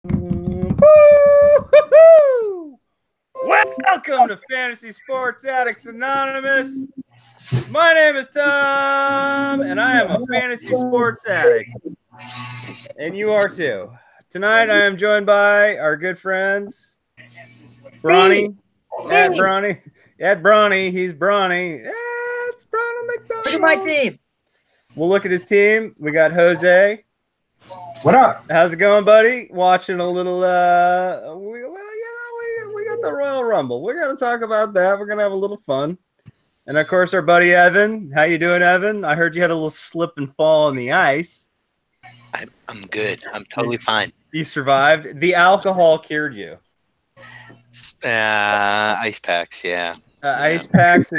Woo-hoo-hoo! Welcome to Fantasy Sports Addicts Anonymous. My name is Tom, and I am a fantasy sports addict. And you are too. Tonight I am joined by our good friends, Bronny. At Bronny. He's Bronny. Yeah, it's Bronny McDonald. Look at my team. We'll look at his team. We got Jose. What up? How's it going, buddy? Watching a little, we got the Royal Rumble. We're going to talk about that. We're going to have a little fun. And, of course, our buddy Evan. How you doing, Evan? I heard you had a little slip and fall on the ice. I'm good. I'm totally fine. You survived. The alcohol cured you. Ice packs, yeah. Ice packs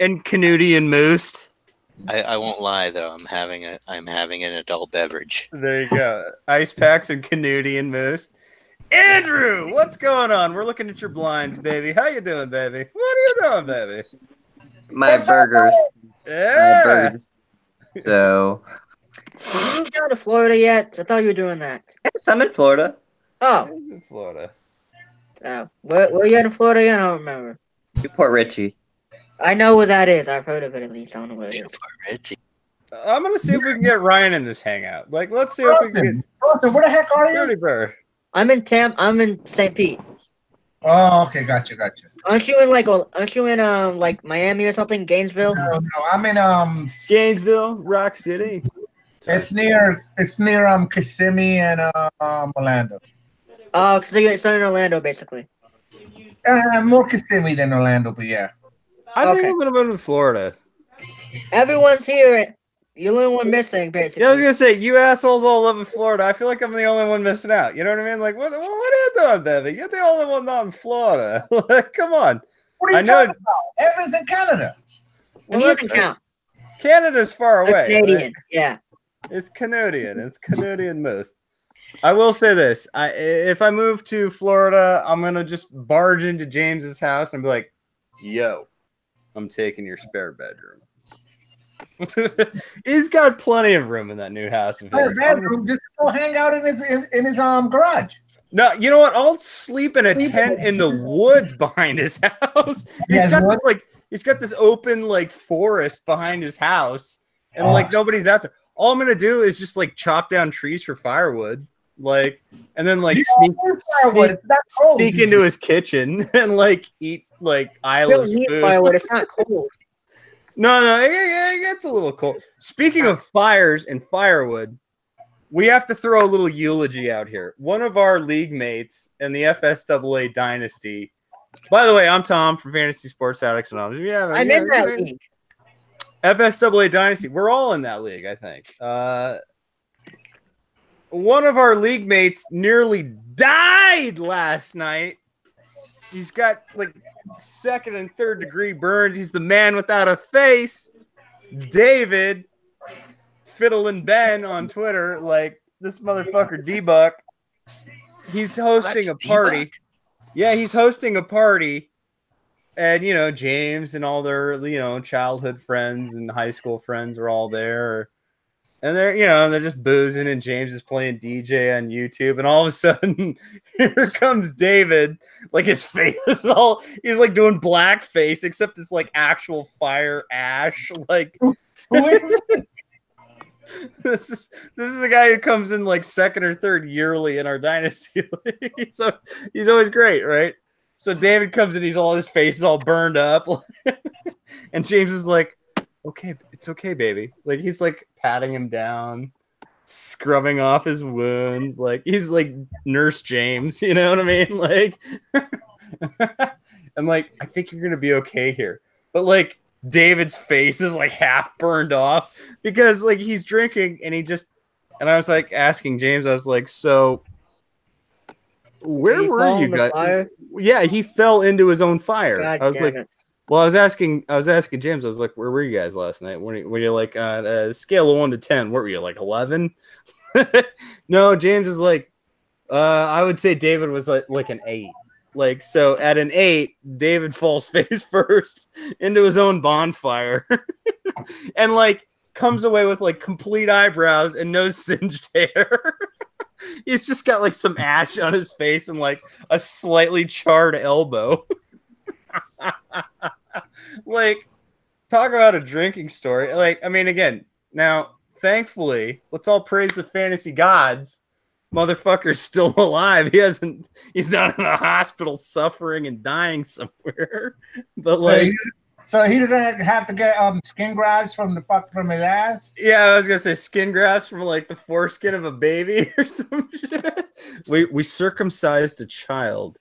and Canadian Moose. I won't lie though. I'm having an adult beverage. There you go. Ice packs and Canadian Moose. Andrew, what's going on? We're looking at your blinds, baby. How you doing, baby? What are you doing, baby? My burgers. Yeah. My burgers. So. You going to Florida yet? I thought you were doing that. Yes, I'm in Florida. Oh. In Florida. Where are you at in Florida again? I don't remember. Newport Richie. I know where that is. I've heard of it at least. I don't know where it is. I'm gonna see if we can get Ryan in this hangout. Like, let's see if we can get. Austin, where the heck are you? Dirty Bird. I'm in St. Pete. Oh, okay, gotcha. Aren't you in like Miami or something? Gainesville? No, I'm in Gainesville, Rock City. It's near Kissimmee and Orlando. Oh, because you're in Orlando, basically. More Kissimmee than Orlando, but yeah. I think I'm gonna move to Florida. Everyone's here. You're the only one missing, basically. Yeah, I was gonna say, you assholes all live in Florida. I feel like I'm the only one missing out. You know what I mean? Like, what are you doing, baby? You're the only one not in Florida. Like, come on. What are you talking about? Evan's in Canada. Well, he doesn't count. Canada's far away. Canadian, right? yeah. It's Canadian. It's Canadian most. I will say this. If I move to Florida, I'm gonna just barge into James's house and be like, yo, I'm taking your spare bedroom. He's got plenty of room in that new house of his. Bedroom, just go hang out in his garage. No, you know what? I'll sleep in a tent in the woods behind his house. He's got this open like forest behind his house, and like nobody's out there. All I'm gonna do is just like chop down trees for firewood, like, and then like sneak into his kitchen and like eat like Isla's food. Firewood. It's not cold. No, it gets a little cold. Speaking of fires and firewood, we have to throw a little eulogy out here. One of our league mates in the FSAA Dynasty. By the way, I'm Tom from Fantasy Sports Addicts Anonymous. I'm in that league. FSAA Dynasty. We're all in that league, I think. One of our league mates nearly died last night. He's got like second and third degree burns. He's the man without a face. David, Fiddlin' Ben on Twitter, like this motherfucker D-Buck. He's hosting a party. D-Buck? Yeah, he's hosting a party. And, you know, James and all their, you know, childhood friends and high school friends are all there. And they're just boozing, and James is playing DJ on YouTube. And all of a sudden, here comes David. Like, his face is all, he's like doing blackface, except it's like actual fire ash. Like, this is the guy who comes in like second or third yearly in our dynasty league. So he's always great, right? So David comes in, his face is all burned up. And James is like, okay, it's okay, baby. Like, he's like patting him down, scrubbing off his wounds. Like, he's like Nurse James, you know what I mean? Like, I'm like, I think you're gonna be okay here. But like, David's face is like half burned off because like he's drinking, and I was like asking James, I was like, so where were you guys? Yeah, he fell into his own fire. God, I was like, well, I was asking James. I was like, where were you guys last night? Were you like on a scale of 1 to 10? What were you, like 11? No, James is like, I would say David was like an 8. Like, so at an 8, David falls face first into his own bonfire, and like comes away with like complete eyebrows and no singed hair. He's just got like some ash on his face and like a slightly charred elbow. Like, talk about a drinking story. Like, I mean, again, now, thankfully, let's all praise the fantasy gods. Motherfucker's still alive. He's not in a hospital suffering and dying somewhere. But like, so he doesn't have to get skin grafts from his ass. yeah, I was gonna say skin grafts from like the foreskin of a baby or some shit. We circumcised a child,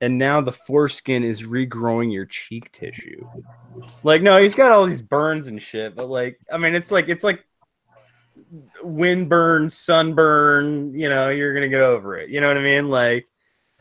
and now the foreskin is regrowing your cheek tissue. Like, no, he's got all these burns and shit, but like, I mean, it's like windburn, sunburn, you know, you're gonna get over it. You know what I mean? Like,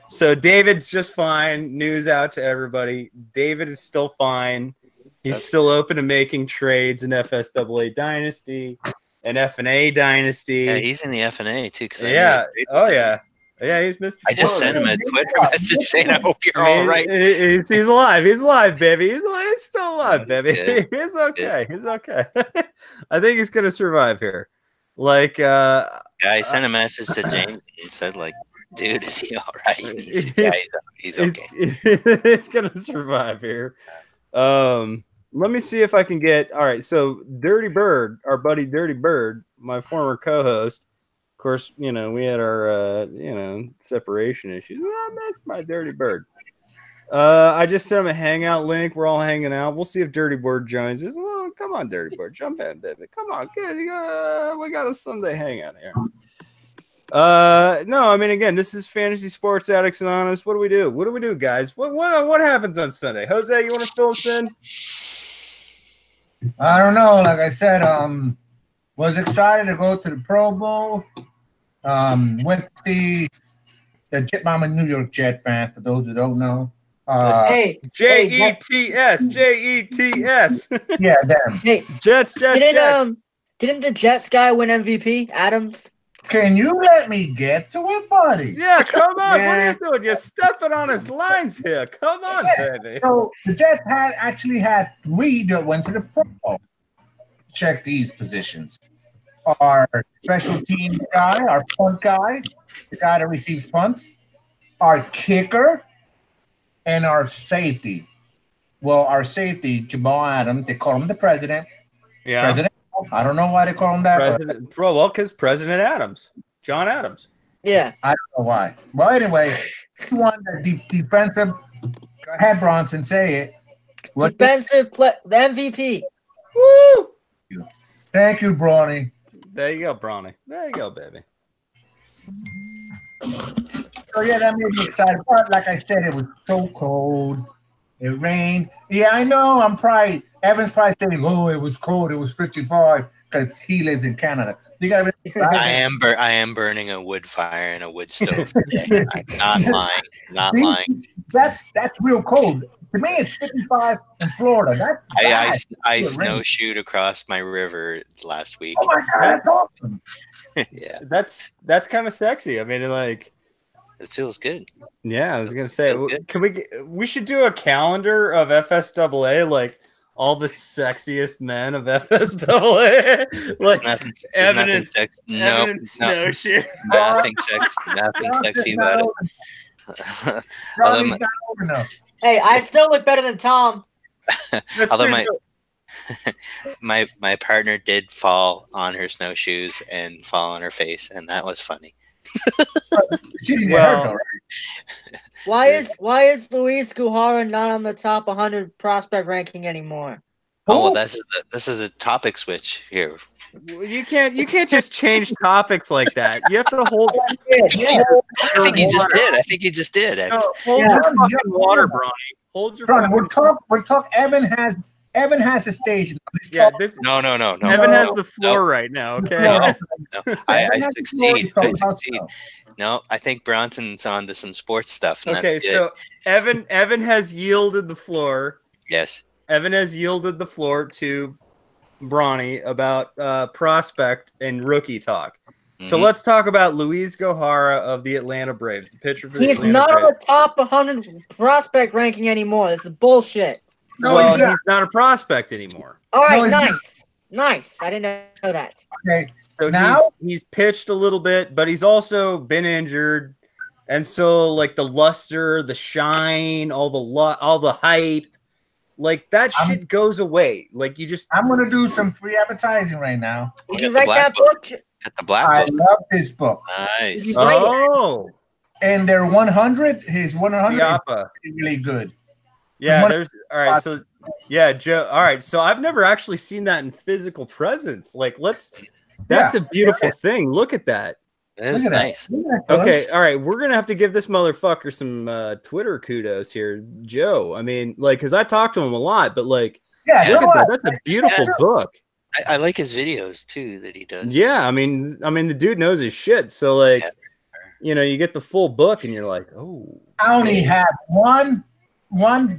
so David's just fine. News out to everybody. David is still fine. He's still open to making trades in FSAA Dynasty and FNA Dynasty. Yeah, he's in the FNA too. Yeah. Oh yeah. Yeah, he's Mr. I just sent him a Twitter message saying, "I hope you're all right." He's alive. He's alive, baby. He's still alive, baby. He's okay. He's okay. I think he's gonna survive here. Like, yeah, I sent a message to James and said, like, "Dude, is he all right?" And he said, "Yeah, he's okay." He's gonna survive here. Let me see if I can get. All right, so Dirty Bird, our buddy Dirty Bird, my former co-host. Of course, you know, we had our, separation issues. Well, that's my Dirty Bird. I just sent him a Hangout link. We're all hanging out. We'll see if Dirty Bird joins us. Well, come on, Dirty Bird. Jump in, baby. Come on. Good. We got a Sunday hangout here. No, I mean, again, this is Fantasy Sports Addicts Anonymous. What do we do? What do we do, guys? What happens on Sunday? Jose, you want to fill us in? I don't know. Like I said, was excited to go to the Pro Bowl. Went to see the Jet. I'm a New York Jet fan. For those who don't know, Jets. Yeah, them. Hey, Jets. Didn't the Jets guy win MVP? Adams. Can you let me get to it, buddy? Yeah, come on. Yeah. What are you doing? You're stepping on his lines here. Come on, baby. So the Jets actually had 3 that went to the Pro Bowl. Check these positions. Our special team guy, our punt guy, the guy that receives punts, our kicker, and our safety. Well, our safety, Jamal Adams, they call him the president. Yeah. President. I don't know why they call him that. President, well, because President Adams, John Adams. Yeah. I don't know why. Well, anyway, he won the defensive. Go ahead, Bronson, say it. What Defensive play, the MVP. Woo! Thank you, Brawny. There you go, Brawny. There you go, baby. So yeah, that made me excited. But like I said, it was so cold. It rained. Yeah, I know. Evan's probably saying, "Oh, it was cold. It was 55," because he lives in Canada. You gotta. I am burning a wood fire in a wood stove today. I'm not lying. That's real cold. To me, it's 55 in Florida. I snowshoed across my river last week. Oh my god, that's awesome. Yeah, that's kind of sexy. I mean, like, it feels good. Yeah, I was gonna say, Feels we should do a calendar of FSAA, like all the sexiest men of FSAA, like evidence snowshoe. Nothing sexy about it. Hey, I still look better than Tom. Although my partner did fall on her snowshoes and fall on her face, and that was funny. Well, why is Luis Guhara not on the top 100 prospect ranking anymore? Oh, well, this is a topic switch here. You can't just change topics like that. You have to hold. I think he just did. Hold your fucking water, Bronny. Hold your. Bronny, we're talking. Evan has a stage. Yeah, No. Evan has the floor right now. Okay. No. I succeed. No, I think Bronson's on to some sports stuff. And okay, that's good. so Evan has yielded the floor. Yes. Evan has yielded the floor to Bronny about prospect and rookie talk. So let's talk about Luis Gohara of the Atlanta Braves, the pitcher for the He's Atlanta not Braves. on the top 100 prospect ranking anymore. This is bullshit. No, Well, he's not. he's not a prospect anymore. All right, No, he's nice. Nice. I didn't know that. Okay. So Now- he's pitched a little bit, but he's also been injured. And so like the luster, the shine, all the hype, like that shit goes away. Like you just I'm gonna do some free advertising right now. Did got you the write black that book. book? Got the black I book. love this book. Nice. oh And their 100, his 100 Yapa. is really good. Yeah, Money- there's all right. So yeah, Joe. All right, so I've never actually seen that in physical presence. Like, that's a beautiful thing. Look at that. That is Look at nice. that. Look at that, Okay, all right, we're gonna have to give this motherfucker some Twitter kudos here, Joe. I mean, like, because I talk to him a lot, but like, Yeah, look so at that. That's a beautiful book. I like his videos too that he does. Yeah, I mean, the dude knows his shit. So like, you get the full book, and you're like, oh. I only have one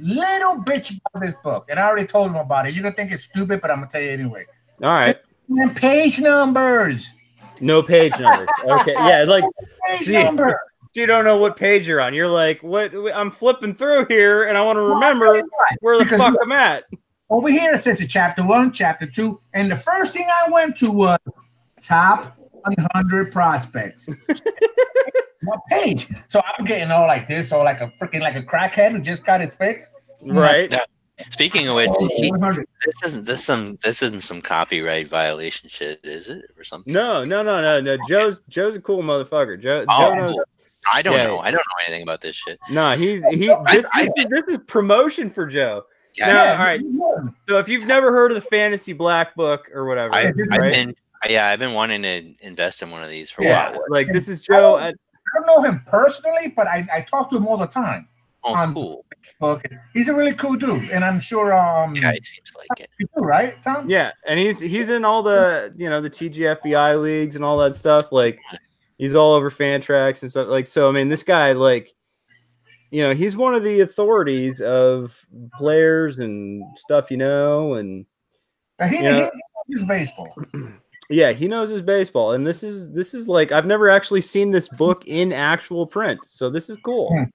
little bitch about this book, and I already told him about it. You're gonna think it's stupid, but I'm gonna tell you anyway. All right, And page numbers. no page numbers. Okay, yeah, it's like Page See- number. you don't know what page you're on. You're like, what? I'm flipping through here, and I want to remember where the Because fuck look- I'm at. Over here it says chapter 1, chapter 2, and the first thing I went to was top 100 prospects. What page? So I'm getting all like this, all like a freaking like a crackhead who just got his fix. Right? Yeah. Speaking of which, 100. this isn't some copyright violation shit, is it, or something? No. Joe's a cool motherfucker. Joe knows. I don't Yeah. know. I don't know anything about this shit. No, this is promotion for Joe. Yeah, Now, all right. So if you've never heard of the Fantasy Black Book or whatever, I've right? been wanting to invest in one of these for a Yeah, while. like this is Joe. I don't know him personally, but I talk to him all the time. Oh, cool. Book. He's a really cool dude, and I'm sure Yeah, it seems like it. you too, right, Tom? Yeah, and he's in all the the TGFBI leagues and all that stuff. Like he's all over fan tracks and stuff. Like so, I mean, this guy he's one of the authorities of players and stuff, and He knows his baseball. yeah, he knows his baseball. And this is like I've never actually seen this book in actual print, so this is cool.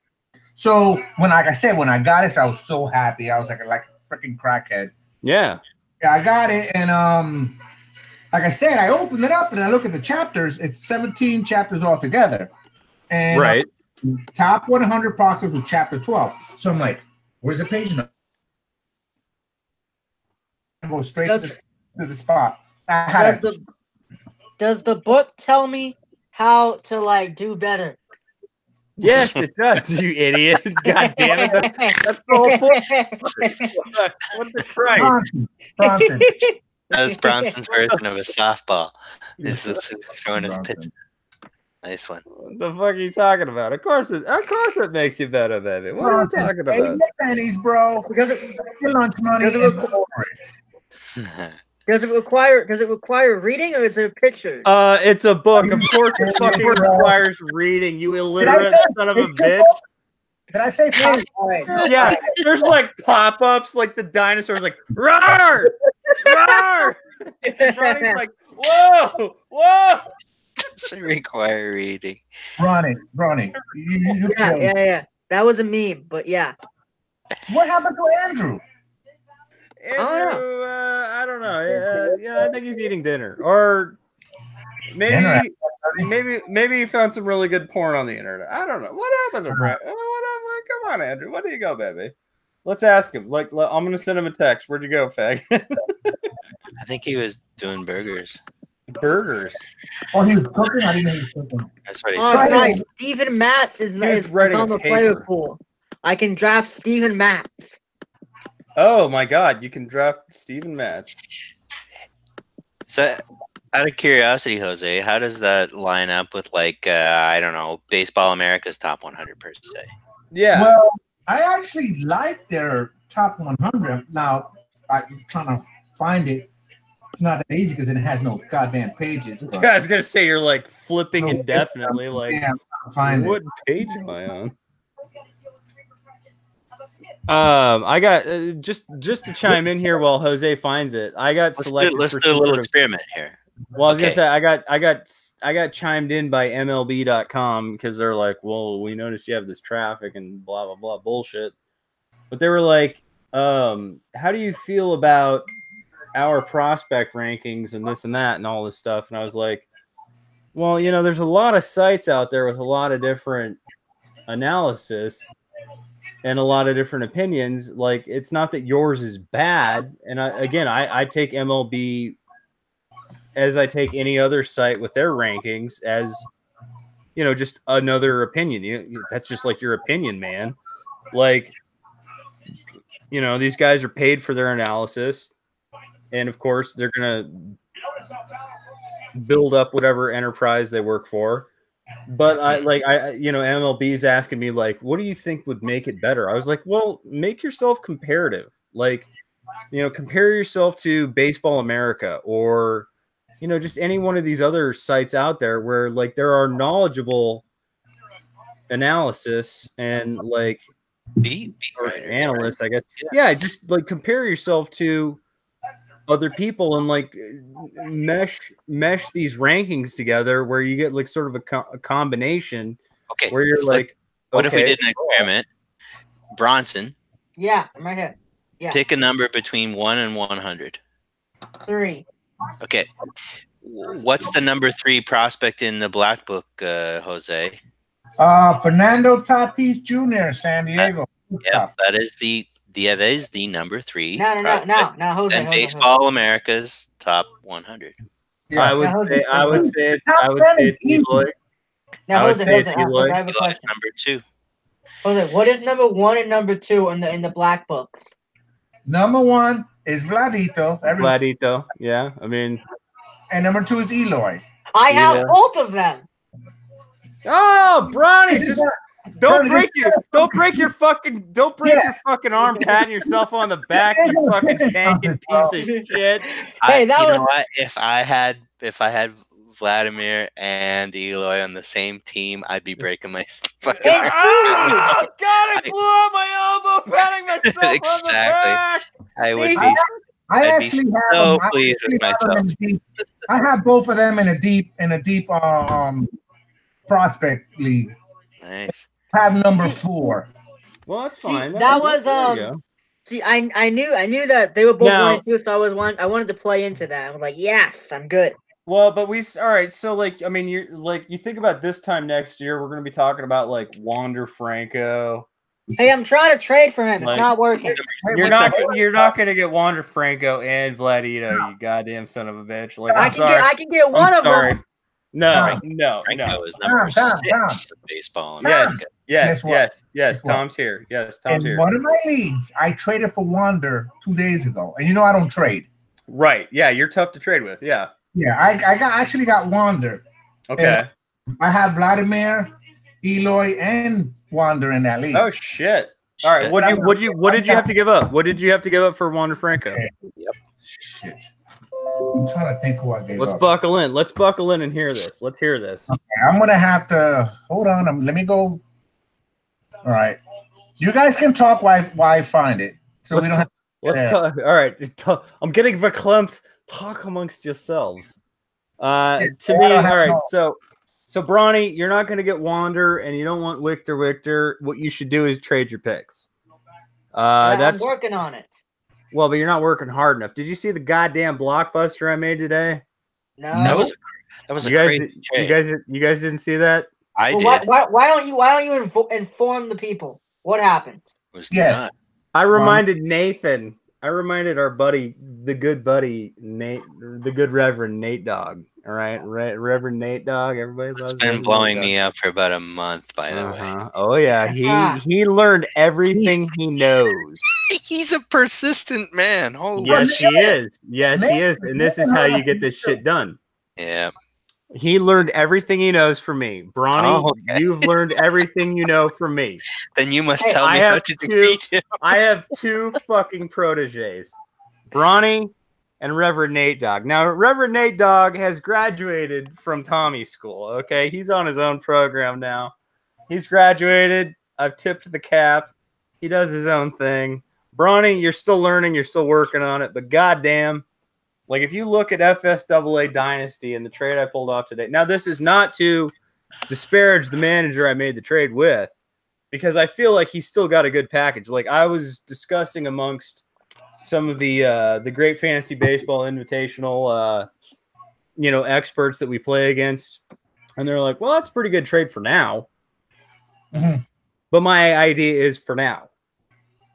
So when I got it, I was so happy. I was like a freaking crackhead. Yeah. Yeah, I got it, and like I said, I opened it up and I look at the chapters. It's 17 chapters altogether, and Right. Top 100 prospects with chapter 12. So I'm like, where's the page number? I go straight to the spot. I had Does the book tell me how to do better? Yes, it does, you idiot. God damn it. That's the whole point. What the Christ? Bronson. That's Bronson's version of a softball. This is throwing his pitch. Nice one. What the fuck are you talking about? Of course it makes you better, baby. What are you talking about? Hey, pennies, bro. Your lunch money. Does it require reading, or is it pictures? It's a book. Of course it fucking requires reading, you illiterate son of a bitch. Did I say Yeah, there's like pop-ups like the dinosaurs like roar! Roar! And Ronnie's like, whoa! Does it require reading? Ronnie, you Yeah. That was a meme, but yeah. What happened to Andrew? Andrew, I don't know. Yeah, I think he's eating dinner, or maybe he found some really good porn on the internet. I don't know. What happened to Brett? Come on, Andrew. Where do you go, baby? Let's ask him. I'm gonna send him a text. Where'd you go, fag? I think he was doing burgers. Burgers. Oh, he was cooking. I didn't know he was cooking. That's what he Oh, said. nice. Steven Matz is writing on a the player paper. pool. I can draft Steven Matz. Oh my God! You can draft Steven Matz. So, out of curiosity, Jose, how does that line up with I don't know, Baseball America's top 100 per se? Yeah. Well, I actually like their top 100. Now, I'm trying to find it. It's not that easy because it has no goddamn pages. But I was gonna say you're like flipping indefinitely. Like, yeah, I'm trying to find what it. page am I on? I got just to chime in here while Jose finds it. I got selected. Let's for do a some little sort of- experiment here. Well, I was Okay. gonna say I got chimed in by MLB.com because they're like, well, we noticed you have this traffic and blah blah blah bullshit. But they were like, how do you feel about our prospect rankings and this and that and all this stuff. And I was like, well, you know, there's a lot of sites out there with a lot of different analysis and a lot of different opinions. Like, it's not that yours is bad. And I take MLB as I take any other site with their rankings as, you know, just another opinion. That's just like your opinion, man. Like, you know, these guys are paid for their analysis. And of course, they're going to build up whatever enterprise they work for. But you know, MLB is asking me, like, what do you think would make it better? I was like, well, make yourself comparative. Like, you know, compare yourself to Baseball America or, you know, just any one of these other sites out there where, like, there are knowledgeable analysis and, like, or analysts, I guess. Yeah, just, like, compare yourself to other people and, like, mesh these rankings together where you get, like, sort of a combination. Okay. Where you're like, what if we did an experiment? Bronson. Yeah, I'm right here. Yeah. Pick a number between 1 and 100. 3. Okay. What's the number 3 prospect in the Black Book, Jose? Fernando Tatis Jr., San Diego. Yeah, that is the number 3. No, Jose. And Baseball America's top 100. Yeah. I would say it's Eloy. Now, Jose, I have a Eloy's question. number 2. Jose, what is number 1 and number 2 in the Black Books? Number 1 is Vladito. Vladito, yeah. I mean, and number 2 is Eloy. I have both of them. Oh, Bronny, just don't break your fucking arm patting yourself on the back, you fucking tanking piece of shit. Hey, what? If I had Vladimir and Eloy on the same team, I'd be breaking my fucking arm. Oh, God, I blew out my elbow patting myself exactly. on the back. I would be. I'd be so pleased with myself. I have both of them in a deep prospect league. Nice. I have number 4. Well, that's fine. That was See, I knew that they were both 1 and 2, so I wanted to play into that. I was like, yes, I'm good. Well, but all right. So, like, I mean, you think about this time next year, we're going to be talking about, like, Wander Franco. Hey, I'm trying to trade for him. It's not working. You're not going to get Wander Franco and Vladito, you goddamn son of a bitch. Like, I can get one of them. No. Franco is number 6 in baseball. Yes. Tom's here. Yes, Tom's here. In one of my leagues, I traded for Wander 2 days ago, and you know I don't trade. Right? Yeah, you're tough to trade with. Yeah. Yeah, I actually got Wander. Okay. And I have Vladimir, Eloy, and Wander in that league. Oh shit! All right, what did you have to give up? What did you have to give up for Wander Franco? Okay. Yep. Shit. I'm trying to think who I gave up. Let's buckle in. Let's buckle in and hear this. Let's hear this. Okay, I'm gonna have to hold on. Let me go. All right, you guys can talk while I find it. So we don't have. Let's talk. All right, I'm getting verklempt. Talk amongst yourselves. To me, all right. So Bronny, you're not going to get Wander, and you don't want Victor. What you should do is trade your picks. I'm working on it. Well, but you're not working hard enough. Did you see the goddamn blockbuster I made today? No. That was a crazy trade. You guys didn't see that? I did. Why don't you inform the people what happened? Yes. I reminded Nathan. I reminded our buddy, the good buddy Nate, the good Reverend Nate Dogg. All right, Reverend Nate Dogg. Everybody loves. It's been blowing me up for about a month, by the way. Oh yeah, he learned everything he knows. He's a persistent man. Holy yes, he is. Yes, he is. And this is how you get this shit done. Yeah. He learned everything he knows from me. Bronny, you've learned everything you know from me. Then you must tell me how to defeat him. I have 2 fucking proteges, Bronny and Reverend Nate Dogg. Now, Reverend Nate Dogg has graduated from Tommy's school, okay? He's on his own program now. He's graduated. I've tipped the cap. He does his own thing. Bronny, you're still learning. You're still working on it. But goddamn, like, if you look at FSAA Dynasty and the trade I pulled off today. Now, this is not to disparage the manager I made the trade with, because I feel like he's still got a good package. Like, I was discussing amongst some of the Great Fantasy Baseball Invitational experts that we play against, and they're like, well, that's a pretty good trade for now. Mhm. But my idea is for now.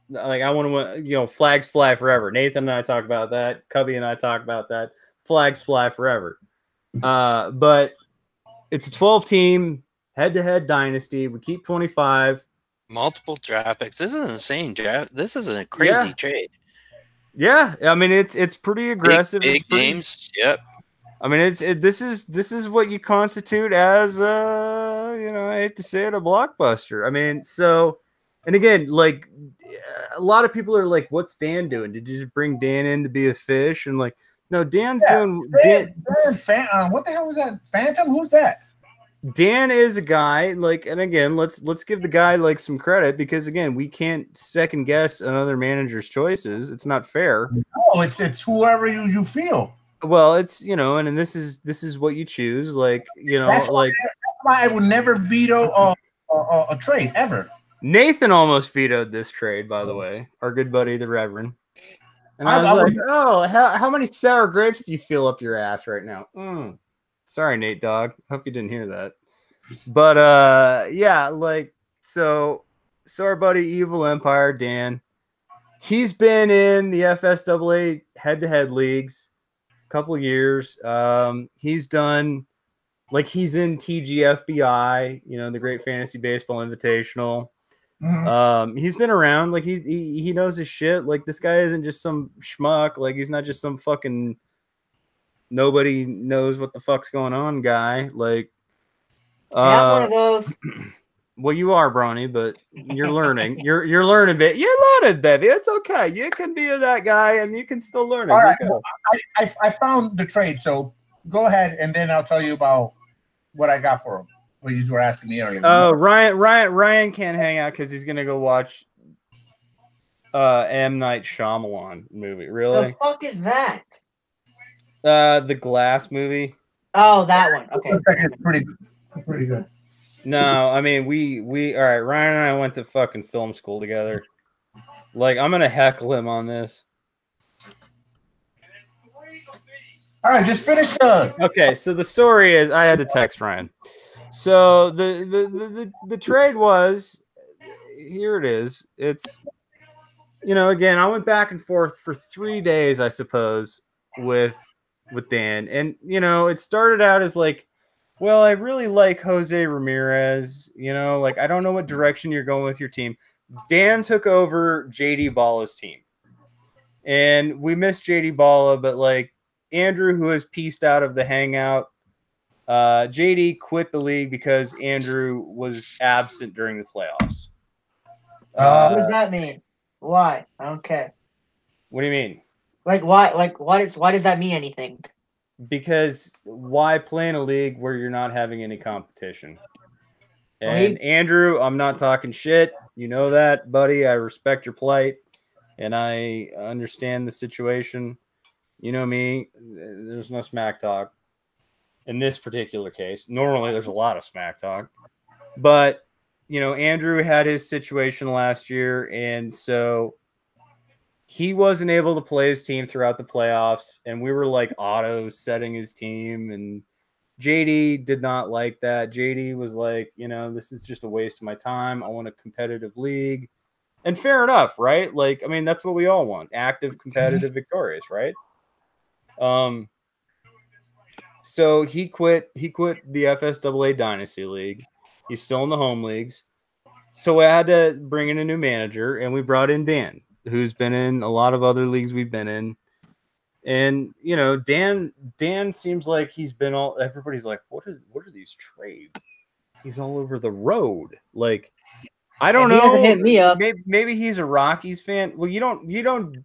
Like, I want to, flags fly forever. Nathan and I talk about that. Cubby and I talk about that. Flags fly forever. But it's a 12-team head-to-head dynasty. We keep 25. Multiple draft picks. This is an insane draft. This is a crazy trade. Yeah, I mean it's pretty aggressive. Big it's pretty, names. Yep. I mean this is what you constitute as I hate to say it, a blockbuster. I mean, so, and again, like, a lot of people are like, what's Dan doing? Did you just bring Dan in to be a fish? And like, no, Dan's doing what the hell was that? Phantom? Who's that? Dan is a guy, like, and again, let's give the guy like some credit, because again, we can't second guess another manager's choices. It's not fair. No, it's whoever you feel. Well, it's and this is what you choose. Like, That's why I would never veto a trade ever. Nathan almost vetoed this trade, by the way. Our good buddy, the Reverend. And I was like, oh, how many sour grapes do you feel up your ass right now? Sorry, Nate Dogg. Hope you didn't hear that. But yeah, like, so our buddy Evil Empire, Dan, he's been in the FSAA head-to-head leagues a couple of years. He's done, like, he's in TGFBI, the Great Fantasy Baseball Invitational. Mhm. He's been around, like, he knows his shit. Like, this guy isn't just some schmuck. Like, he's not just some fucking nobody knows what the fuck's going on guy. Like, one of those. well, you are, Bronny, but you're learning. You're learning, bit. You're learning, baby. It's okay. You can be that guy, and you can still learn. All right, well, I found the trade, so go ahead, and then I'll tell you about what I got for him. What you were asking me earlier. Oh, Ryan can't hang out because he's gonna go watch M. Night Shyamalan movie. Really? The fuck is that? The Glass movie. Oh, that one. Okay. It's pretty good. No, I mean we all right. Ryan and I went to fucking film school together. Like, I'm gonna heckle him on this. All right, just finish the. Okay, so the story is, I had to text Ryan. So the trade was, here it is. It's, again, I went back and forth for 3 days, I suppose, with Dan. And, it started out as like, well, I really like Jose Ramirez, like, I don't know what direction you're going with your team. Dan took over JD Balla's team. And we missed JD Balla, but like, Andrew, who has pieced out of the Hangout, JD quit the league because Andrew was absent during the playoffs. What does that mean? Why? I don't care. What do you mean? Like, why? Like, why does that mean anything? Because why play in a league where you're not having any competition? Well, And Andrew, I'm not talking shit. You know that, buddy. I respect your plight, and I understand the situation. You know me. There's no smack talk in this particular case. Normally, there's a lot of smack talk. But, Andrew had his situation last year, and so he wasn't able to play his team throughout the playoffs, and we were like auto setting his team, and JD did not like that. JD was like, this is just a waste of my time. I want a competitive league. And fair enough, right? Like, I mean, that's what we all want. Active, competitive, victorious, right? So he quit the FSAA Dynasty League. He's still in the home leagues. So I had to bring in a new manager, and we brought in Dan, who's been in a lot of other leagues we've been in. And, Dan seems like he's been everybody's like, what are these trades? He's all over the road. Like, I don't know. He hasn't hit me up. Maybe he's a Rockies fan. Well, you don't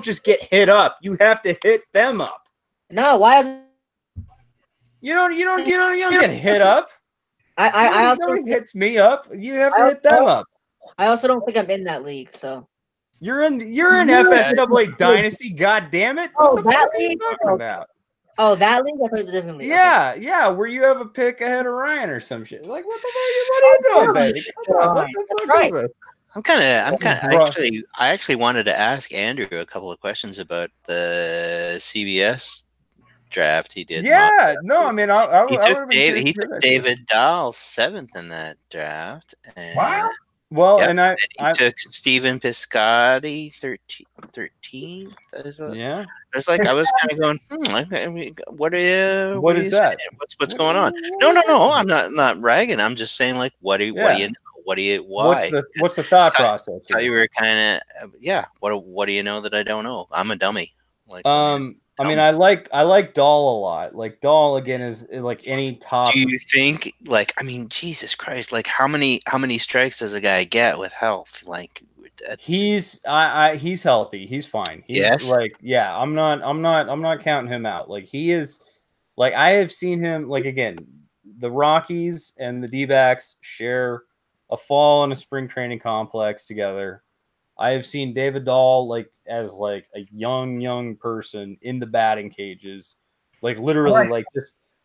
just get hit up. You have to hit them up. No, why? You don't get hit up. I also Nobody hits me up. You have to hit them up. I also don't think I'm in that league, so. You're in FSAA Dynasty. God damn it! Oh, What the that fuck are you league? talking about? Oh, that league? I thought it was a different league. Yeah, where you have a pick ahead of Ryan or some shit. Like, what are you doing, baby? Come on, what the fuck is this? I actually wanted to ask Andrew a couple of questions about the CBS draft he did. Yeah, no, I mean, I He would took have been curious He to hear took that shit. David Dahl 7th in that draft, and Wow. Well, Yep. and he took Stephen Piscotty 13th. yeah. It's like I was kind of going, I mean, what are What you is saying? that? What's going on? No. I'm not bragging. I'm just saying, like, what do you know? Why? What's the thought process? I thought you were kind of What do you know that I don't know? I'm a dummy. Like, I mean, I like Dahl a lot. Like Dahl again is like any top. do you think, like, I mean, Jesus Christ, like how many strikes does a guy get with health? Like, He's healthy. He's fine. He's Yes. like, yeah, I'm not counting him out. Like he is, like I have seen him, like again, the Rockies and the D-backs share a fall and a spring training complex together. I have seen David Dahl like as like a young person in the batting cages, like literally like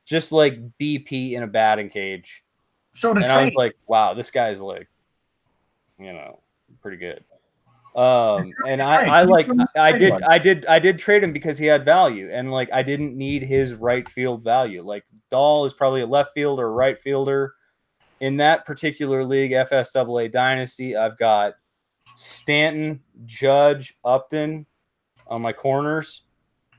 just like BP in a batting cage. So the And I was trade, like, wow, this guy's like, pretty good. And I did trade him because he had value, and like I didn't need his right field value. Like Dahl is probably a left fielder or right fielder. In that particular league, FSAA Dynasty, I've got Stanton, Judge, Upton on my corners.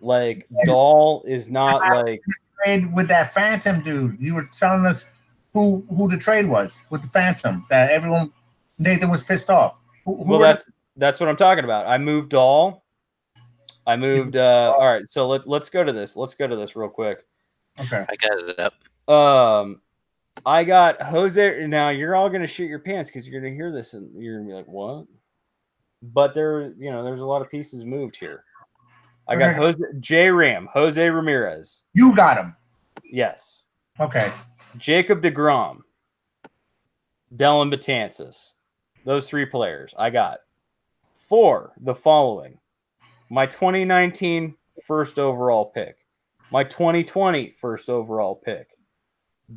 Like Dahl is not like trade with that Phantom dude. You were telling us who the trade was with the Phantom that everyone Nathan was pissed off. Well, that's what I'm talking about. I moved Dahl. I moved. All right, so let's go to this. Let's go to this real quick. Okay, I got it up. I got Jose. Now you're all gonna shit your pants because you're gonna hear this and you're gonna be like, "What?" But there's a lot of pieces moved here. I got Jose Ramirez. you got him. Yes. Okay. Jacob deGrom. Dellin Betances. Those 3 players I got. For the following: my 2019 first overall pick, my 2020 first overall pick,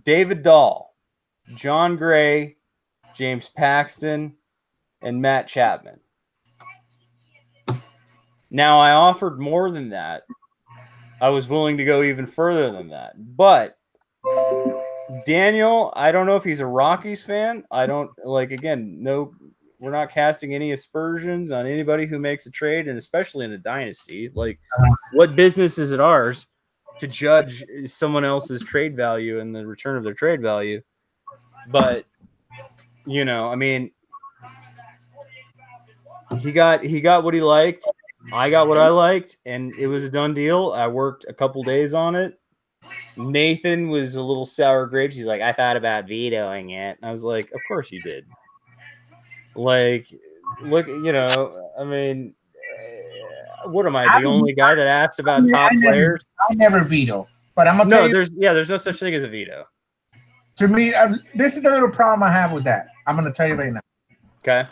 David Dahl, John Gray, James Paxton, and Matt Chapman. Now, I offered more than that. I was willing to go even further than that. But Daniel, I don't know if he's a Rockies fan. I don't no, we're not casting any aspersions on anybody who makes a trade, and especially in a dynasty. Like, what business is it ours to judge someone else's trade value and the return of their trade value? But I mean, he got what he liked. I got what I liked, and it was a done deal. I worked a couple days on it. Nathan was a little sour grapes. He's like, I thought about vetoing it. And I was like, of course you did. Like, look, I mean, what am I, the only guy that asked about top players? I never veto, but I'm gonna tell you. There's no such thing as a veto. To me, this is the little problem I have with that. I'm gonna tell you right now. Okay.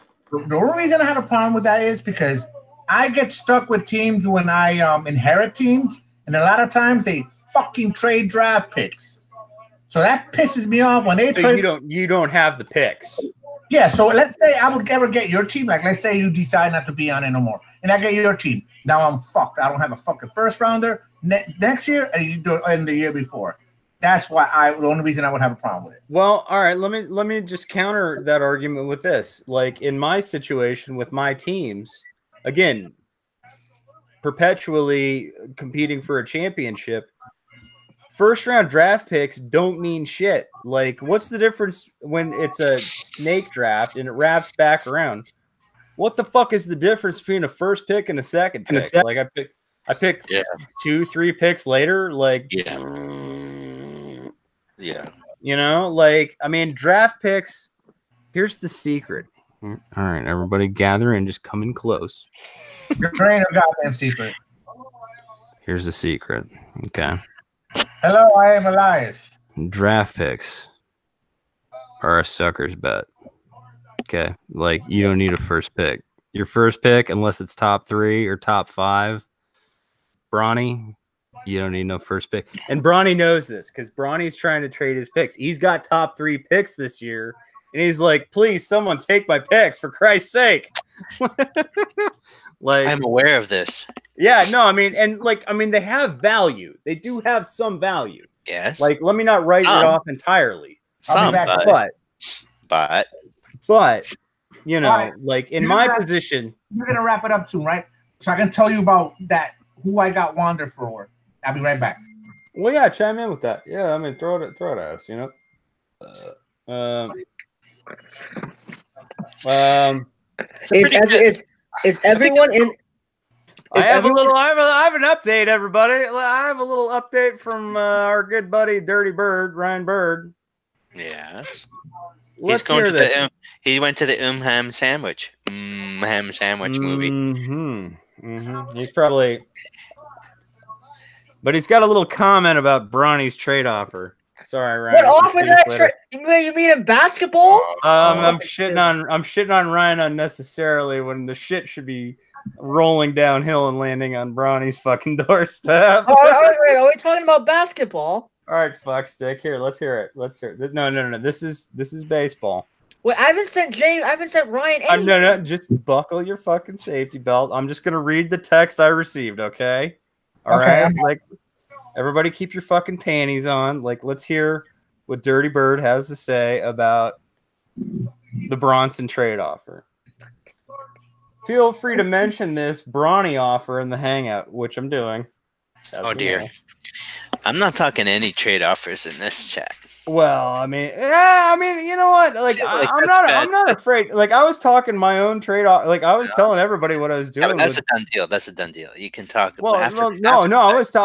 The only reason I have a problem with that is because I get stuck with teams when I inherit teams, and a lot of times they fucking trade draft picks. So that pisses me off when they trade. You don't have the picks. Yeah, so let's say I would ever get your team. Like, let's say you decide not to be on it no more, and I get your team. Now I'm fucked. I don't have a fucking first rounder next year, and you do it in the year before. That's why the only reason I would have a problem with it. Well, all right. Let me just counter that argument with this. Like in my situation with my teams, again, perpetually competing for a championship. First round draft picks don't mean shit. Like, what's the difference when it's a snake draft and it wraps back around? What the fuck is the difference between a first pick and a second pick? Like, I picked 2-3 picks later. Like, like, I mean, draft picks. Here's the secret. All right, everybody, gather and just come in close. There ain't no goddamn secret. Here's the secret. Okay. Hello, I am Elias. Draft picks are a sucker's bet. Okay. Like, you don't need a first pick. Your first pick, unless it's top 3 or top 5, Bronny, you don't need no first pick. And Bronny knows this because Bronny's trying to trade his picks. He's got top 3 picks this year, and he's like, "Please, someone take my picks for Christ's sake." Like, I'm aware of this. yeah, no, I mean, they have value. They do have some value. Yes. Like, let me not write it off entirely. I'll be back. But you know, Alright. like in my position, We're gonna wrap it up soon, right? So I can tell you about that. Who I got Wander for. I'll be right back. well, yeah, chime in with that. Yeah, I mean, throw it at us, you know. Is everyone in? I have an update, everybody. I have a little update from our good buddy Dirty Bird, Ryan Bird. Yes. Let's hear this. He went to the ham sandwich. Ham sandwich movie. He's probably, but he's got a little comment about Bronny's trade offer. Sorry, Ryan. What offer did I trade? You mean in basketball? I'm shitting on Ryan unnecessarily when the shit should be rolling downhill and landing on Bronny's fucking doorstep. Wait, are we talking about basketball? All right, fuck stick. Here, let's hear it. No. This is baseball. Wait, I haven't sent Ryan anything. No, just buckle your fucking safety belt. I'm just gonna read the text I received, okay? All right. Like, everybody keep your fucking panties on. Like, let's hear what Dirty Bird has to say about the Bronson trade offer. Feel free to mention this Bronny offer in the Hangout, which I'm doing. Oh dear. I'm not talking any trade offers in this chat. Well, I mean, you know what? Like, I'm not afraid. Like, I was talking my own trade off. Like, I was telling everybody what I was doing. Yeah, that's a done deal. That's a done deal. You can talk. Well, I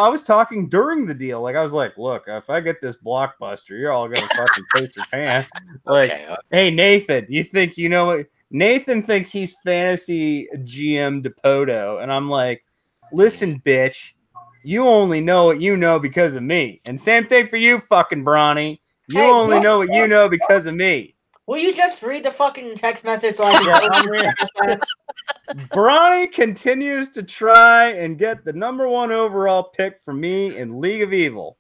was talking during the deal. Like, I was like, look, if I get this blockbuster, you're all gonna fucking taste your pan. Like, okay. Hey, Nathan, you think you know what? Nathan thinks he's fantasy GM Dipoto, and I'm like, listen, bitch, you only know what you know because of me. And same thing for you, fucking Bronny. You only know what you know because of me. Will you just read the fucking text message so I can Bronny continues to try and get the #1 overall pick for me in League of Evil.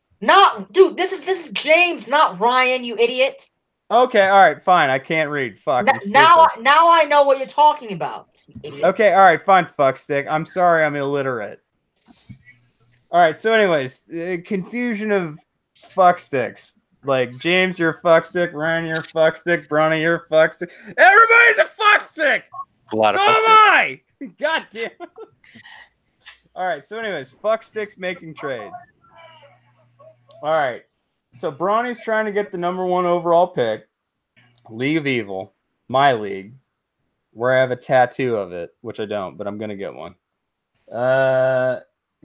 Dude, this is James, not Ryan, you idiot. Okay, all right, fine. I can't read. Fuck. Now I know what you're talking about. Okay, all right, fine, fuck stick. I'm sorry, I'm illiterate. All right, so anyways, confusion of fuck sticks. Like, James, you're a fuck stick. Ryan, you're a fuck stick. Bronny, you're a fuck stick. Everybody's a fuck stick. A lot of so fuck am sticks. I. God damn. All right, so anyways, fuck sticks making trades. All right, so Bronny's trying to get the #1 overall pick. League of Evil, my league, where I have a tattoo of it, which I don't, but I'm going to get one.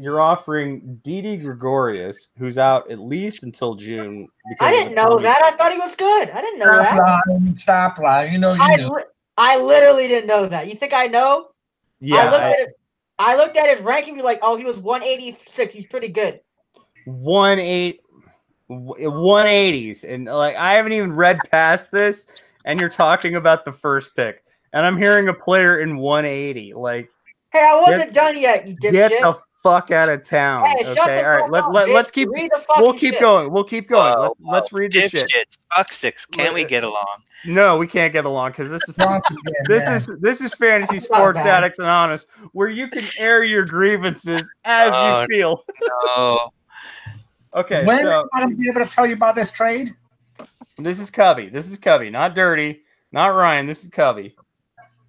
You're offering Didi Gregorius, who's out at least until June. I didn't know that. I thought he was good. I didn't know that. Stop lying. You know I literally didn't know that. You think I know? Yeah. I looked at his ranking and be like, oh, he was 186. He's pretty good. 180s. And like, I haven't even read past this, and you're talking about the first pick. And I'm hearing a player in 180. Like, hey, I wasn't done yet, you dipshit. Get the fuck out of town. Hey, okay, all right. Let's keep. We'll keep going. We'll keep going. Let's read the shit. Fuck sticks. Can't we get along? No, we can't get along because this is Fantasy Sports Addicts Anonymous, where you can air your grievances as you feel. No. Okay. When am I going to be able to tell you about this trade? This is Cubby. Not Dirty. Not Ryan. This is Cubby.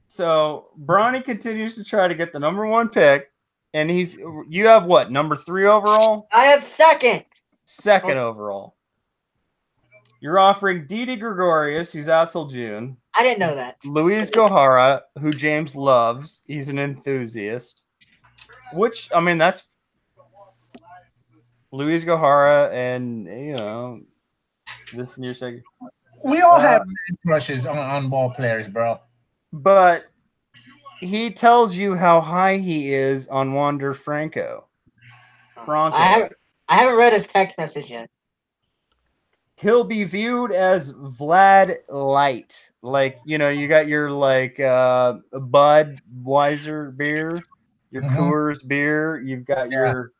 So Bronny continues to try to get the #1 pick. And you have what, #3 overall? I have second. Second overall. You're offering Didi Gregorius, who's out till June. I didn't know that. Luis Gohara, who James loves. He's an enthusiast. Which, I mean, that's Luis Gohara and, you know, this in your second. We all have crushes on ball players, bro. But he tells you how high he is on Wander Franco. I haven't read his text message yet. He'll be viewed as Vlad Light. Like, you know, you got your like Budweiser beer, your Coors beer, you've got your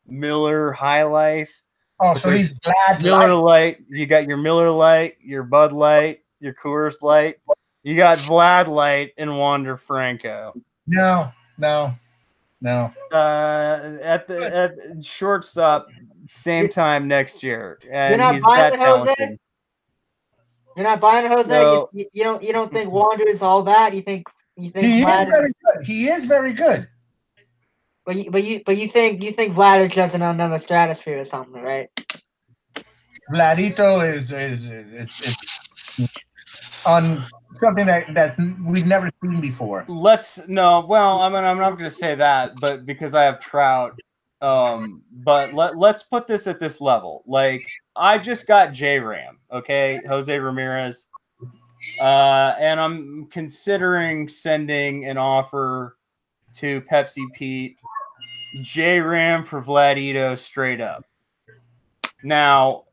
Miller High Life. Oh, so he's Vlad Miller Light. You got your Miller Light, your Bud Light, your Coors Light. You got Vlad Light and Wander Franco. No. At shortstop, same time next year, and not he's buying that it, Jose? talented. You're not buying it, Jose. So- You don't think Wander is all that? You think He is Vlad? very good. He is very good. But you think Vlad is just in another stratosphere or something, right? Vladito is on something that's we've never seen before. Well, I'm not going to say that, but because I have Trout. But let's put this at this level. Like, I just got J-Ram, okay, Jose Ramirez, and I'm considering sending an offer to Pepsi Pete, J-Ram for Vladito straight up. Now,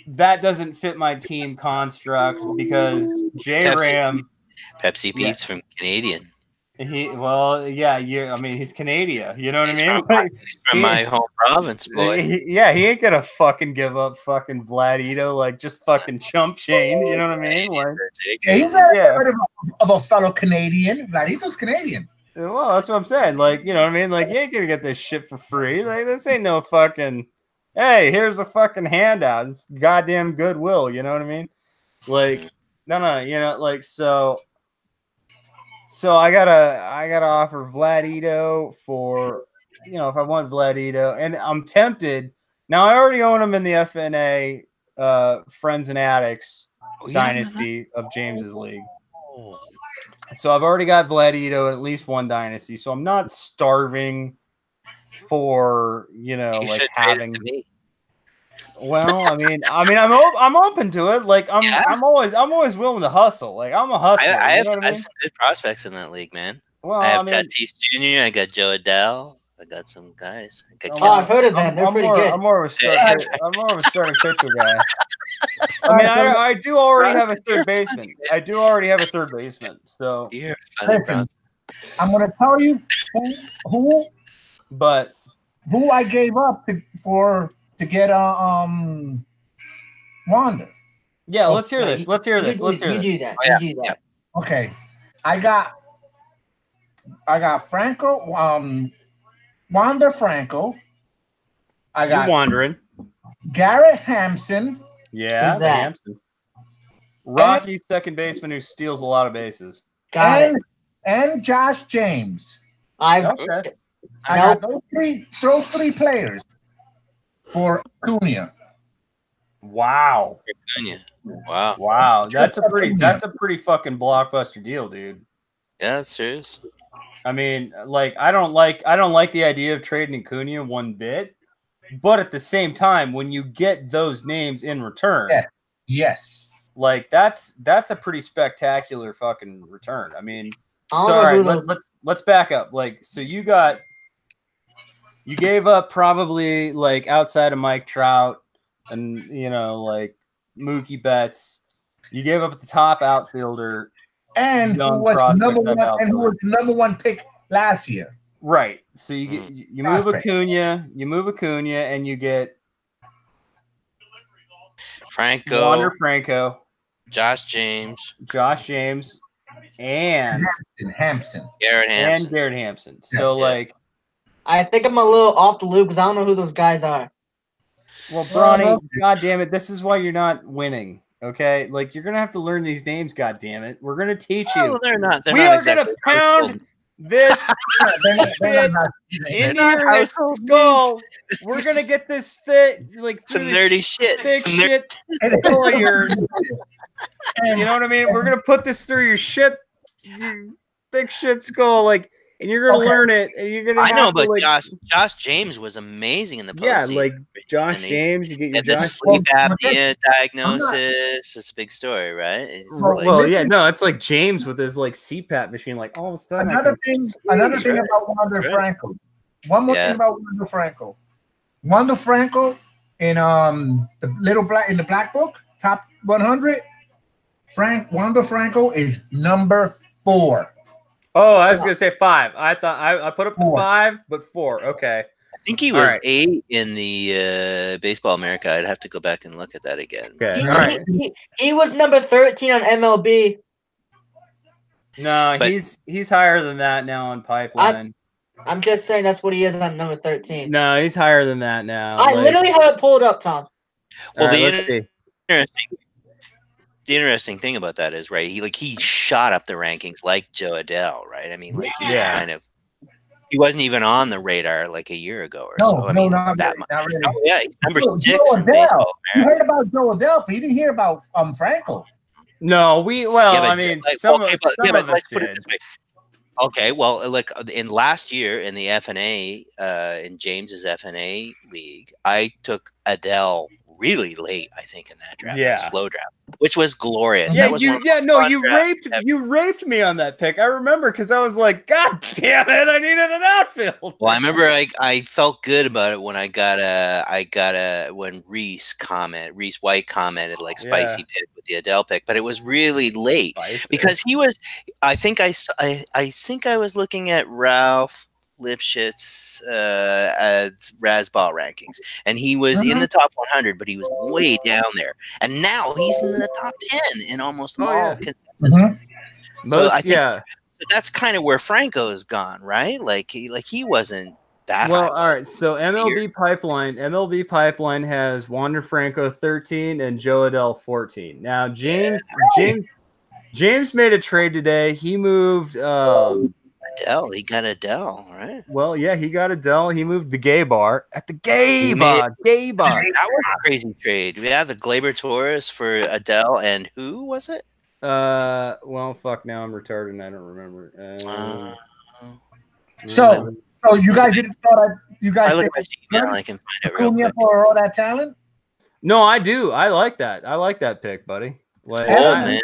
that doesn't fit my team construct because J-Ram, Pepsi Pete's from Canadian. he's Canadian. You know what I mean? He's from my home province, boy. He ain't gonna fucking give up fucking Vladito, like, just fucking chump change. You know what I mean? Like, He's a of a fellow Canadian. Vladito's Canadian. well, that's what I'm saying. Like, you know what I mean? Like, you ain't gonna get this shit for free. Like, this ain't no fucking. Hey, here's a fucking handout. It's goddamn goodwill. You know what I mean? Like, no, you know, like, so I gotta offer Vladito for, you know, if I want Vladito, and I'm tempted. Now I already own him in the FNA Friends and Addicts Dynasty of James's league. So I've already got Vladito in at least one dynasty. So I'm not starving for, you know, like having. Well, I mean, I'm open to it. Like, I'm always willing to hustle. Like, I'm a hustler. I have some good prospects in that league, man. Well, I have Tatis Jr. I got Joe Adele. I got some guys. I've heard of them. They're pretty good. I'm more of a starting pitcher guy. I mean, I do already have a third baseman. So listen, I'm gonna tell you who I gave up to get Wander. Yeah, let's hear this. You do that. You do that. Okay, I got Franco. Wander Franco. I got You're wandering. Garrett Hampson. Yeah, Who's that? Hampson. Rocky second baseman who steals a lot of bases. And Josh James. I got those three players for Acuna. Wow. Wow. That's a pretty fucking blockbuster deal, dude. Yeah, that's serious. I mean, like, I don't like the idea of trading Acuna one bit, but at the same time, when you get those names in return, yes, like, that's a pretty spectacular fucking return. I mean, let's back up. Like, so you gave up probably, like, outside of Mike Trout and, you know, like, Mookie Betts, you gave up the top outfielder. And who was the number one pick last year? Right. So you move Acuna, and you get Wander Franco, Josh James, and Garrett Hampson. So, like, I think I'm a little off the loop because I don't know who those guys are. Well, Bronny, God damn it, this is why you're not winning. Okay, like, you're gonna have to learn these names. God damn it, we're gonna teach you. Well, they're not. We are gonna pound this shit into your skull. We're gonna get this thick, like, some nerdy shit, thick shit skull of yours. You know what I mean? We're gonna put this through your thick shit skull, like. And you're gonna learn it, and you're gonna. I know, but like, Josh James was amazing in the postseason. Yeah, like Josh James, you get your the sleep apnea diagnosis. It's a big story, right? It's like James with his, like, CPAP machine. Like, all of a sudden, another thing about Wander Franco. One more thing about Wander Franco. Wander Franco in the black book, top 100. Wander Franco is number 4. Oh, I was gonna say 5. I thought I put up the 5, but 4. Okay. think he All was right. 8 in the Baseball America. I'd have to go back and look at that again. Okay. He, All right. he was number 13 on MLB. No, But- he's higher than that now on Pipeline. I'm just saying that's what he is on number 13. No, he's higher than that now. I literally have it pulled up, Tom. Well, All right, the let's see. interesting thing about that is, right, he shot up the rankings like Joe Adele, right? I mean, like he was kind of, he wasn't even on the radar like a year ago or so. I mean, not that really, much. not really. Oh, yeah, he's number Joe 6 in Adele. Baseball You America. heard about Joe Adele, but you didn't hear about Franco. No, I mean, some of us Put it did. this way. Okay, well, like in last year in the FNA, in James's FNA league, I took Adele really late. I think in that draft, Yeah. that slow draft, which was glorious. Yeah, That was one of the most fun drafts ever. you raped me on that pick. I remember because I was like, God damn it, I needed an outfield. Well, I remember I felt good about it when I got when Reese White commented like spicy pick with the Adele pick, but it was really late because he was. I think I was looking at Ralph Lipschitz's Razzball rankings, and he was in the top 100, but he was way down there, and now he's in the top 10 in almost all consensus. So I think. So that's kind of where Franco's gone, right? Like he wasn't that high. All right. So MLB Pipeline has Wander Franco 13 and Joe Adele 14. Now James made a trade today. He moved Adele. He got Adele, right? Well, yeah, he got Adele. He moved the gay bar at the gay bar. That was a crazy trade. We have the Glaber Torres for Adele, and who was it? Well, fuck. Now I'm retarded and I don't remember. So you guys didn't thought you guys. I look at my Gmail, I can find it real quick. For all that talent. No, I do. I like that. I like that pick, buddy. Like, man.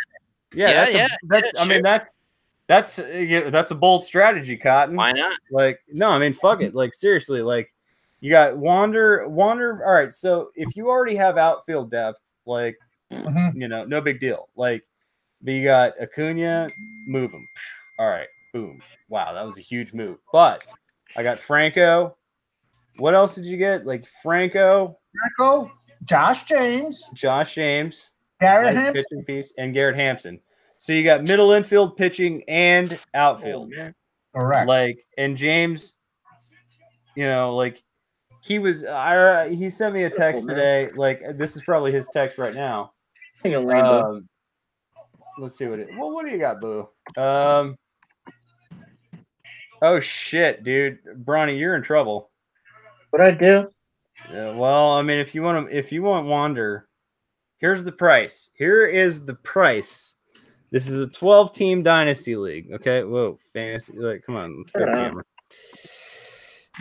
That's a bold strategy, Cotton. Why not? Like, no, I mean, fuck it. Like, seriously, like, you got Wander. All right, so if you already have outfield depth, like, no big deal. Like, but you got Acuna, move him. All right, boom. Wow, that was a huge move. But I got Franco. What else did you get? Like Franco, Josh James, Garrett Hampson, pitching piece, and Garrett Hampson. So you got middle infield, pitching, and outfield. Correct. Like, and James, like he was. He sent me a text today. Like, this is probably his text right now. Let's see what do you got, Boo? Oh shit, dude, Bronny, you're in trouble. What'd I do? Well, I mean, if you want Wander, here's the price. Here is the price. This is a 12-team dynasty league. Okay, whoa, fantasy. Like, come on, let's go camera.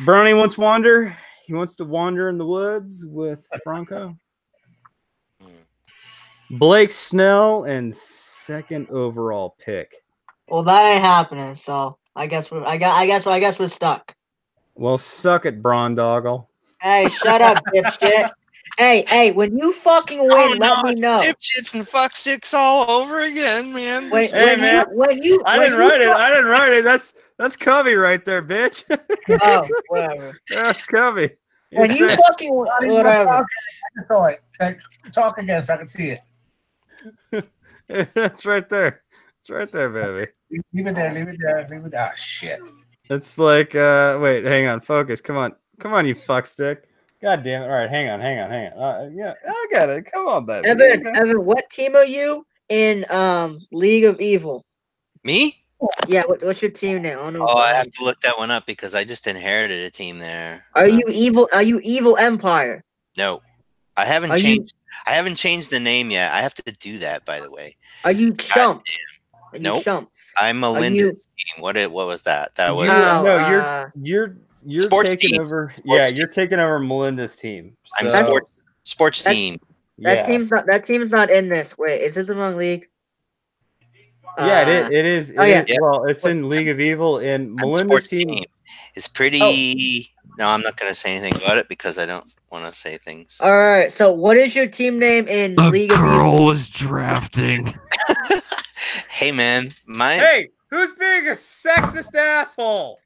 Bronny wants Wander. He wants to wander in the woods with Franco. Blake Snell and 2nd overall pick. Well, that ain't happening. So I guess we're stuck. Well, suck it, Brondoggle. Hey, shut up, dipshit. Hey, when you fucking win, let me know. Dipshits and fuck six all over again, man. I didn't write it. That's Covey right there, bitch. Oh, whatever. That's Covey. When you fucking whatever. Talk again so I can see it. That's right there. It's right there, baby. Leave it there. Ah, shit. It's like, wait, hang on, focus. Come on, you fuckstick. God damn it! All right, hang on. Yeah, I got it. Come on, baby. Evan, what team are you in? League of Evil. Me? Yeah. What's your team name? I have to look that one up because I just inherited a team there. Are you evil? Are you Evil Empire? No, I haven't changed. I haven't changed the name yet. I have to do that, by the way. Are you chumps? Nope. Chumps? I'm Melinda's team. What was that? That was you're sports taking team. over. Sports you're taking over Melinda's team. I'm sports team. That team's not in this. Wait, is this the wrong league? Yeah, it is. Well, it's in League of Evil, and Melinda's team. It's pretty. No, I'm not going to say anything about it because I don't want to say things. All right. So, what is your team name in League of Evil? The girl was drafting. Hey, man. Hey, who's being a sexist asshole?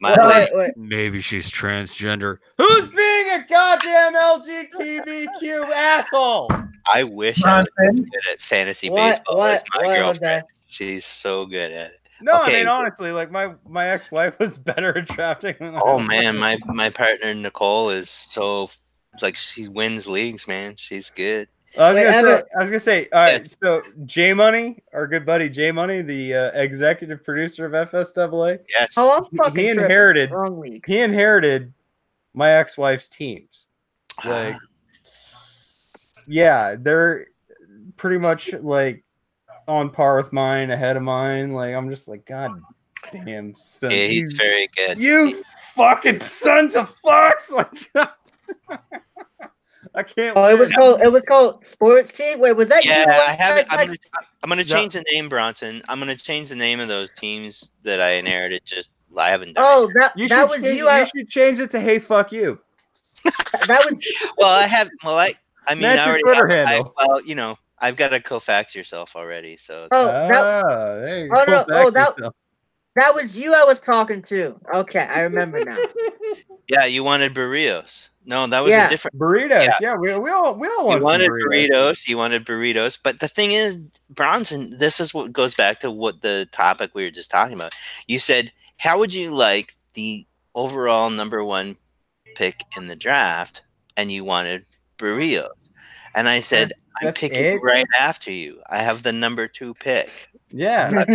Maybe she's transgender. Who's being a goddamn LGBTQ asshole? I wish I was good at fantasy baseball. That's my girlfriend. She's so good at it. No, okay. I mean honestly, like my ex-wife was better at drafting than man, my partner Nicole is so like she wins leagues, man. She's good. I was gonna say, all right. So J Money, our good buddy J Money, the executive producer of FSAA. Yes. He inherited my ex-wife's teams. Like, yeah, they're pretty much like on par with mine, ahead of mine. Like, I'm just like, God damn, son. Yeah, he's very good. You fucking sons of fucks! Like, I can't. Oh, it was called Sports Team. Wait, was that? Yeah, I have it. I'm gonna change the name, Bronson. I'm gonna change the name of those teams that I inherited. I haven't done. Oh, it. You should change it to "Hey, fuck you." That was. Well, I have. Well, I mean, that's I your Twitter handle. Well, you know, I've got to co-fax yourself already. So. There you go. That was you I was talking to. Okay, I remember now. Yeah, you wanted burritos. No, that was a different burritos. Yeah, we all wanted burritos. You wanted burritos, but the thing is, Bronson, this is what goes back to what the topic we were just talking about. You said, how would you like the overall #1 pick in the draft? And you wanted burritos, and I said, I'm picking right after you. I have the #2 pick. Yeah.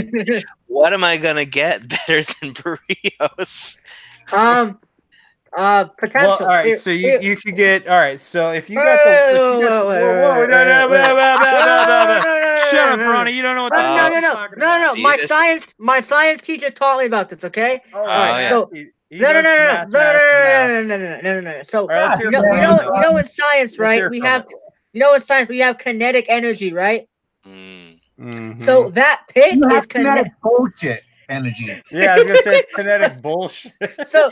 What am I gonna get better than burritos? Potential. Well, all right, so you could get. All right, so if you got shut up, Ronnie. You don't know what. No. My science teacher taught me about this. Okay. All right. So no. So you know in science, right? We have in science we have kinetic energy, right? Mm-hmm. So that pick is kinetic bullshit energy. Yeah, I was gonna say it's kinetic bullshit. So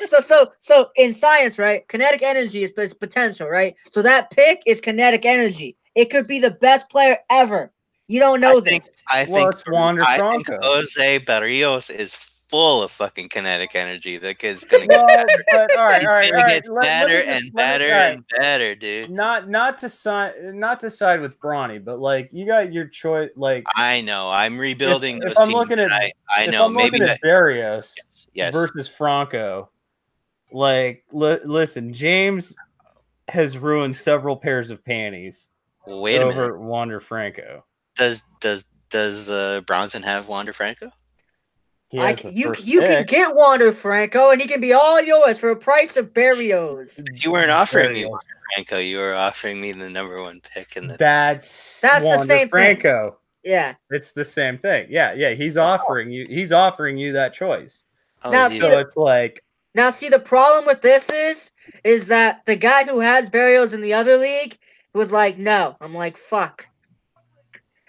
in science, right? Kinetic energy is potential, right? So that pick is kinetic energy. It could be the best player ever. You don't know this. I think it's Wander Franco. Jose Barrios is full of fucking kinetic energy. That kid's gonna get better. All right. Get better and better, dude. Not to side with Bronny, but like you got your choice. Like I know, I'm rebuilding. If I'm looking at, I know, maybe Barrios versus Franco. Like, listen, James has ruined several pairs of panties. Wait a minute. Over Wander Franco. Does Bronson have Wander Franco? You can get Wander Franco, and he can be all yours for a price of Barrios. You weren't offering me Wander Franco. You were offering me the #1 pick in the. That's the same Franco. Thing. Yeah, it's the same thing. Yeah. He's offering you that choice. It's like. Now, see, the problem with this is that the guy who has Barrios in the other league was like, no. I'm like, fuck.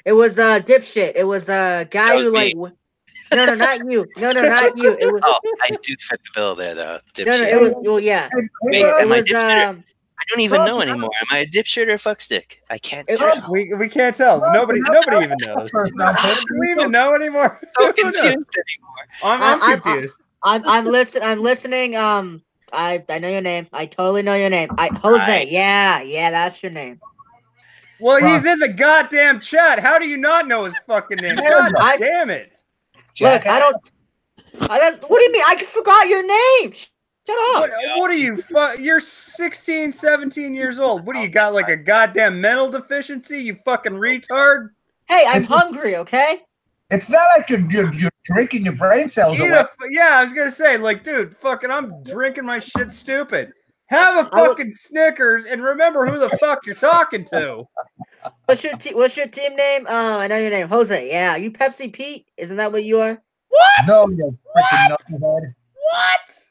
It was dipshit. It was a guy who like. No, not you. No, not you. It was. Oh, I do fit the bill there, though. Dipshit. No, it was. Well, yeah. Wait, it was. I don't even know anymore. Am I a dipshit or a fuckstick? I can't tell. We can't tell. Nobody even knows. Do we even know anymore? I'm so confused anymore. I'm confused. I'm listening. I know your name. I totally know your name. Jose. Right. Yeah, that's your name. Well, he's in the goddamn chat. How do you not know his fucking name? God damn it. Look, I don't. What do you mean? I forgot your name. Shut up. What are you? You're 16, 17 years old. What do you got? Like a goddamn mental deficiency? You fucking retard. Hey, I'm hungry. Okay. It's not like you're drinking your brain cells away. Yeah, I was gonna say, like, dude, fucking, I'm drinking my shit stupid. Have a fucking Snickers and remember who the fuck you're talking to. What's your team name? I know your name, Jose. Yeah, you Pepsi Pete? Isn't that what you are? What? No, you freaking knucklehead. What?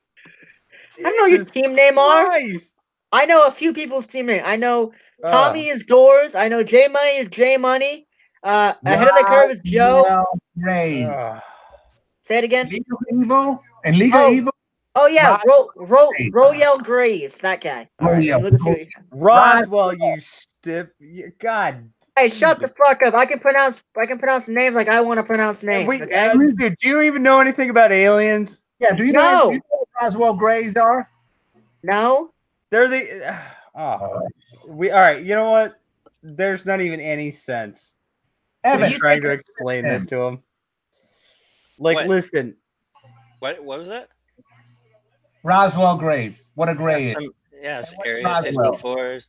I don't know your team name Christ. I know a few people's team name. I know Tommy is Doors. I know J Money is J Money. Ahead of the curve is Joe. Say it again. League of Evil and League of Evil. Oh yeah, Royale Grays, that guy. Roswell, you stip. God. Hey, shut the fuck up. I can pronounce names like I want to pronounce names. Dude, do you even know anything about aliens? Yeah, do you know Roswell Grays are? No. They're the. All right. You know what? There's not even any sense Evan, in trying to explain this to him. Like, What? listen. What was that? Roswell Grays. What a gray is. Yes, What's Area Roswell? 54.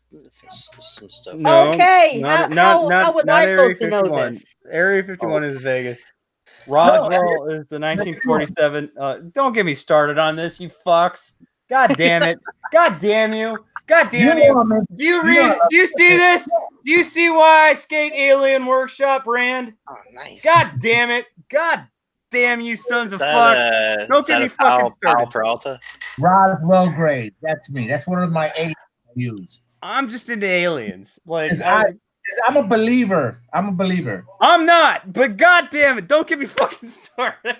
Some stuff. No, Okay, not how was I Area supposed to know 51. this? Area 51 is Vegas. Roswell is the 1947. Don't get me started on this, you fucks. God damn it. God damn you. God damn you. Do you see this? Do you see why I skate Alien Workshop, Rand? Oh, nice. God damn it. God damn you sons of fuck. Don't get me fucking started. Peralta? Roswell Grays. That's me. That's one of my aliens I use. I'm just into aliens. Like I'm a believer. I'm not, but god damn it, don't get me fucking started.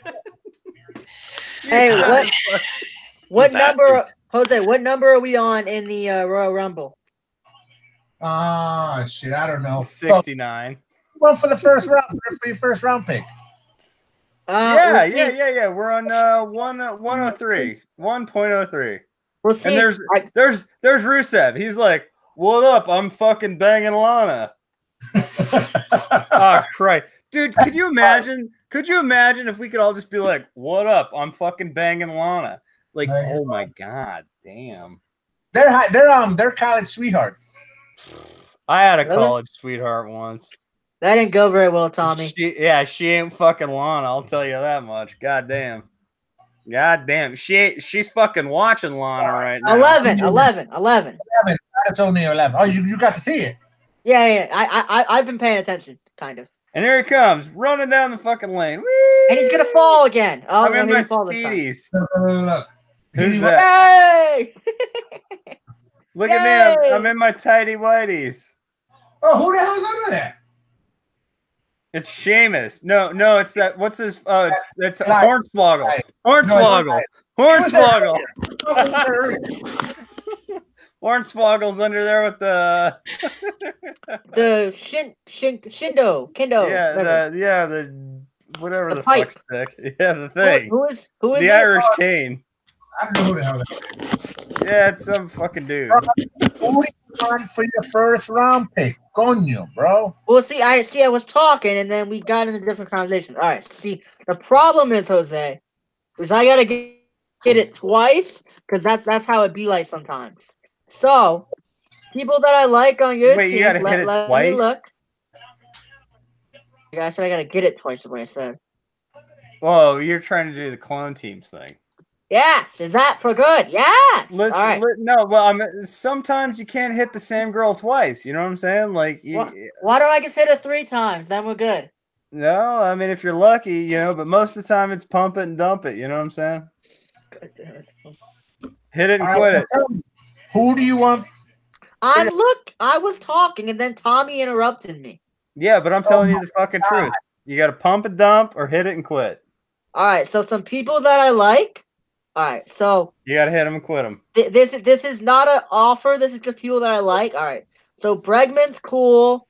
Hey, what number, Jose? What number are we on in the Royal Rumble? Shit, I don't know. 69. Well, for the first round, for your first round pick. Yeah. We're on 103, 1.03. We'll see. And there's Rusev. He's like, "What up? I'm fucking banging Lana." Oh Christ, dude! Could you imagine? Could you imagine if we could all just be like, "What up? I'm fucking banging Lana." Like, oh my god, damn. They're college sweethearts. I had a college sweetheart once. That didn't go very well, Tommy. She ain't fucking Lana. I'll tell you that much. God damn. God damn. She's fucking watching Lana right now. 11. That's only 11. Oh, you got to see it. Yeah. I've been paying attention, kind of. And here he comes, running down the fucking lane. Whee! And he's gonna fall again. Oh, I'm in my speedies. Look. Who's that? Hey! Look at me. I'm in my tighty whities. Oh, who the hell is under there? It's Sheamus. No, it's that. What's his? It's Hornswoggle. Hornswoggle. Hornswoggle's under there with the Kendo. Yeah, the whatever the fuck stick. Yeah, the thing. Who is the Irish Cane? I don't know who the hell that is. Yeah, it's some fucking dude. Who do you want for your first round pick? Coño, bro. Well, I was talking, and then we got into different conversations. All right, see, the problem is, Jose, is I gotta get it twice, because that's how it be like sometimes. So, people that I like on your team, you gotta hit it twice? Me look. Yeah, I said I gotta get it twice is what I said. Whoa, you're trying to do the clone teams thing. Yes, is that for good? Yes. All right. No, well, sometimes you can't hit the same girl twice. You know what I'm saying? Like, why don't I just hit it 3 times? Then we're good. No, I mean if you're lucky, but most of the time it's pump it and dump it. You know what I'm saying? God damn it. Hit it and quit it. Who do you want? I was talking and then Tommy interrupted me. Yeah, but I'm telling you the fucking truth. You got to pump and dump or hit it and quit. All right, so some people that I like. All right, so you got to hit them and quit them. This is not an offer. This is just people that I like. All right, so Bregman's cool.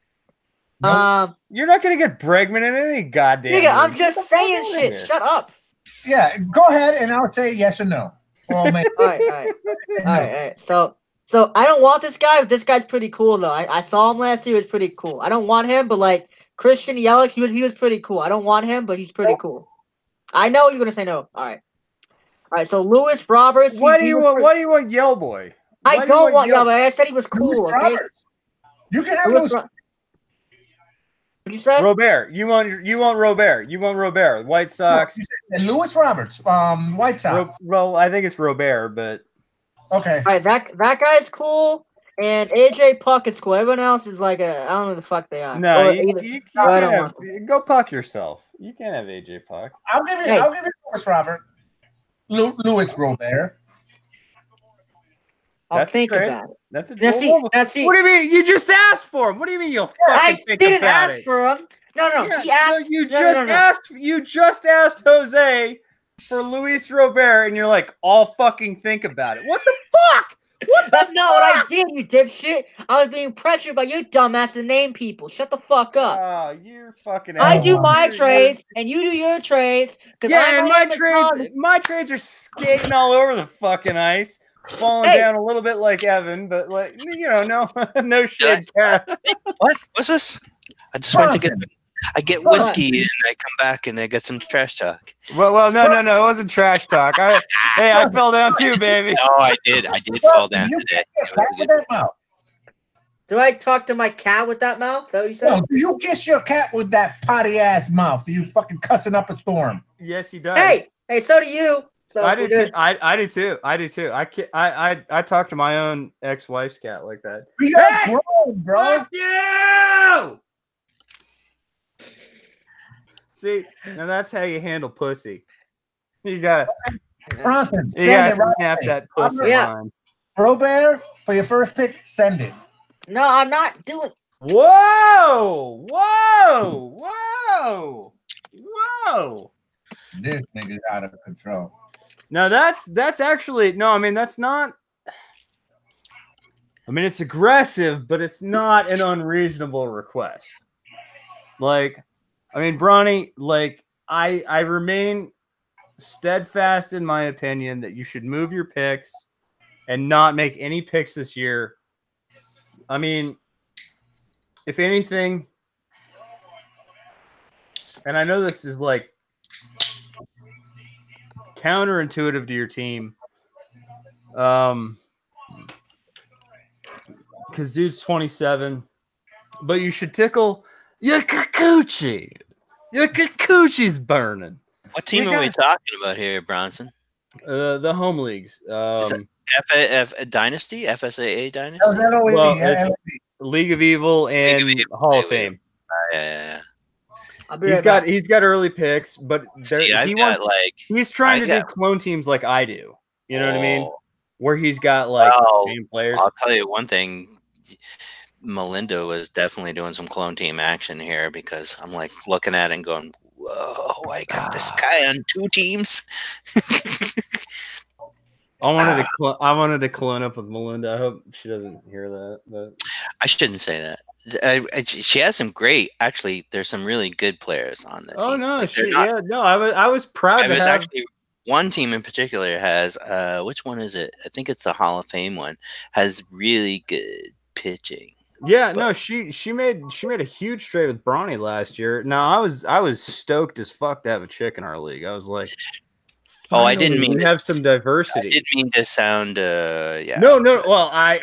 Nope. You're not gonna get Bregman in any goddamn. Nigga, I'm just saying shit. Shut up. Yeah, go ahead, and I'll say yes or no. All right. So I don't want this guy, but this guy's pretty cool though. I saw him last year. He was pretty cool. I don't want him, but like Christian Yelich, he was pretty cool. I don't want him, but he's pretty cool. I know you're gonna say no. All right. So Lewis Roberts. Why do you want Yell Boy? I don't want Yell Boy. I said he was cool. Okay. You can have Lewis. What you say? Robert. You want Robert. You want Robert. White Sox. And Lewis Roberts. White Sox. Well, I think it's Robert, but okay. All right, that guy's cool, and AJ Puck is cool. Everyone else is like I don't know who the fuck they are. No, you can't go Puck yourself. You can't have AJ Puck. I'll give it Lewis Robert. Lewis Robert. I'll think about it. That's a Let's see. What do you mean? You just asked for him. What do you mean you'll fucking think about it? I didn't ask for him. No. Yeah, he asked. No, you just asked Jose for Luis Robert, and you're like, I'll fucking think about it. What the fuck? That's not what I did, you dipshit. I was being pressured by you dumbass to name people. Shut the fuck up. Oh, you're fucking. I do my You're- trades, and you do your trades. Yeah, and my my trades are skating all over the fucking ice, falling down a little bit like Evan, but like no shade, cat. What? What's this? I just went to get whiskey and I come back and I get some trash talk. Well, no, it wasn't trash talk. I fell down too, baby. No, I did fall down today. Do I talk to my cat with that mouth? Is that what you said? No, do you kiss your cat with that potty ass mouth? Do you fucking cussing up a storm? Yes, he does. Hey, so do you. So I do too. I do too. I talk to my own ex-wife's cat like that. You're grown, bro. Fuck you! See, now that's how you handle pussy. You got Bronson, you send it got to right snap away. that pussy line. Bro Bear, for your first pick, send it. No, I'm not doing. Whoa! This nigga's out of control. No, that's actually no. I mean, that's not. I mean, it's aggressive, but it's not an unreasonable request. Like, I mean, Bronny, like, I remain steadfast in my opinion that you should move your picks and not make any picks this year. I mean, if anything, and I know this is like counterintuitive to your team, because dude's 27, but you should tickle your coochie. Your coochie's burning. What team are we talking about here, Bronson? The home leagues. F Dynasty, FSAA Dynasty. Well, League of Evil and Hall of Fame. Yeah. He's got early picks, but he's trying to do clone teams like I do. You know what I mean? Where he's got like same players. I'll tell you one thing. Melinda was definitely doing some clone team action here because I'm like looking at it and going, "Whoa, I got this guy on 2 teams." I wanted to clone up with Melinda. I hope she doesn't hear that. But I shouldn't say that. She has some great. Actually, there's some really good players on the team. Oh no, like, I was proud. Actually one team in particular has which one is it? I think it's the Hall of Fame one. Has really good pitching. Yeah, no, she made a huge trade with Bronny last year. Now I was stoked as fuck to have a chick in our league. I was like, I didn't mean to have some diversity. I didn't mean to sound yeah. No. Well, I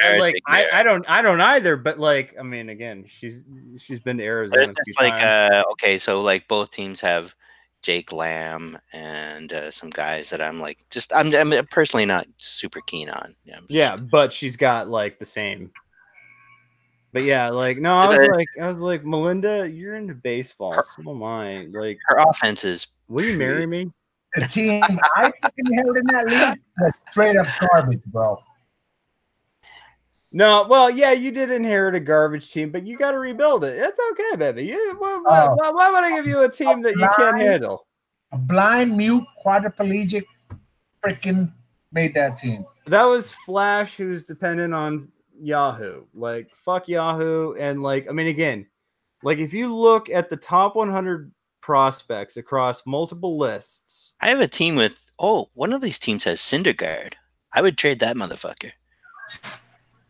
don't either. But like, I mean, again, she's been to Arizona. Okay, so like both teams have Jake Lamb and some guys that I'm personally not super keen on. Yeah, but she's got like the same. But yeah, like no, I was like, Melinda, you're into baseball. So am I. Like her offense is. Will you marry me? The team I fucking held in that league was straight up garbage, bro. No, well, yeah, you did inherit a garbage team, but you got to rebuild it. It's okay, baby. Why would I give you a team that you can't handle? A blind, mute, quadriplegic freaking made that team. That was Flash, who's dependent on Yahoo. Like, fuck Yahoo. And, like, I mean, again, like, if you look at the top 100 prospects across multiple lists. I have a team with, one of these teams has Syndergaard. I would trade that motherfucker.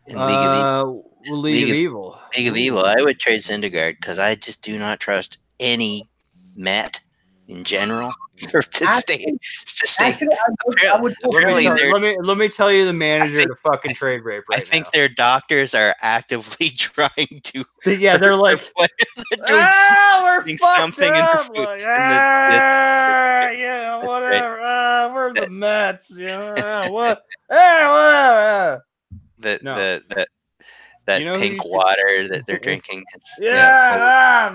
In League of Evil. League of Evil. I would trade Syndergaard because I just do not trust any Met in general to stay. Let me tell you the manager to fucking trade rape right now. I think their doctors are actively trying to. Yeah, they're like, we're doing something in the food. Yeah, whatever. We're the Mets. Yeah, what? Whatever. That pink water that they're drinking. Man.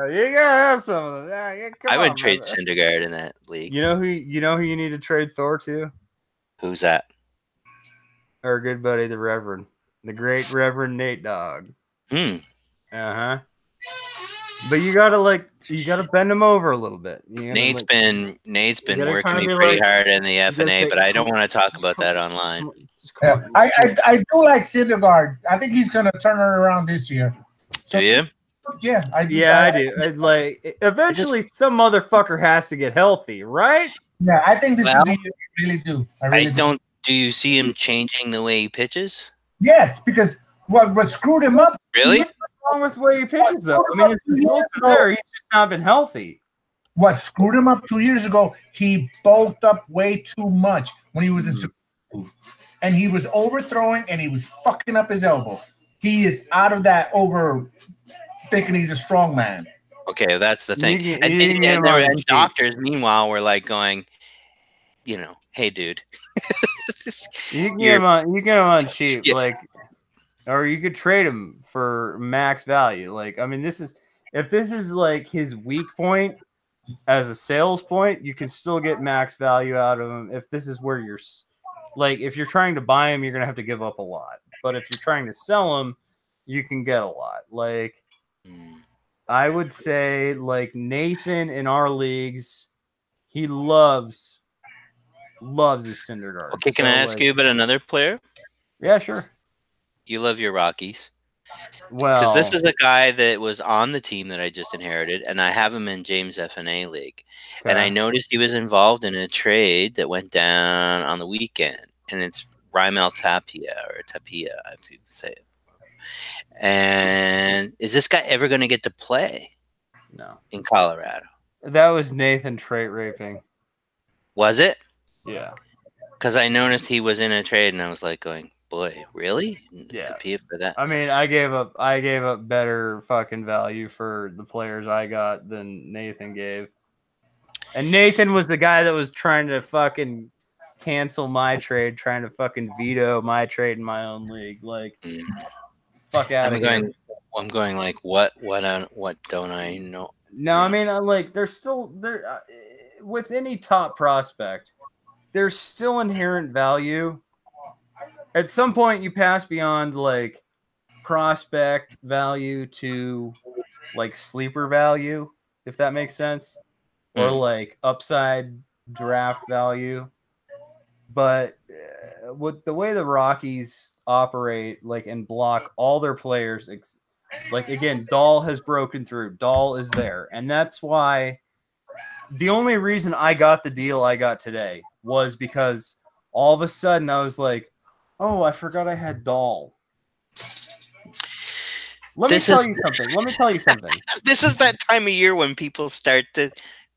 You gotta have some of that. I would trade Syndergaard in that league. You know who you need to trade Thor to? Who's that? Our good buddy, the Reverend, the great Reverend Nate Dogg. Hmm. Uh-huh. But you gotta bend him over a little bit. Nate's been gotta working kinda me be pretty like- hard in the gotta FNA, say, but I don't come- want to talk just about come- that online. Yeah, I do like Syndergaard. I think he's gonna turn it around this year. Do you? Yeah, I do. Yeah, I do. Eventually, some motherfucker has to get healthy, right? Yeah, I think this Well, is the year. I really do. I really do. don't. Do you see him changing the way he pitches? Yes, because what screwed him up? Really? What's wrong with the way he pitches, though? I mean, his results are there. He's just not been healthy. What screwed him up 2 years ago? He bulked up way too much when he was in Super Bowl, and he was overthrowing and he was fucking up his elbow. He is out of that over thinking he's a strong man. Okay, that's the thing. You And can get him on cheap. doctors, meanwhile, were like going, hey, dude. You can get him on cheap, Yeah. or you could trade him for max value. I mean, if this is like his weak point as a sales point, you can still get max value out of him. If this is where if you're trying to buy him, you're gonna have to give up a lot. But if you're trying to sell him, you can get a lot. I would say Nathan in our leagues, he loves his Syndergaard. Okay, can I ask you about another player? Yeah, sure. You love your Rockies. Well, Because this is a guy that was on the team that I just inherited, and I have him in James FNA League. And I noticed he was involved in a trade that went down on the weekend, and it's Raimel Tapia, if you say it. And is this guy ever going to get to play? No. In Colorado? That was Nathan trait raping. Was it? Yeah. Because I noticed he was in a trade, and I was like going, boy, really? Yeah. Tapia for that? I mean, I gave up better fucking value for the players I got than Nathan gave. And Nathan was the guy that was trying to fucking cancel my trade, trying to fucking veto my trade in my own league. Fuck out of here. I'm going what don't I know? No, I mean, there's still there with any top prospect, there's still inherent value. At some point, you pass beyond prospect value to sleeper value, if that makes sense, or upside draft value. But with the way the Rockies operate, and block all their players, again, Dahl has broken through. Dahl is there, and that's why the only reason I got the deal I got today was because all of a sudden I was like, oh, I forgot I had Dahl. Let me tell you something. This is that time of year when people start to,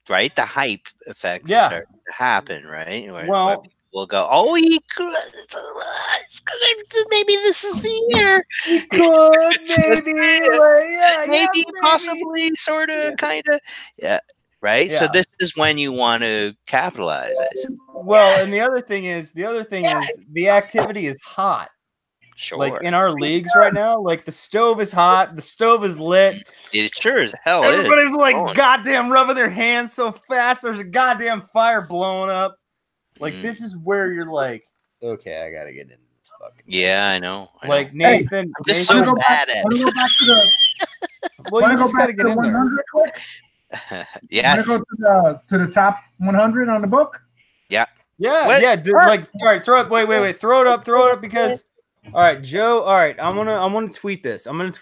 right? The hype effects start to happen, right? Where we'll go, oh, he could. Maybe this is the year. He could, maybe. Maybe, possibly, sort of, kind of. Yeah. Right. Yeah. So this is when you want to capitalize. Well, and the other thing is the activity is hot. Sure. In our leagues right now, the stove is hot, the stove is lit. It sure as hell Everybody's is. Goddamn rubbing their hands so fast. There's a goddamn fire blowing up. This is where you're okay, I gotta get into this fucking. Yeah, I know. Nathan, I'm just so bad at it. Go back to the. Well, you just gotta get in there. Yes. Want to go to the top 100 on the book? Yeah. Yeah. Dude, all right, throw it. Wait. Throw it up because. All right, Joe. All right, I'm gonna tweet this. I don't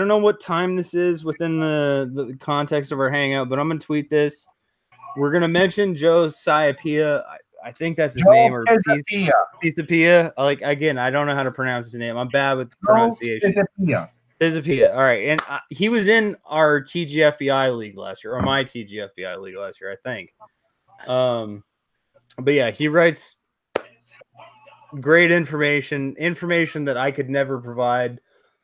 know what time this is within the context of our hangout, but I'm gonna tweet this. We're gonna mention Joe Saipia. I think that's his name, or Pisapia. Again, I don't know how to pronounce his name. I'm bad with pronunciation. Pisapia. All right, and he was in our TGFBI league last year, or my TGFBI league last year, I think. But yeah, he writes great information that I could never provide.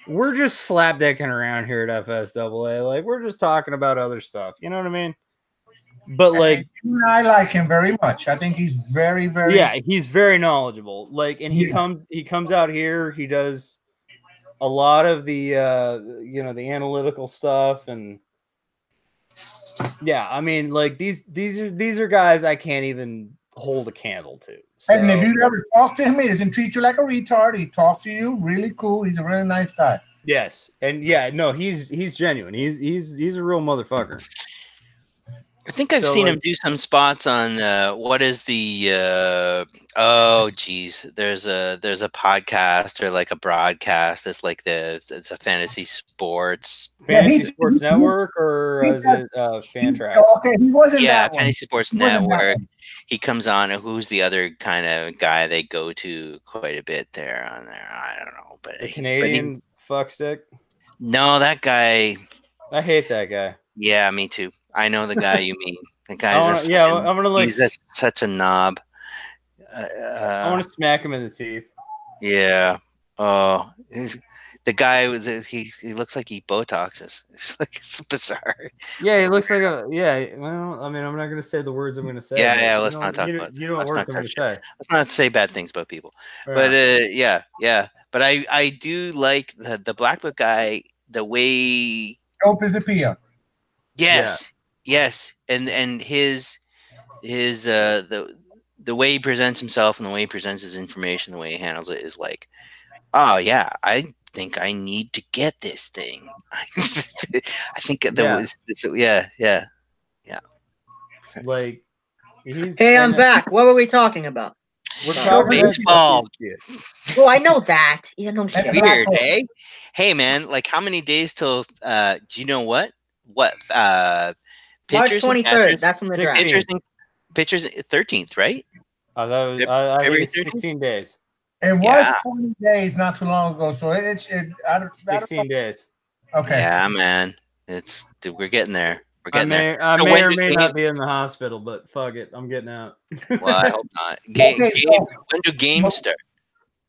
We're just slapdicking around here at FSAA. We're just talking about other stuff. You know what I mean? But I like him very much. I think he's very, very. Yeah, he's very knowledgeable. And he comes out here. He does a lot of the the analytical stuff, and yeah, I mean, these are guys I can't even hold a candle to. So. And if you ever talk to him, he doesn't treat you like a retard. He talks to you really cool. He's a really nice guy. Yes, and no, he's genuine. He's a real motherfucker. I think I've seen him do some spots on what is the oh geez, there's a podcast or like a broadcast. It's like it's a fantasy sports network, or is it Fantrax? Okay, he wasn't that one. Fantasy Sports Network. He comes on. Who's the other kind of guy they go to quite a bit there on there? I don't know, but the Canadian fuckstick. No, that guy. I hate that guy. Yeah, me too. I know the guy you mean. The guy's I'm gonna like. He's such a knob. I want to smack him in the teeth. Yeah. Oh, the guy with he looks like he Botoxes. It's bizarre. Yeah, he looks like a Well, I mean, I'm not gonna say the words I'm gonna say. Yeah. Let's not talk about. You know what words I'm gonna say. Let's not say bad things about people. Yeah. But yeah. But I do like the Black Book guy. The way. Joe Pisapia. Yes. And his the way he presents himself and the way he presents his information, the way he handles it is like, oh yeah, I think I need to get this thing. I think yeah. Like, hey, I'm back. What were we talking about? We're talking baseball. Oh, I know that. You know shit. Weird, eh? Hey man, like how many days till do you know what? What March 23rd, that's when the draft. Pitchers 13th, right? Oh, that was I think it's 16 days. It was 20 days not too long ago, so it 16 days. Okay. Yeah, man. We're getting there. I may or may not be in the hospital, but fuck it, I'm getting out. Well, I hope not. When do games start?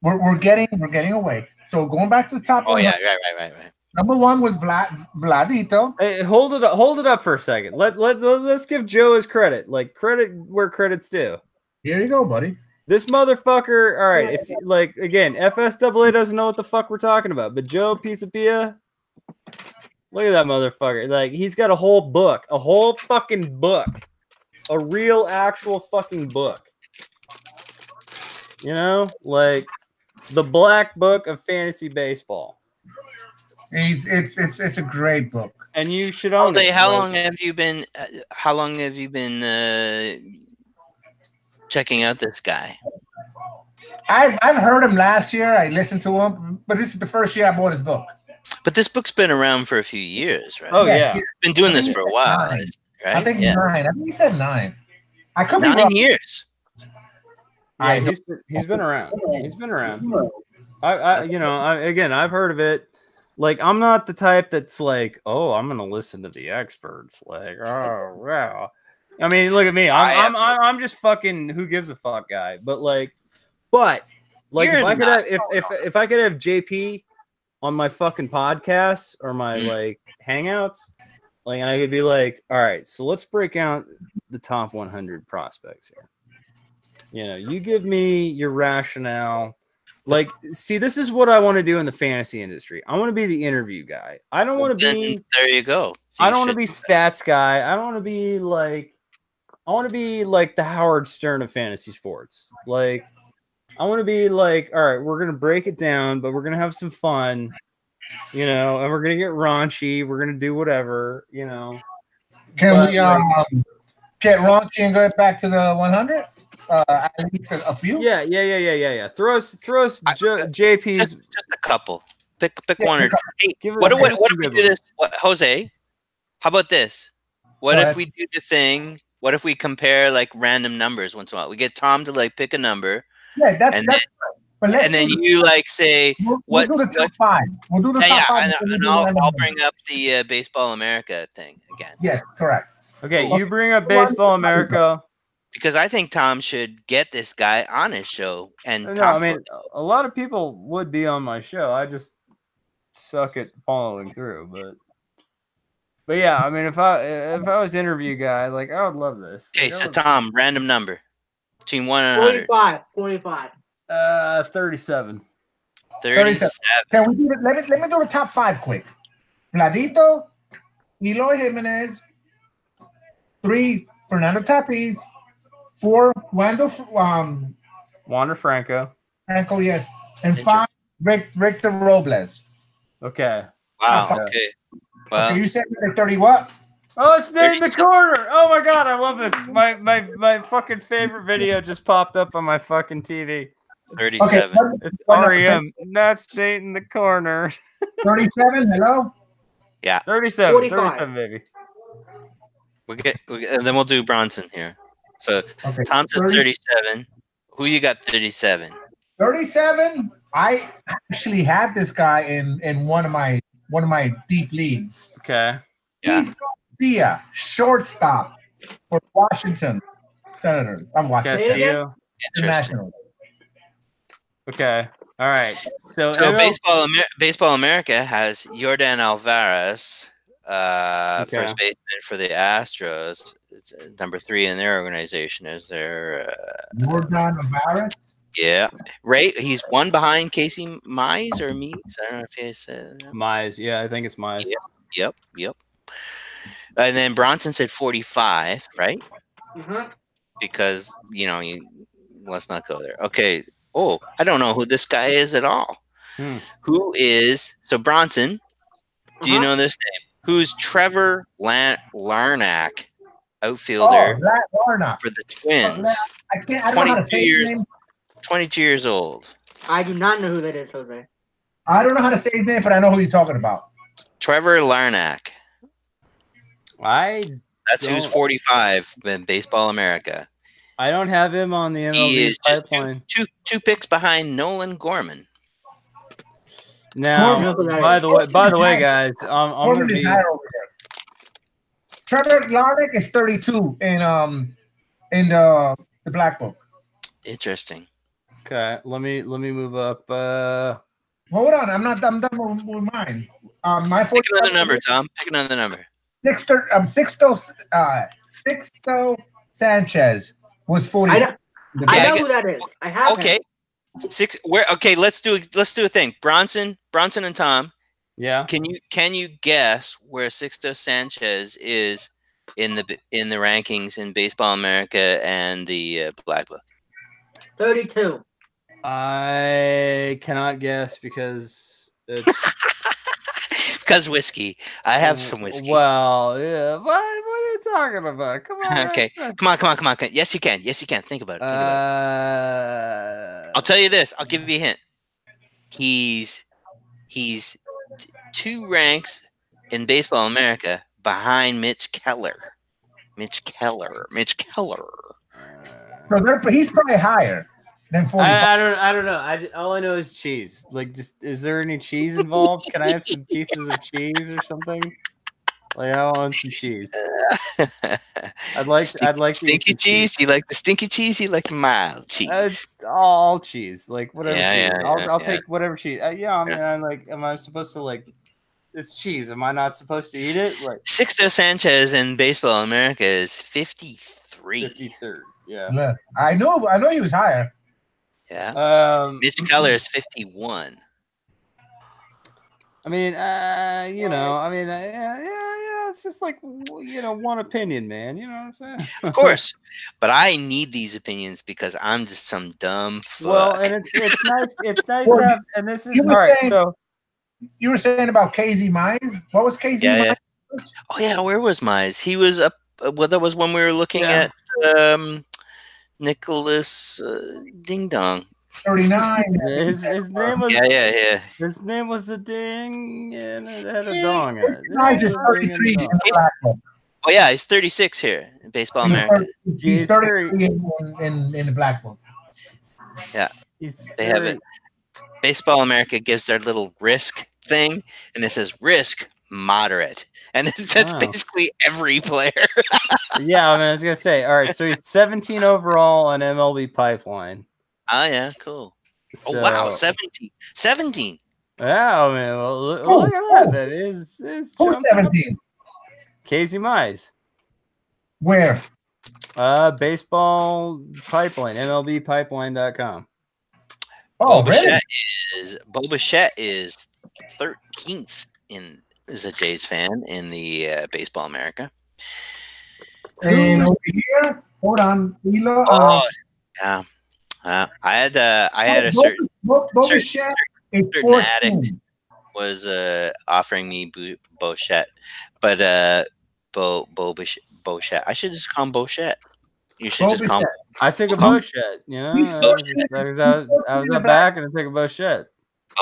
We're getting away. So going back to the top. Oh yeah, right. Number one was Vladito. Hey, hold it up for a second. Let's give Joe his credit. Like, credit where credit's due. Here you go, buddy. This motherfucker. All right, if like again, FSAA doesn't know what the fuck we're talking about, but Joe Pisapia, look at that motherfucker. Like, he's got a whole book, a whole fucking book, a real actual fucking book. You know, like the Black Book of Fantasy Baseball. It's a great book, and you should own it. How long have you been? Checking out this guy? I've heard him last year. I listened to him, but this is the first year I bought his book. But this book's been around for a few years, right? Oh yeah, he's been doing this for a while, right? I think 9. I think he said 9. I could be 9 years. Yeah, he's been around. He's been around. I've heard of it. Like, I'm not the type that's like, oh, I'm gonna listen to the experts. Like, oh wow. I mean, look at me. I'm just fucking who gives a fuck guy. But if I could have JP on my fucking podcast or my like hangouts, like, and I could be like, all right, so let's break out the top 100 prospects here. You know, you give me your rationale. Like, see, this is what I want to do in the fantasy industry. I want to be the interview guy. I don't want to be. There you go. I don't want to be stats guy. I don't want to be like. I want to be like the Howard Stern of fantasy sports. Like, I want to be like, all right, we're gonna break it down, but we're gonna have some fun, you know, and we're gonna get raunchy. We're gonna do whatever, you know. Can we get raunchy and go back to the 100? At least a few. Yeah. Throw us JP's just a couple. Pick one or two. Hey, what if we do this? Jose? How about this? What if we do the thing? What if we compare like random numbers once in a while? We get Tom to like pick a number. Yeah, that's and then you like say we'll do the top 5. We'll do the top 5. And I'll bring up the Baseball America thing again. Yes, correct. Okay, you bring up Baseball America. Because I think Tom should get this guy on his show. And no, I mean, a lot of people would be on my show. I just suck at following through. But yeah, I mean, if I was interview guy, like, I would love this. Okay, so Tom, random number between 1 and 100. 45. 37. 37. Can we do it? Let me do the top 5 quick. Vladito, Eloy Jimenez, 3, Fernando Tatis, 4, Wander Franco. Yes. And 5, Victor Robles. Okay. Wow. Okay. Okay. Well, Okay, you said 30 what? Oh, it's in the 37. corner. Oh my god, I love this. My fucking favorite video just popped up on my fucking TV. 37. Okay, It's what number? REM. Not state in the corner. 37. Hello. 37. 45. 37, baby. And then we'll do Bronson here. So Okay. Tom said 30 37. Who you got 37? 37. I actually had this guy in one of my deep leagues. Okay. Yeah. He's Garcia, shortstop for Washington Senators. I'm watching Say it again? Castillo. Interesting. International. Okay. All right. So, So Baseball America has Yordan Alvarez, Okay. first baseman for the Astros. It's number 3 in their organization. Is there? Jordan Alvarez. Yeah, right. He's one behind Casey Mize or Mize. I don't know if he said that. Mize. Yeah, I think it's Mize. Yep. And then Bronson said 45, right? Uh-huh. Because let's not go there. Okay. Oh, I don't know who this guy is at all. Who is Bronson? Do you know this name? Who's Trevor Larnack, outfielder Larnack. for the Twins? I don't know how to say his name. 22 years old. I do not know who that is, Jose. I don't know how to say his name, but I know who you're talking about. Trevor Larnack. That's who's 45 in Baseball America. I don't have him on the MLB He is just pipeline. two picks behind Nolan Gorman. Now, by the way, guys, I'm going to be. Trevor Larnack is 32 in the Black Book. Interesting. Okay, let me move up. Hold on, I'm done with mine. My Pick another number, Tom. Pick another number. Sixto Sanchez was 40. I know who that is. I have him. Okay, let's do a thing. Bronson and Tom. Yeah. Can you guess where Sixto Sanchez is in the rankings in Baseball America and the Black Book? 32. I cannot guess because it's because whiskey. I have some whiskey. Well, yeah. What are you talking about? Come on. Okay. Come on. Yes, you can. Think about it. I'll tell you this. I'll give you a hint. He's 2 ranks in Baseball America behind Mitch Keller. So he's probably higher than 45. I don't know. All I know is cheese. Like, just is there any cheese involved? Can I have some pieces of cheese or something? Like, I want some cheese. I'd like stinky cheese. You like the stinky cheese? You like mild cheese? It's all cheese, like whatever. Yeah, I'll take whatever cheese. Am I supposed to like? It's cheese. Am I not supposed to eat it? Like Sixto Sanchez in Baseball America is 53. 53rd. Yeah. I know he was higher. Yeah. Mitch Keller is 51. I mean, it's just like, one opinion, man. You know what I'm saying? Of course. But I need these opinions because I'm just some dumb fuck. Well, and it's nice. It's nice to have. And this is all right. So you were saying about Casey Mize. What was Casey Mize? Oh yeah, where was Mize? He was up. Well, that was when we were looking at Nicholas Ding Dong. 39. His name was His name was a ding and it had a dong in it. Mize is 33. Oh yeah, he's 36 here in Baseball America. He's 33 in the Black Book. Yeah, they have it. Baseball America gives their little risk thing, and it says risk moderate, and that's basically every player. Yeah, I was gonna say. All right, so he's 17 overall on MLB Pipeline. Oh yeah, cool. So, oh wow, 17. Yeah, I mean, look at that. That is who's 17? Casey Mize. Where? Baseball Pipeline, MLBpipeline.com. Oh, really? Bo Bichette is 13th is a Jays fan in the Baseball America. And over here, hold on, Elo. Yeah. I had a certain Bichette is 14. offering me Bochette, but Bochette. I should just call him Bochette. You should just call him. I took a Come- Bochette. You know, He's I so was, shit. I was He's out, so I was shit out back and I took a Bochette.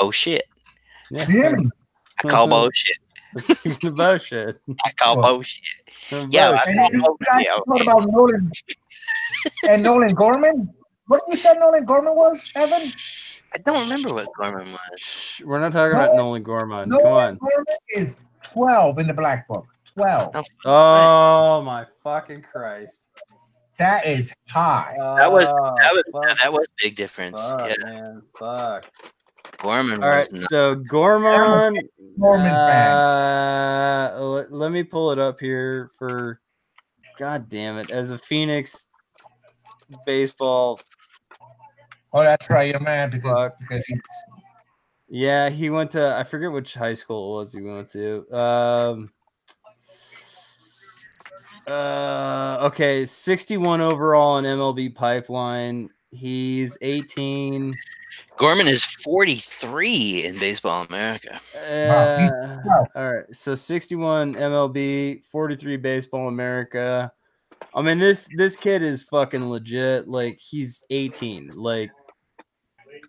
Oh shit! Yeah. Yeah. I call bullshit. The Bochette. I call Well, bullshit. Yeah, I And call you guys bullshit. thought about Nolan and Nolan Gorman? What did you say Nolan Gorman was, Evan? I don't remember what Gorman was. We're not talking about Nolan Gorman. Come Nolan on. Gorman is 12 in the black book. 12. Oh my fucking Christ. That is high. That was fuck, big difference. fuck, Yeah, man. Fuck. Gorman All right, was not. so Gorman. Gorman fan. Let me pull it up here for. God damn it! As a Phoenix baseball. Oh, that's right. You're mad because Fuck. he's. Yeah, he went to. I forget which high school it was he went to. Okay, 61 overall in MLB pipeline. He's 18. Gorman is 43 in Baseball America. All right, so 61 MLB, 43 Baseball America. I mean, this kid is fucking legit. Like, he's 18. Like,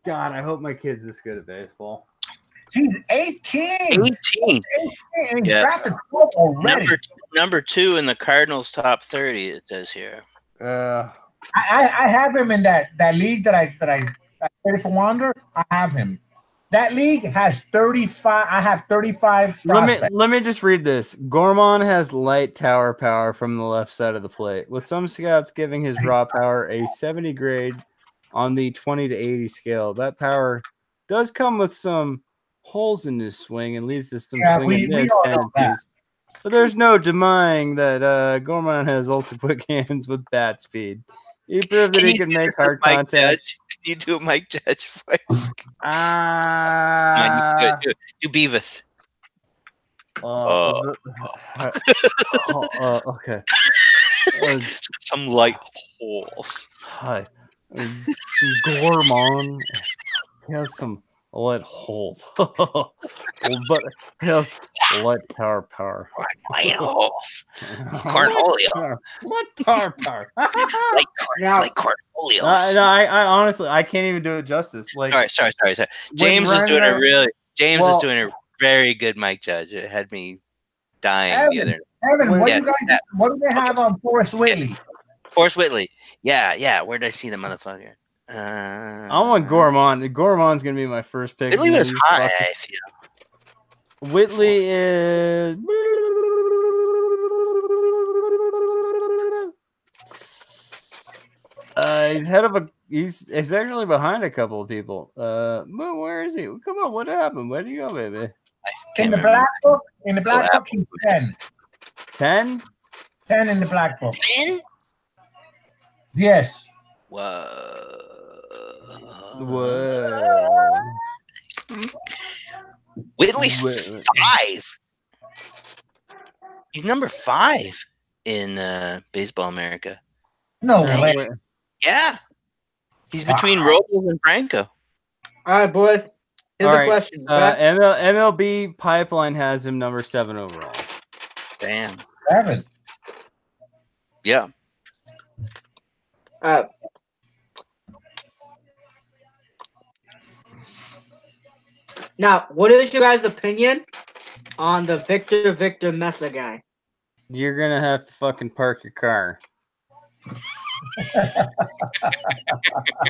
God, I hope my kid's this good at baseball. He's 18. 18. And he's Yeah. drafted 12 already. Number 2 in the Cardinals top 30. It says here. I have him in that league that I traded for Wander. I have him. That league has 35. I have 35 prospects. Let me just read this. Gorman has light tower power from the left side of the plate, with some scouts giving his raw power a 70 grade on the 20 to 80 scale. That power does come with some holes in his swing and leads to some swing and miss tendencies. But there's no denying that Gorman has ultra quick hands with bat speed. He proved that he can make hard contact. Can you do a Mike Judge voice? Do Beavis. Okay. Some light holes. Hi. Gorman. He has some light holes. But he has light power. Light holes. Cornholio. What power? Like Cornholios. I honestly, I can't even do it justice. Like, sorry. James was doing was doing a very good Mike Judge. It had me dying the other night. Evan, what do they have on Forrest Whitley? Forrest Whitley. Yeah. Where did I see the motherfucker? I want Gorman. Gorman's gonna be my first pick. Whitley was high, I feel. Whitley is. He's head of a. He's actually behind a couple of people. But where is he? Come on, what happened? Where do you go, baby? In the black book, he's 10. 10? 10 in the black book. 10? Yes. Whoa. Whitley's 5. He's number 5 in Baseball America. No way. Yeah. He's between Robles and Franco. All right, boys. Here's a question. MLB Pipeline has him number 7 overall. Damn. 7. Yeah. Now, what is your guys' opinion on the Victor Mesa guy? You're gonna have to fucking park your car.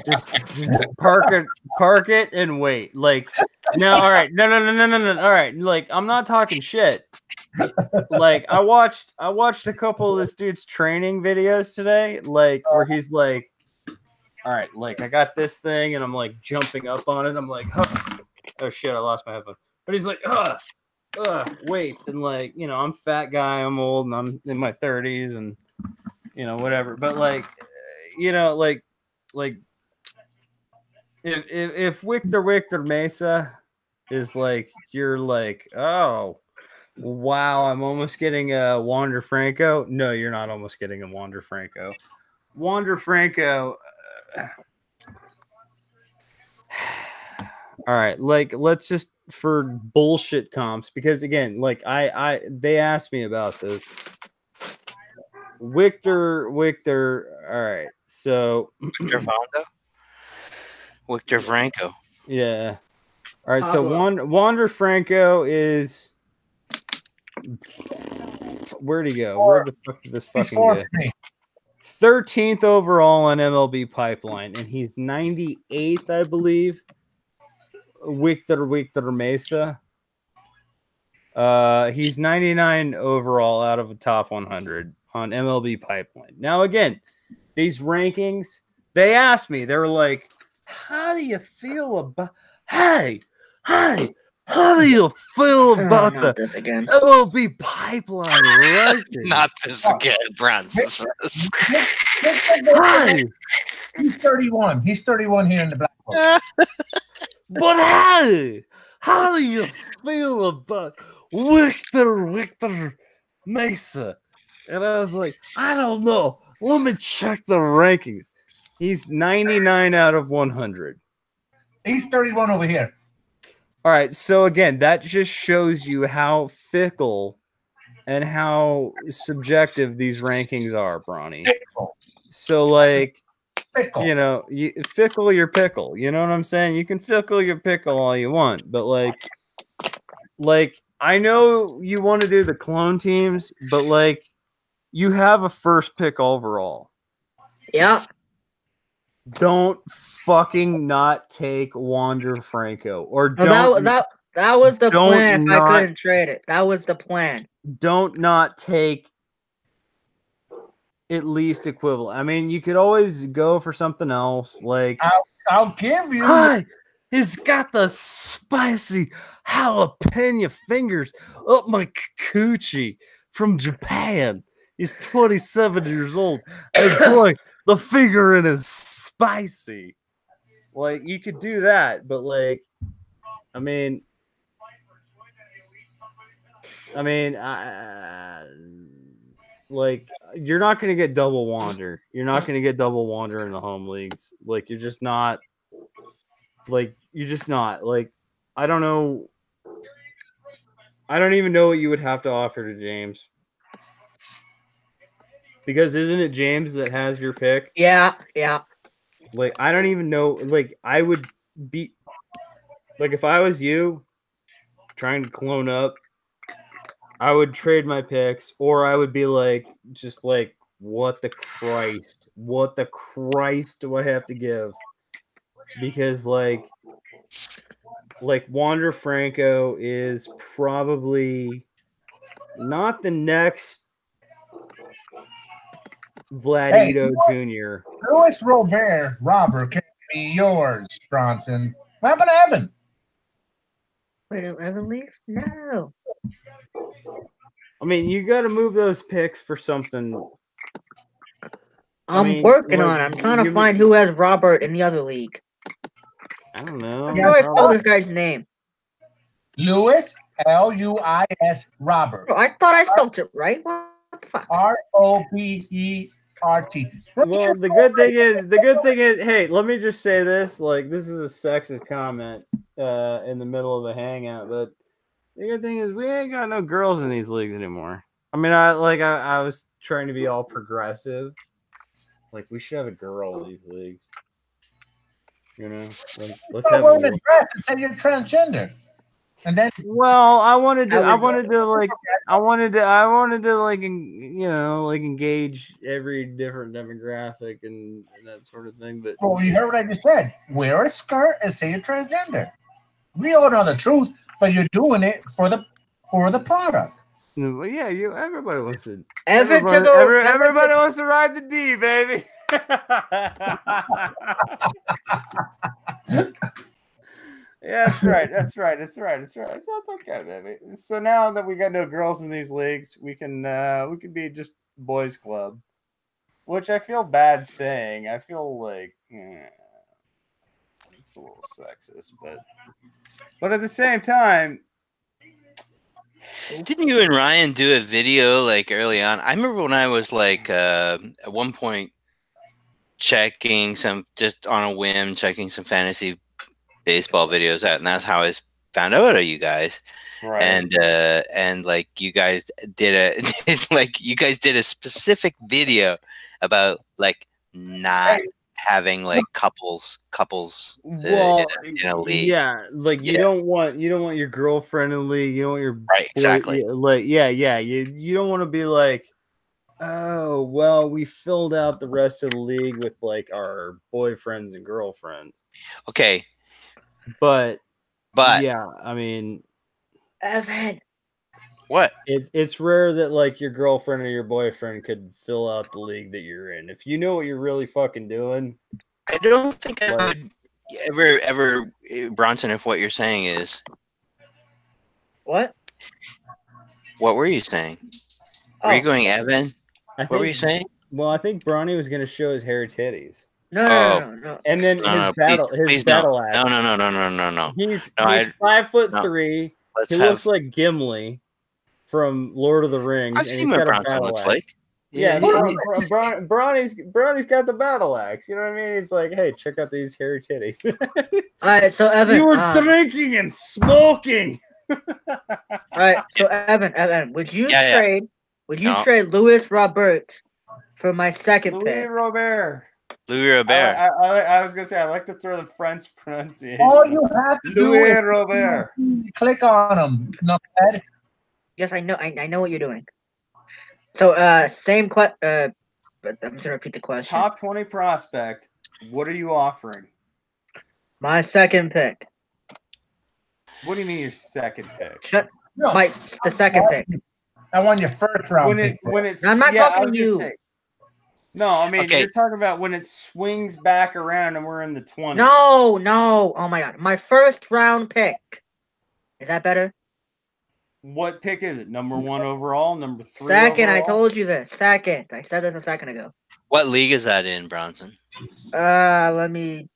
just park it and wait. Like, no, all right, no, all right. Like, I'm not talking shit. Like, I watched a couple of this dude's training videos today, like where he's like, all right, like I got this thing and I'm like jumping up on it. I'm like, oh shit, I lost my headphone. But he's like, wait, and like, you know, I'm a fat guy, I'm old, and I'm in my 30s, and you know, whatever. But like, you know, like if Victor Mesa is like, you're like, oh wow, I'm almost getting a Wander Franco. No, you're not almost getting a Wander Franco. Wander Franco. All right, like let's just for bullshit comps because again, like they asked me about this. Victor. All right, so Victor Vondo? Victor Franco. Yeah. All right, so Wander Franco is. Where'd he go? Where the fuck did this fucking go? 13th overall on MLB Pipeline, and he's 98th, I believe. Victor Mesa. He's 99 overall out of a top 100 on MLB Pipeline. Now, again, these rankings, they asked me, they were like, how do you feel about, hey, how do you feel about the MLB Pipeline rankings? Not this again, Bronze. He's 31. He's 31 here in the Black Book. But how do you feel about Victor Mesa? And I was like, I don't know. Let me check the rankings. He's 99 out of 100. He's 31 over here. All right. So again, that just shows you how fickle and how subjective these rankings are, Bronny. So like, fickle. You know, fickle your pickle. You know what I'm saying? You can fickle your pickle all you want, but like I know you want to do the clone teams, but like you have a first pick overall. Yeah. Don't fucking not take Wander Franco or don't. That was the plan. If I couldn't trade it, that was the plan. Don't not take at least equivalent. I mean, you could always go for something else. Like I'll give you. Hi, he's got the spicy jalapeno fingers up my coochie from Japan. He's 27 years old. And boy, the finger in is spicy. Like you could do that, but like, I mean, like you're not going to get double Wander. You're not going to get double Wander in the home leagues. Like you're just not. Like you're just not. Like I don't know. I don't even know what you would have to offer to James. Because isn't it James that has your pick? Yeah, yeah. Like I don't even know. Like I would be. Like if I was you, trying to clone up. I would trade my picks, or I would be like, just like, what the Christ do I have to give? Because like Wander Franco is probably not the next Vladito Jr. Luis Robert can be yours, Bronson. What happened to Evan? Wait, did Evan leave? No. I mean, you got to move those picks for something. I'm working on it. I'm trying to find who has Robert in the other league. I don't know. How do I spell this guy's name? Luis, Luis Robert. Bro, I thought I spelled it right. What the fuck? Robert. Well, the good thing is, hey, let me just say this. Like, this is a sexist comment in the middle of a hangout, but the good thing is we ain't got no girls in these leagues anymore. I mean, I was trying to be all progressive. Like, we should have a girl in these leagues. You know, like, let's have a dress and say you're transgender. And then, well, I wanted to like, you know, like engage every different demographic and that sort of thing. But well, you heard what I just said. Wear a skirt and say you're transgender. We all know the truth, but you're doing it for the product. Yeah, everybody wants to. Everybody wants to ride the D, baby. Yeah, that's right. It's okay, baby. So now that we got no girls in these leagues, we can be just boys club, which I feel bad saying. I feel like it's a little sexist, but at the same time. Didn't you and Ryan do a video like early on? I remember when I was like at one point checking some, just on a whim, checking some fantasy baseball videos out, and that's how I found out about you guys. Right. And like you guys did a specific video about like not having like couples Well, in a league. yeah, like you don't want your girlfriend in the league. You don't want your Right, exactly. You don't want to be like, oh well, we filled out the rest of the league with like our boyfriends and girlfriends. Okay, but But yeah, I mean, Evan. What? It's rare that like your girlfriend or your boyfriend could fill out the league that you're in. If you know what you're really fucking doing. I don't think I would ever Bronson, if what you're saying is. What? What were you saying? Were you going Evan? What were you saying? Well, I think Bronny was going to show his hairy titties. No. And then his battle axe. No. He's 5'3". He looks like Gimli from Lord of the Rings. I've seen what Bronson looks like. Yeah, Bronny's got the battle axe. You know what I mean? He's like, hey, check out these hairy titties. All right, so Evan, you were drinking and smoking. All right, so Evan, would you trade? Would you trade Louis Robert for my second pick? Louis Robert. I was gonna say I like to throw the French pronunciation. All you have to do is Robert. Click on him. Knucklehead. Yes, I know. I know what you're doing. So, same question. But I'm just gonna repeat the question. Top 20 prospect. What are you offering? My second pick. What do you mean your second pick? The second pick. I want your first round pick. I'm not talking to you. No, I mean you're talking about when it swings back around and we're in the 20s. No. Oh my god, my first round pick. Is that better? What pick is it? Number 1 overall? Number 3 Second, overall? I told you this. Second. I said this a second ago. What league is that in, Bronson? The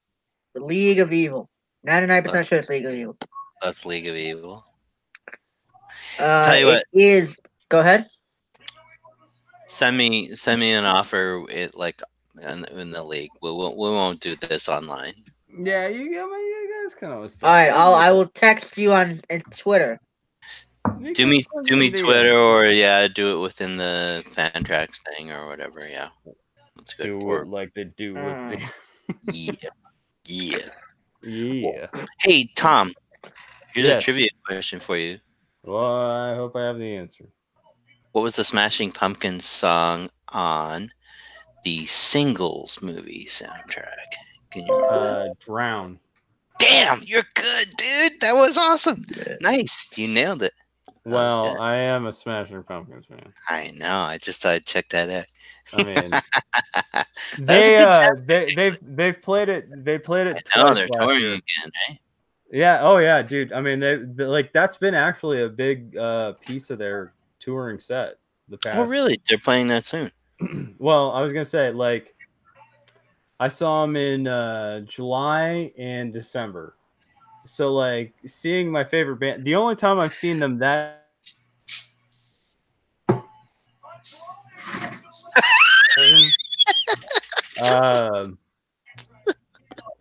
League of Evil. 99% sure it's League of Evil. That's League of Evil. Tell you what. It is. Go ahead. Send me an offer. In the league. We won't do this online. Yeah, you guys can always. All right, I will text you on Twitter. Do me Twitter or do it within the fan tracks thing or whatever. Yeah, that's good. Do it like they do with the. Yeah. Well, hey Tom, here's a trivia question for you. Well, I hope I have the answer. What was the Smashing Pumpkins song on the Singles movie soundtrack? Can you remember? Drown. Damn, you're good, dude. That was awesome. Nice, you nailed it. Well, I am a Smashing Pumpkins fan. I know. I just thought I'd check that out. I mean, they've played it. They played it. No, they're touring again, right? Yeah. Oh, yeah, dude. I mean, they like that's been actually a big piece of their touring set. The past. Oh, really? They're playing that soon. Well, I was gonna say like I saw them in July and December. So like seeing my favorite band, the only time I've seen them that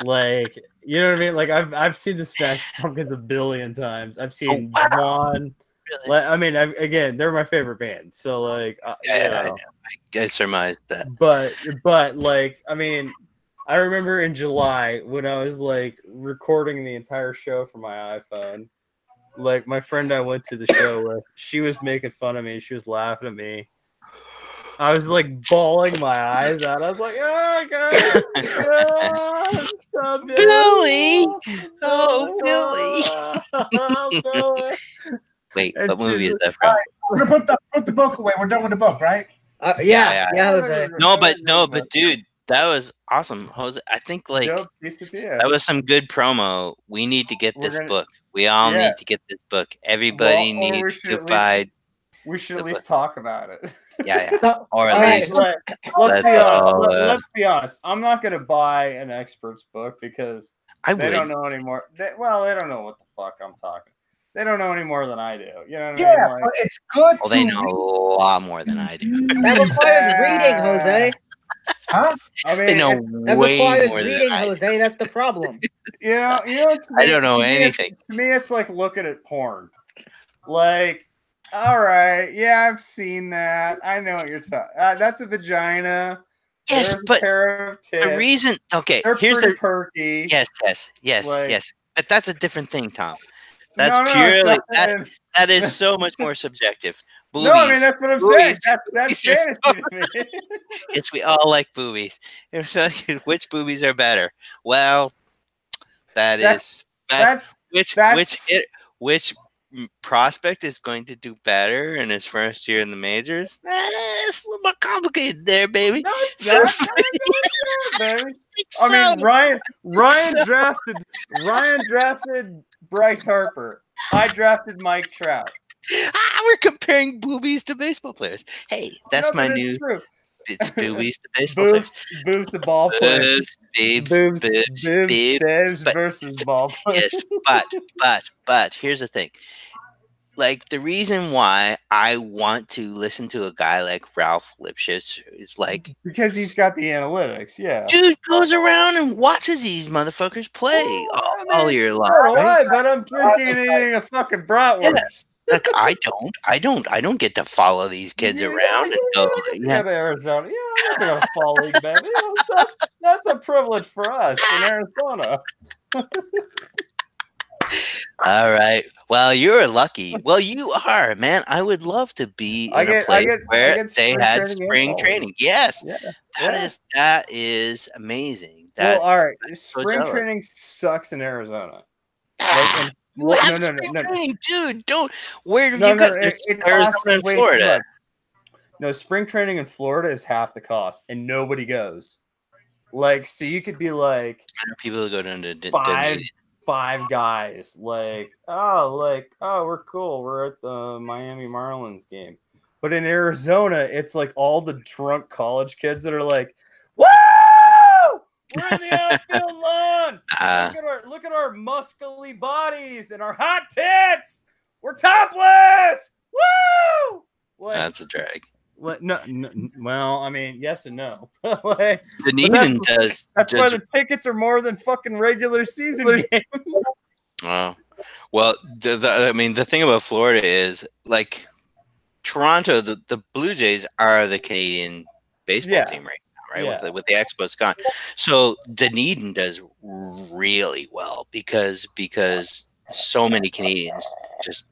like you know what I mean? Like I've seen the Smashing Pumpkins a billion times. I've seen Vaughn. Really? Like, I mean, again, they're my favorite band. So like, I surmised that. But like, I mean. I remember in July when I was like recording the entire show for my iPhone, like my friend I went to the show with, she was making fun of me. She was laughing at me. I was like bawling my eyes out. I was like, oh God, Billy. Oh, Billy. Wait, what movie is that from? Right, we're gonna put the book away. We're done with the book, right? Yeah. Jose. No, but dude. That was awesome, Jose. I think like that was some good promo. We need to get this book. We all need to get this book. Everybody needs to buy. We should at least talk about it. Yeah. Or at least let's be honest. I'm not gonna buy an expert's book because they don't know anymore. They don't know what the fuck I'm talking. They don't know any more than I do. You know what I mean? Like, but it's good. Well, they know a lot more than I do. That requires reading, Jose. Huh? I They mean, know That way requires more than reading, I do. Jose. That's the problem. to I me, don't know to me, anything. to me, it's like looking at porn. Like, all right, yeah, I've seen that. I know what you're talking. That's a vagina. Yes, There's a but pair of tits. the reason. Okay, They're here's pretty the. perky. Yes. Like, But that's a different thing, Tom. That's no, it's purely not. that is so much more subjective. Boobies. No, I mean that's what I'm saying. That's Boobies are fantasy so- to me. It's we all like boobies. Which boobies are better? Well, That's which prospect is going to do better in his first year in the majors? It's a little more complicated there, baby. No, it's So- not. No, it's not, baby. So- I mean, Ryan drafted Bryce Harper. I drafted Mike Trout. we're comparing boobies to baseball players. Hey, that's No, my but new. it's true. It's boobies to baseball players. Boobs to ball players. Boobs but- versus ball players. Yes, but here's the thing. Like the reason why I want to listen to a guy like Ralph Lipschitz is like Because he's got the analytics, yeah. dude goes around and watches these motherfuckers play all year long. So do I, but I'm drinking and eating a fucking bratwurst. Like I don't get to follow these kids around and go, Yeah, to Arizona. Yeah, I'm not gonna fall league, baby. That's a privilege for us in Arizona. All right. Well, you're lucky. Well, you are, man. I would love to be in a place where they had spring training. Yes. Yeah. That is amazing. Well, all right. so Spring jealous. training sucks in Arizona. You have spring training, dude. Don't. Where have you got? Arizona and Florida. No, spring training in Florida is half the cost, and nobody goes. Like, so you could be like, people go down to five guys, like, we're cool. We're at the Miami Marlins game. But in Arizona, it's like all the drunk college kids that are like, woo! We're in the outfield lawn. Look at our muscly bodies and our hot tits. We're topless. Woo! Like, that's a drag. No, well, I mean, yes and no. Like, Dunedin does. That's why the tickets are more than fucking regular season games. Oh, well, I mean, the thing about Florida is like Toronto. The Blue Jays are the Canadian baseball team right now, right? Yeah. With the Expos gone, so Dunedin does really well because so many Canadians just.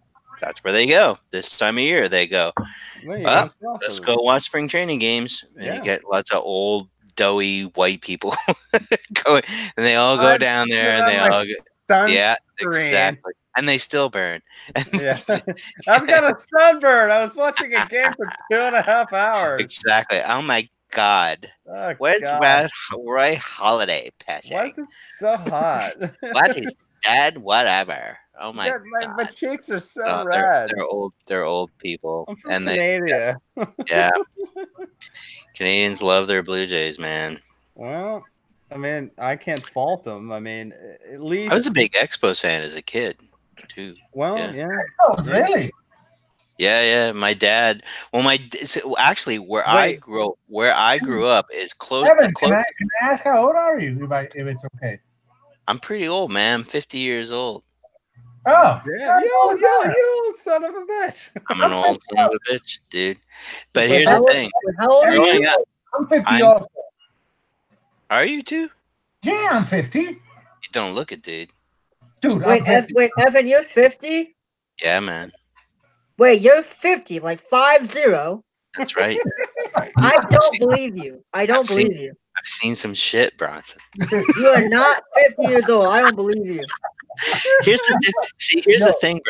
That's where they go this time of year. They go, let's go watch spring training games. And you get lots of old, doughy white people going, and they all go down there, and they all exactly, and they still burn. Yeah, I've got a sunburn. I was watching a game for 2.5 hours. Exactly. Oh my God. Oh, where's Roy Holiday? Pesci? Why is it so hot? What is Dad? Whatever. Oh my God. My cheeks are so red. They're old people. I'm from Canada. Yeah. Canadians love their Blue Jays, man. Well, I mean, I can't fault them. I mean, at least I was a big Expos fan as a kid, too. Well, yeah. Oh, really? Yeah. My dad. Well, actually, where I grew up is close. Evan, can I ask how old are you? If it's okay. I'm pretty old, man. I'm 50 years old. Oh, you old son of a bitch. I'm an old son of a bitch, dude. But here's the thing. How old are you? I'm 50 also. Are you too? Yeah, I'm 50. You don't look it, dude. Dude, wait, Evan, you're 50? Yeah, man. Wait, you're 50, like 50. That's right. I don't believe you. I don't believe you. I've seen some shit, Bronson. You are not 50 years old. I don't believe you. Here's the thing,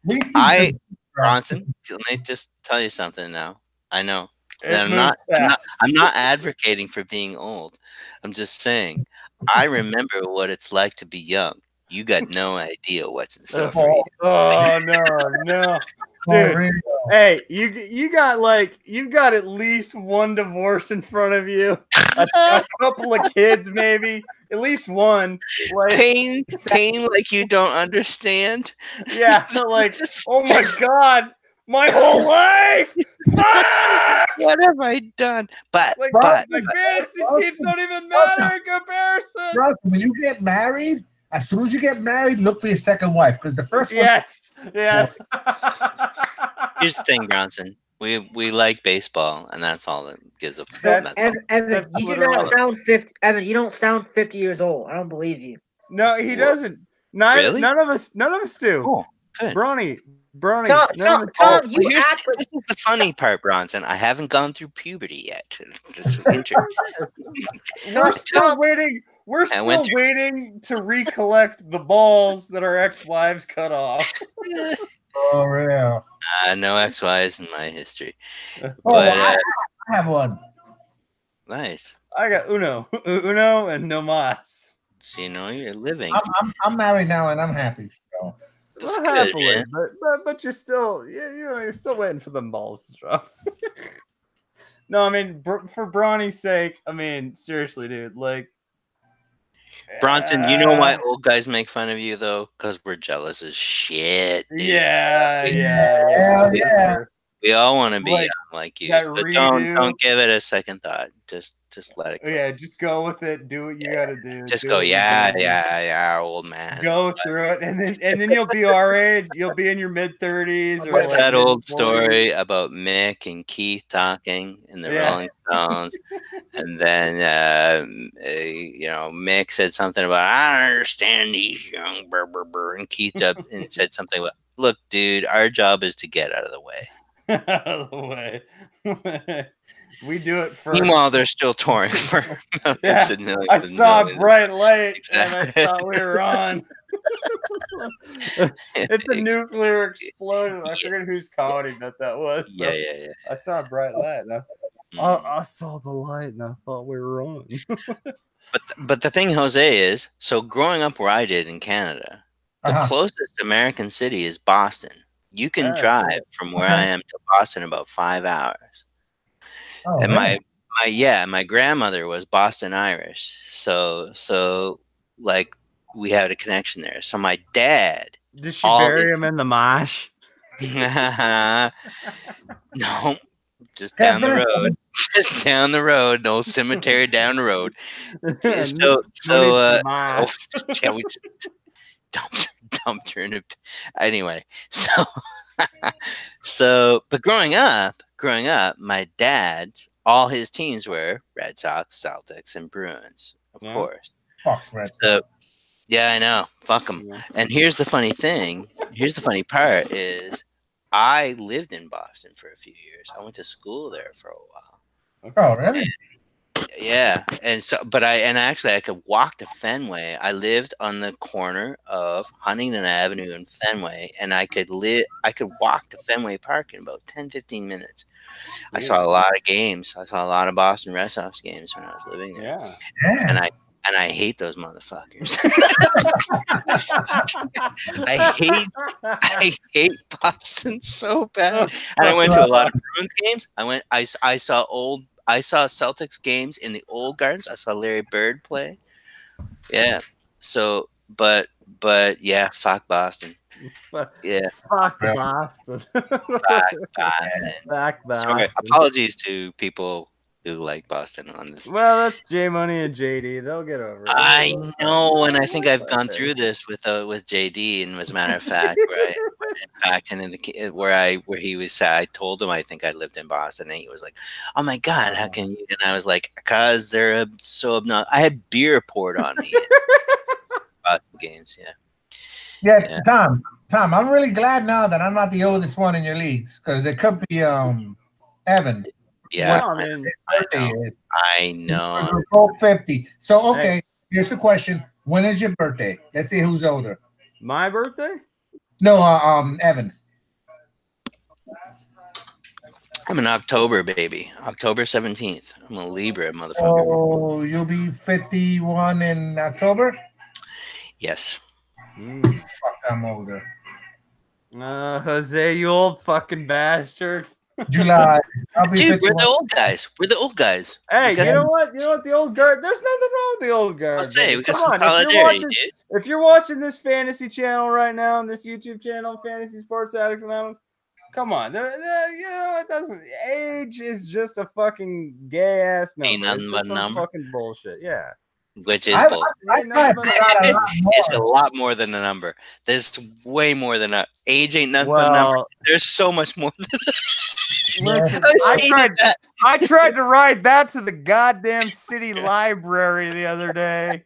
Bronson. Bronson, let me just tell you something now. I know. I'm not advocating for being old. I'm just saying I remember what it's like to be young. You got no idea what's in store for you. Oh no. Dude, hey, you got at least one divorce in front of you, a couple of kids, maybe at least one. Like, pain, like you don't understand. Yeah, like, oh my God, my whole life What have I done? But Like, but my fantasy teams don't even matter in comparison. Bro, when you get married, as soon as you get married, look for your second wife because the first one. Yes. here's the thing, Bronson. We like baseball, and that's all that gives a. That's- That's all. Evan, that's you do literally- not sound 50. Evan, you don't sound 50 years old. I don't believe you. No, he What? doesn't. Really? None of us do. Oh, good. Brawny. Tom, none of us- Tom, Well, you here's act like this is the funny part, Bronson. I haven't gone through puberty yet. It's interesting. We're still Tom, waiting. We're I still went through- waiting to recollect the balls that our ex-wives cut off. Oh, real. No XYs in my history, Oh, but I have one. nice. I got Uno and no mas. So you know you're living. I'm married now and I'm happy. So. That's Well, good, happily, man. but you're still you're still waiting for them balls to drop. No, I mean for Bronny's sake, I mean seriously, dude. Like Bronson, you know why old guys make fun of you though? Because we're jealous as shit. Dude. Hell yeah. We all want to be Like, young like you. that So redo. don't give it a second thought. Just let it go. Yeah, just go with it. Do what you gotta do. Just do go, what you yeah, do. yeah, old man. Go through it, and then you'll be our age. You'll be in your mid-30s or What's like that old mid-40s. story about Mick and Keith talking in the Yeah. Rolling Stones? And then, Mick said something about, I don't understand these young brr. And Keith up and said something about, look, dude, our job is to get out of the way. Out of the way. We do it first. Meanwhile, they're still touring for millions Yeah, and millions I and saw a millions. bright light Exactly. and I thought we were on. It's a nuclear explosion. I forget whose comedy that was. Yeah, but yeah. I saw a bright light. And I saw the light and I thought we were on. But the thing, Jose, is so growing up where I did in Canada, the closest American city is Boston. You can Yeah, drive cool. from where I am to Boston in about 5 hours. Oh, And really? my grandmother was Boston Irish, so like we had a connection there. So my dad, Did she all bury his- him in the mosh? no, just down the road, just down the road, no cemetery down the road. Yeah, we just dumped her in a. Anyway, but growing up, my dad, all his teams were Red Sox, Celtics, and Bruins, of course. Fuck, Red So, yeah, I know. Fuck them. Yeah. And here's the funny thing. Here's the funny part is I lived in Boston for a few years. I went to school there for a while. Oh, really? Yeah. And so, I could walk to Fenway. I lived on the corner of Huntington Avenue and Fenway, and I could walk to Fenway Park in about 10, 15 minutes. I saw a lot of games. I saw a lot of Boston Red Sox games when I was living there. Yeah. Yeah. And I hate those motherfuckers. I hate Boston so bad. And I went to a lot of Bruins games. I saw Celtics games in the old gardens. I saw Larry Bird play. Yeah. So, but yeah, fuck Boston. Yeah. Fuck Boston. Fuck Boston. Fuck Boston. Sorry, apologies to people who like Boston on this. Well, that's J Money and JD. They'll get over it. I know, and I think I've gone through this with JD. And as a matter of fact, where he was, I told him I think I lived in Boston, and he was like, "Oh my god, how can you?" And I was like, "Cause they're so obnoxious." I had beer poured on me. Boston games, Yeah, Tom, I'm really glad now that I'm not the oldest one in your leagues because it could be Evan. Yeah, Well, I mean, I know. We're both 50. So okay, here's the question: when is your birthday? Let's see who's older. my birthday? No, Evan. I'm an October baby. October 17th. I'm a Libra motherfucker. Oh, you'll be 51 in October. Yes. Fuck, I'm older. Jose, you old fucking bastard. July. I'll be Dude, we're 51. the old guys. We're the old guys. Hey, Because- you know what? The old guard. There's nothing wrong with the old guard. I'll say, we got Come some on, if you're solidarity, watching- dude. If you're watching this fantasy channel right now, on this YouTube channel, Fantasy Sports Addicts Anonymous, Come on, it doesn't. Age is just a fucking gay ass number. Ain't nothing but a number. Fucking bullshit. Yeah. Which is bull. It's a lot more than a number. There's way more than a age. Ain't nothing but a number. There's so much more than Listen, I tried to ride that to the goddamn city library the other day,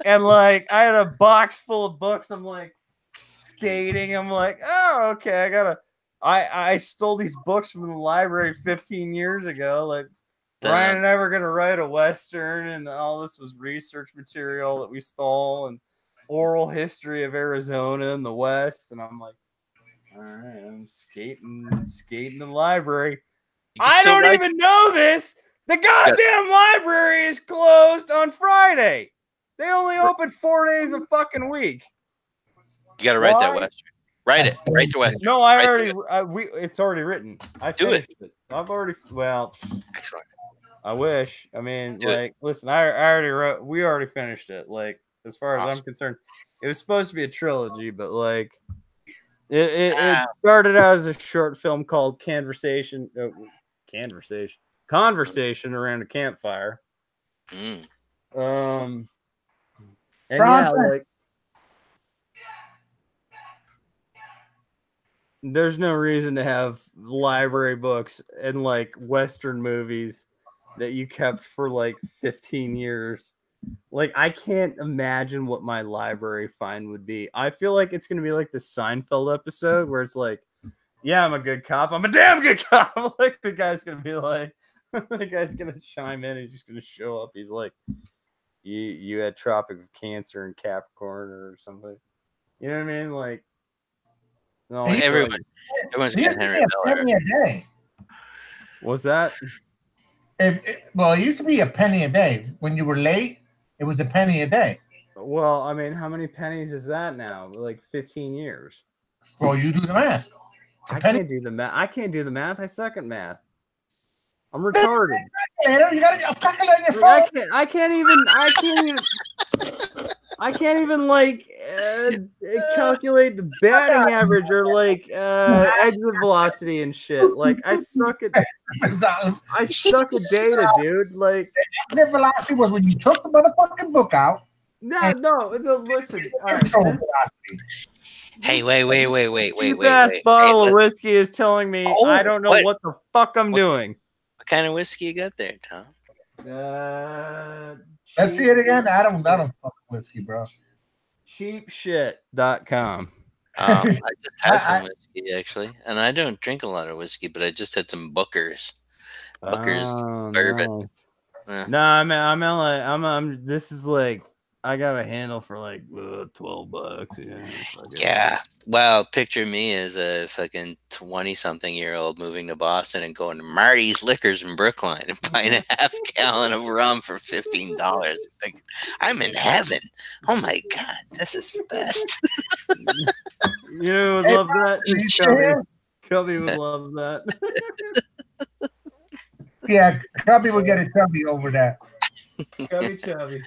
and like I had a box full of books. I'm like skating. I'm like, oh, okay. I stole these books from the library 15 years ago. Like, Ryan and I were gonna write a Western, and all this was research material that we stole and oral history of Arizona and the West. And I'm like, all right, I'm skating the library. I don't even know this. The goddamn library is closed on Friday. They only open 4 days a fucking week. You gotta write that Western. Write it. Write to Western. No, it's already written. I finished it. I've already. Well, excellent. I wish. I mean, listen, I already wrote. We already finished it. Like, as far as I'm concerned, it was supposed to be a trilogy, but like, it started out as a short film called Conversation around a campfire. And like, there's no reason to have library books and like Western movies that you kept for like 15 years. Like, I can't imagine what my library find would be. I feel like it's going to be like the Seinfeld episode where it's like, yeah, I'm a good cop. I'm a damn good cop. Like, the guy's going to be like, the guy's going to chime in. He's just going to show up. He's like, you had Tropic of Cancer in Capricorn or something. You know what I mean? Like, no, everyone's getting Henry Miller. What's that? Well, it used to be a penny a day. When you were late, it was a penny a day. Well, I mean, how many pennies is that now? Like 15 years. Well, you do the math. I can't do the math. I can't do the math. I suck at math. I'm retarded. You got a calculator on your phone. I can't even like calculate the batting average or like exit velocity and shit. Like, I suck at data, dude. Like, exit velocity was when you took the motherfucking book out. No, listen. All right, hey, wait. Cheap-ass bottle of whiskey is telling me I don't know what the fuck I'm doing. What kind of whiskey you got there, Tom? Let's see it again. I don't fuck whiskey, bro. Cheapshit.com. I just had some whiskey actually, and I don't drink a lot of whiskey, but I just had some Booker's bourbon. Nice. No, I'm this is like, I got a handle for like $12. Yeah. Well, picture me as a fucking 20-something-year-old moving to Boston and going to Marty's Liquors in Brookline and buying a half gallon of rum for $15. Like, I'm in heaven. Oh my god, this is the best. You would love that. Cubby would love that. Yeah, Cubby would get a chubby over that. Chubby.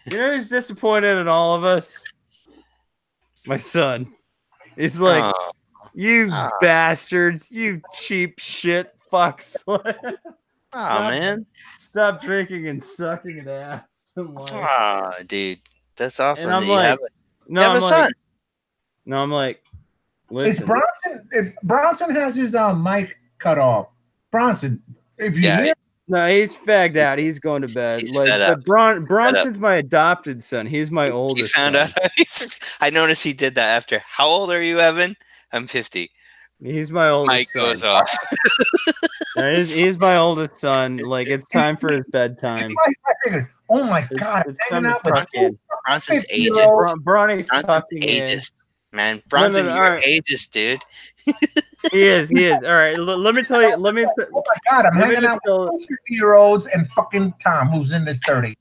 You know who's disappointed in all of us? My son. He's like, you bastards, you cheap shit fucks. Man. Stop drinking and sucking an ass. Dude. That's awesome. And I'm like, I'm like, listen. If Bronson has his mic cut off. Bronson, if you hear. No, he's fagged out. He's going to bed. He's but Bronson's my adopted son. He's my oldest. He found out. I noticed he did that after. How old are you, Evan? I'm 50. He's my oldest son. Goes off. He's my oldest son. Like, it's time for his bedtime. Oh my god! It's time to tuck in. Bronson's ages. Bronny's tucking in. Man, Bronson, you're ageist, dude. He is. All right, let me tell you. Oh my god, I'm hanging out with 50-year-olds and fucking Tom, who's in his 30s.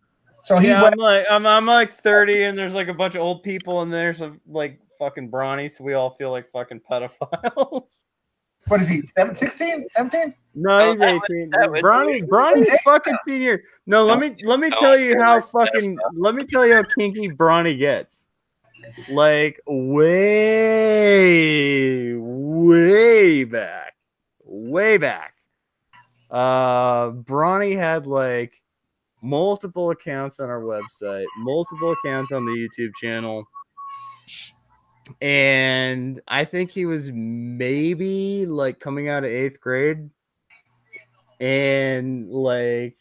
So I'm like 30, and there's like a bunch of old people, and there's like fucking Bronny, so we all feel like fucking pedophiles. What is he? 16? 17? No, he's 18. Bronny's fucking senior. No, let me tell you how kinky Bronny gets. Like way back. Bronny had like multiple accounts on our website, multiple accounts on the YouTube channel. And I think he was maybe like coming out of 8th grade. And like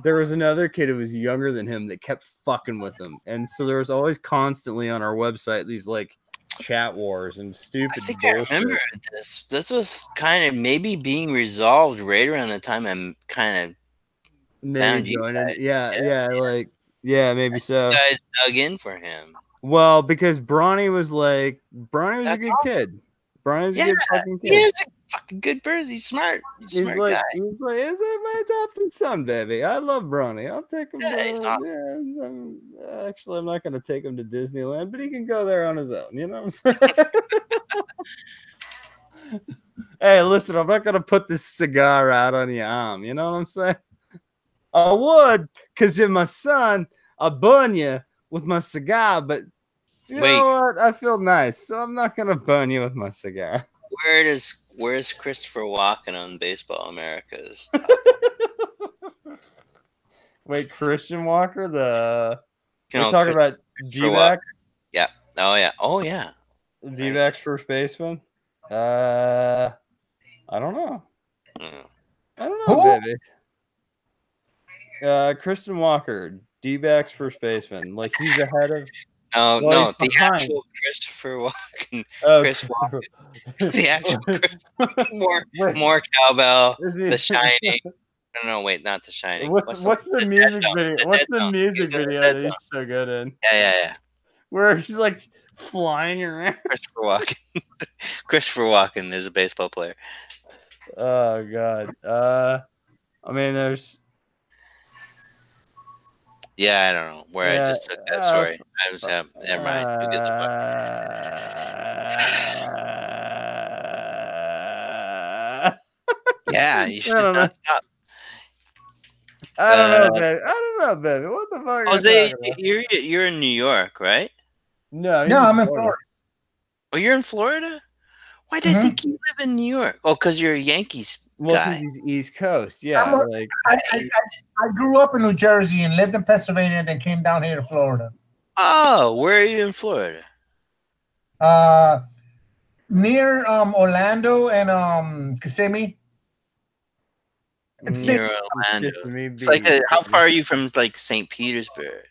there was another kid who was younger than him that kept fucking with him. And so there was always constantly on our website these like chat wars and stupid I think bullshit. I remember this. This was kind of maybe being resolved right around the time I'm kind of found you guys. Yeah, maybe so. You guys dug in for him. Well, because Bronny was a That's good awesome. kid. Bronny was a good fucking kid. He is a fucking good person. He's smart. He's a smart guy. He's like, is it my adopted son, baby? I love Bronny. I'll take him he's awesome. actually, I'm not going to take him to Disneyland, but he can go there on his own. You know what I'm saying? Hey, listen, I'm not going to put this cigar out on your arm. You know what I'm saying? I would, because you're my son. I'll burn you with my cigar, but you know what? I feel nice, so I'm not going to burn you with my cigar. Where's Christopher Walken on Baseball America's? Wait, Christian Walker, we're talking about D-backs? Yeah. Oh yeah. D-backs first baseman? I don't know. I don't know, baby. Christian Walker, D-backs first baseman. Like he's ahead of. The actual Christopher Walken. Chris Walken. The actual Chris Walken. More cowbell. The Shining. No, wait, not The Shining. What's the music video? What's the music video that he's so good in? Yeah. Where he's like flying around. Christopher Walken is a baseball player. Oh God. I mean, there's. Yeah, I don't know where I just took that story. I was never mind. Yeah, you should not stop. I don't know, baby. What the fuck? Jose, you're in New York, right? No, I'm in Florida. Oh, you're in Florida? Why does he keep living in New York? Oh, because you're a Yankees guy. Well, because he's East Coast. Yeah, I grew up in New Jersey and lived in Pennsylvania, and then came down here to Florida. Oh, where are you in Florida? Near Orlando and Kissimmee. Near Orlando. It's like how far are you from like St. Petersburg?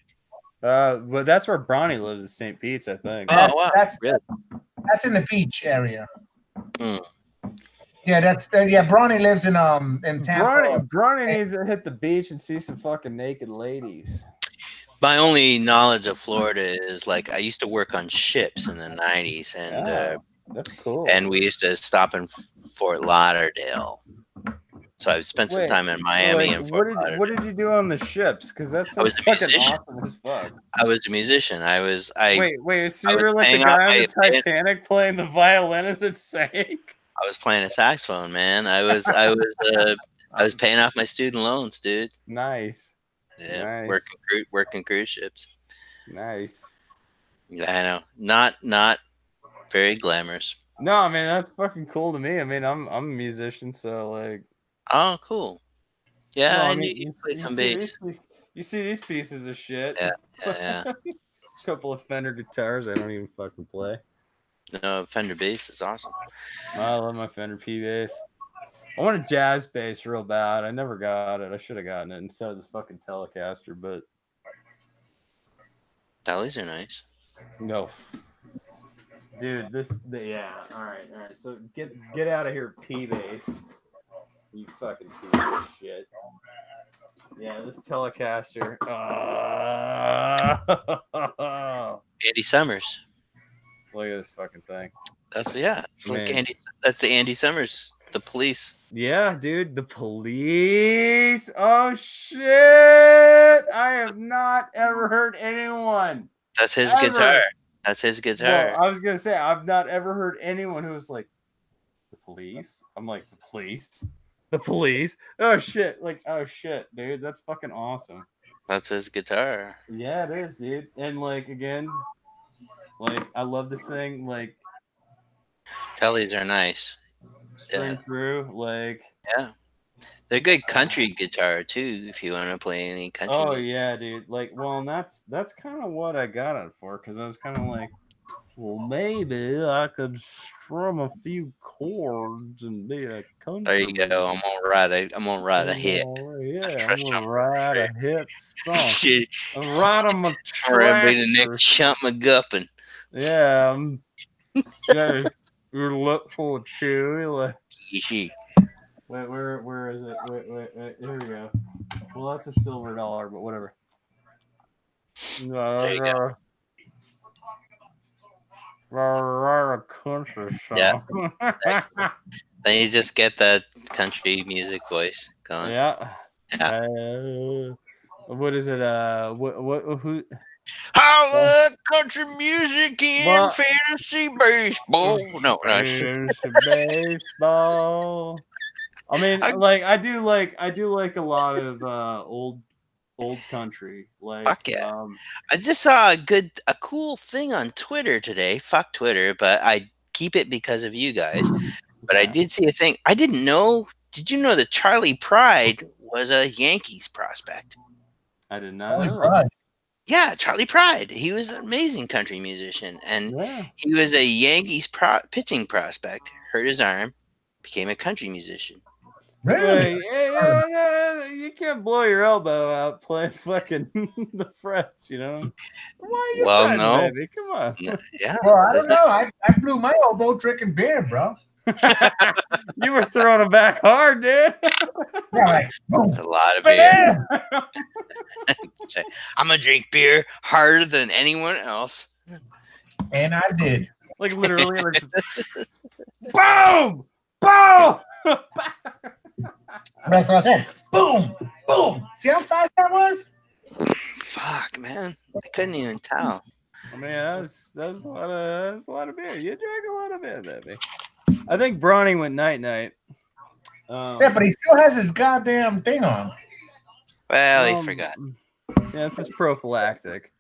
Well, that's where Bronny lives, at St. Pete's, I think. Oh, wow. That's in the beach area. Yeah, Bronny lives in Tampa. Bronny needs to hit the beach and see some fucking naked ladies. My only knowledge of Florida is like I used to work on ships in the 90s, and that's cool. And we used to stop in Fort Lauderdale. So I've spent some time in Miami and Fort Lauderdale. What did you do on the ships? Because that's fucking awesome as fuck. I was a musician. Wait. So you were like the guy on the Titanic playing the violin as it sank? I was playing a saxophone, man. I was paying off my student loans, dude. Nice. Yeah, nice. Working cruise ships. Nice. Yeah, I know. Not very glamorous. No, I mean that's fucking cool to me. I mean, I'm a musician, so like. Oh, cool. Yeah, I knew you played some bass. You see these pieces of shit. Yeah. A couple of Fender guitars I don't even fucking play. No, Fender bass is awesome. I love my Fender P bass. I want a jazz bass real bad. I never got it. I should have gotten it instead of this fucking Telecaster, but Tellies are nice. No. Dude, all right. So get out of here, P bass. You fucking piece of shit. Yeah, this Telecaster. Andy Summers. Look at this fucking thing. That's the Andy Summers, the Police. Yeah, dude, the Police. Oh shit! I have not ever heard anyone. That's his guitar. That's his guitar. Well, I was gonna say I've not ever heard anyone who was like, the Police. I'm like, the Police. The Police. Oh shit! Dude, that's fucking awesome. That's his guitar. Yeah, it is, dude. And like again, Like, I love this thing. Like, Tellies are nice. spring through. Like, yeah, they're good country guitar too. If you want to play any country. oh music. yeah, dude. Like, well, and that's kind of what I got it for, because I was kind of like, well, maybe I could strum a few chords and be a country. There you go. I'm gonna write a hit. Yeah, I'm gonna write a hit song. Shit. Write them a Or track. be the next Chump McGuffin. Yeah, got your lip full of chewy. Like, wait, where is it? Wait, here we go. Well, that's a silver dollar, but whatever. There you go. A country song. Yeah. Then you just get that country music voice going. Yeah. What is it? Who? I love country music and fantasy baseball. No, fantasy baseball. I mean, I do like a lot of old country. Like, fuck yeah. I just saw a cool thing on Twitter today. Fuck Twitter, but I keep it because of you guys. But I did see a thing. I didn't know. Did you know that Charlie Pride was a Yankees prospect? I did not know. Yeah, Charlie Pride. He was an amazing country musician, and he was a Yankees pitching prospect. Hurt his arm, became a country musician. Really? Yeah, you can't blow your elbow out playing fucking the frets, you know? Why are you fretting, no. baby? Come on. Yeah. Well, I don't know. I blew my elbow drinking beer, bro. You were throwing it back hard, dude. Yeah, like, that's a lot of beer. I'm gonna drink beer harder than anyone else. And I did. Like, literally, like, boom! Boom! That's what I said. Boom! Boom! See how fast that was? Fuck, man. I couldn't even tell. I mean, that's a lot of beer. You drank a lot of beer, baby. I think Bronny went night-night. Yeah, but he still has his goddamn thing on. Well, he forgot. Yeah, it's just prophylactic.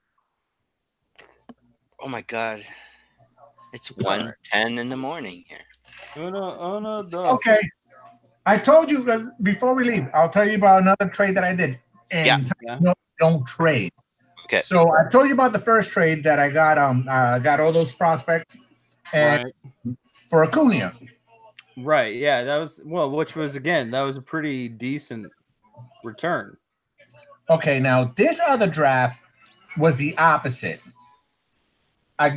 Oh my god. It's 1:10 in the morning here. Oh no, okay. I told you before we leave, I'll tell you about another trade that I did. And don't trade. Okay. So I told you about the first trade that I got got all those prospects and for Acuna. Right, yeah, that was which was that was a pretty decent return. Okay, now this other draft was the opposite. I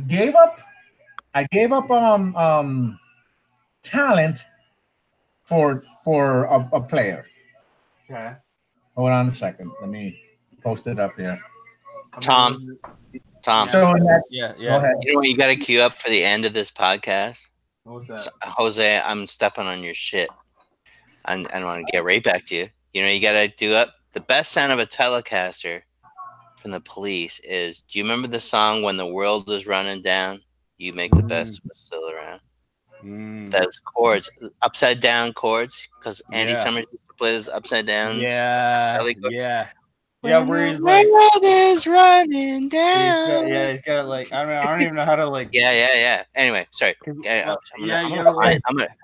gave up talent for a player. Okay. Hold on a second. Let me post it up here. Tom. So yeah. Go ahead. You know what you got to queue up for the end of this podcast? What was that? So, Jose, I'm stepping on your shit. I want to get right back to you. You know, you got to do up the best sound of a Telecaster from the Police is. Do you remember the song "When the World Was Running Down"? You make the best of us still around. That's chords, upside down chords, because Andy Summers plays upside down. Yeah. Yeah, where he's like, world is running down. He's got it like I don't even know how to like. Yeah. Anyway, sorry. I'm gonna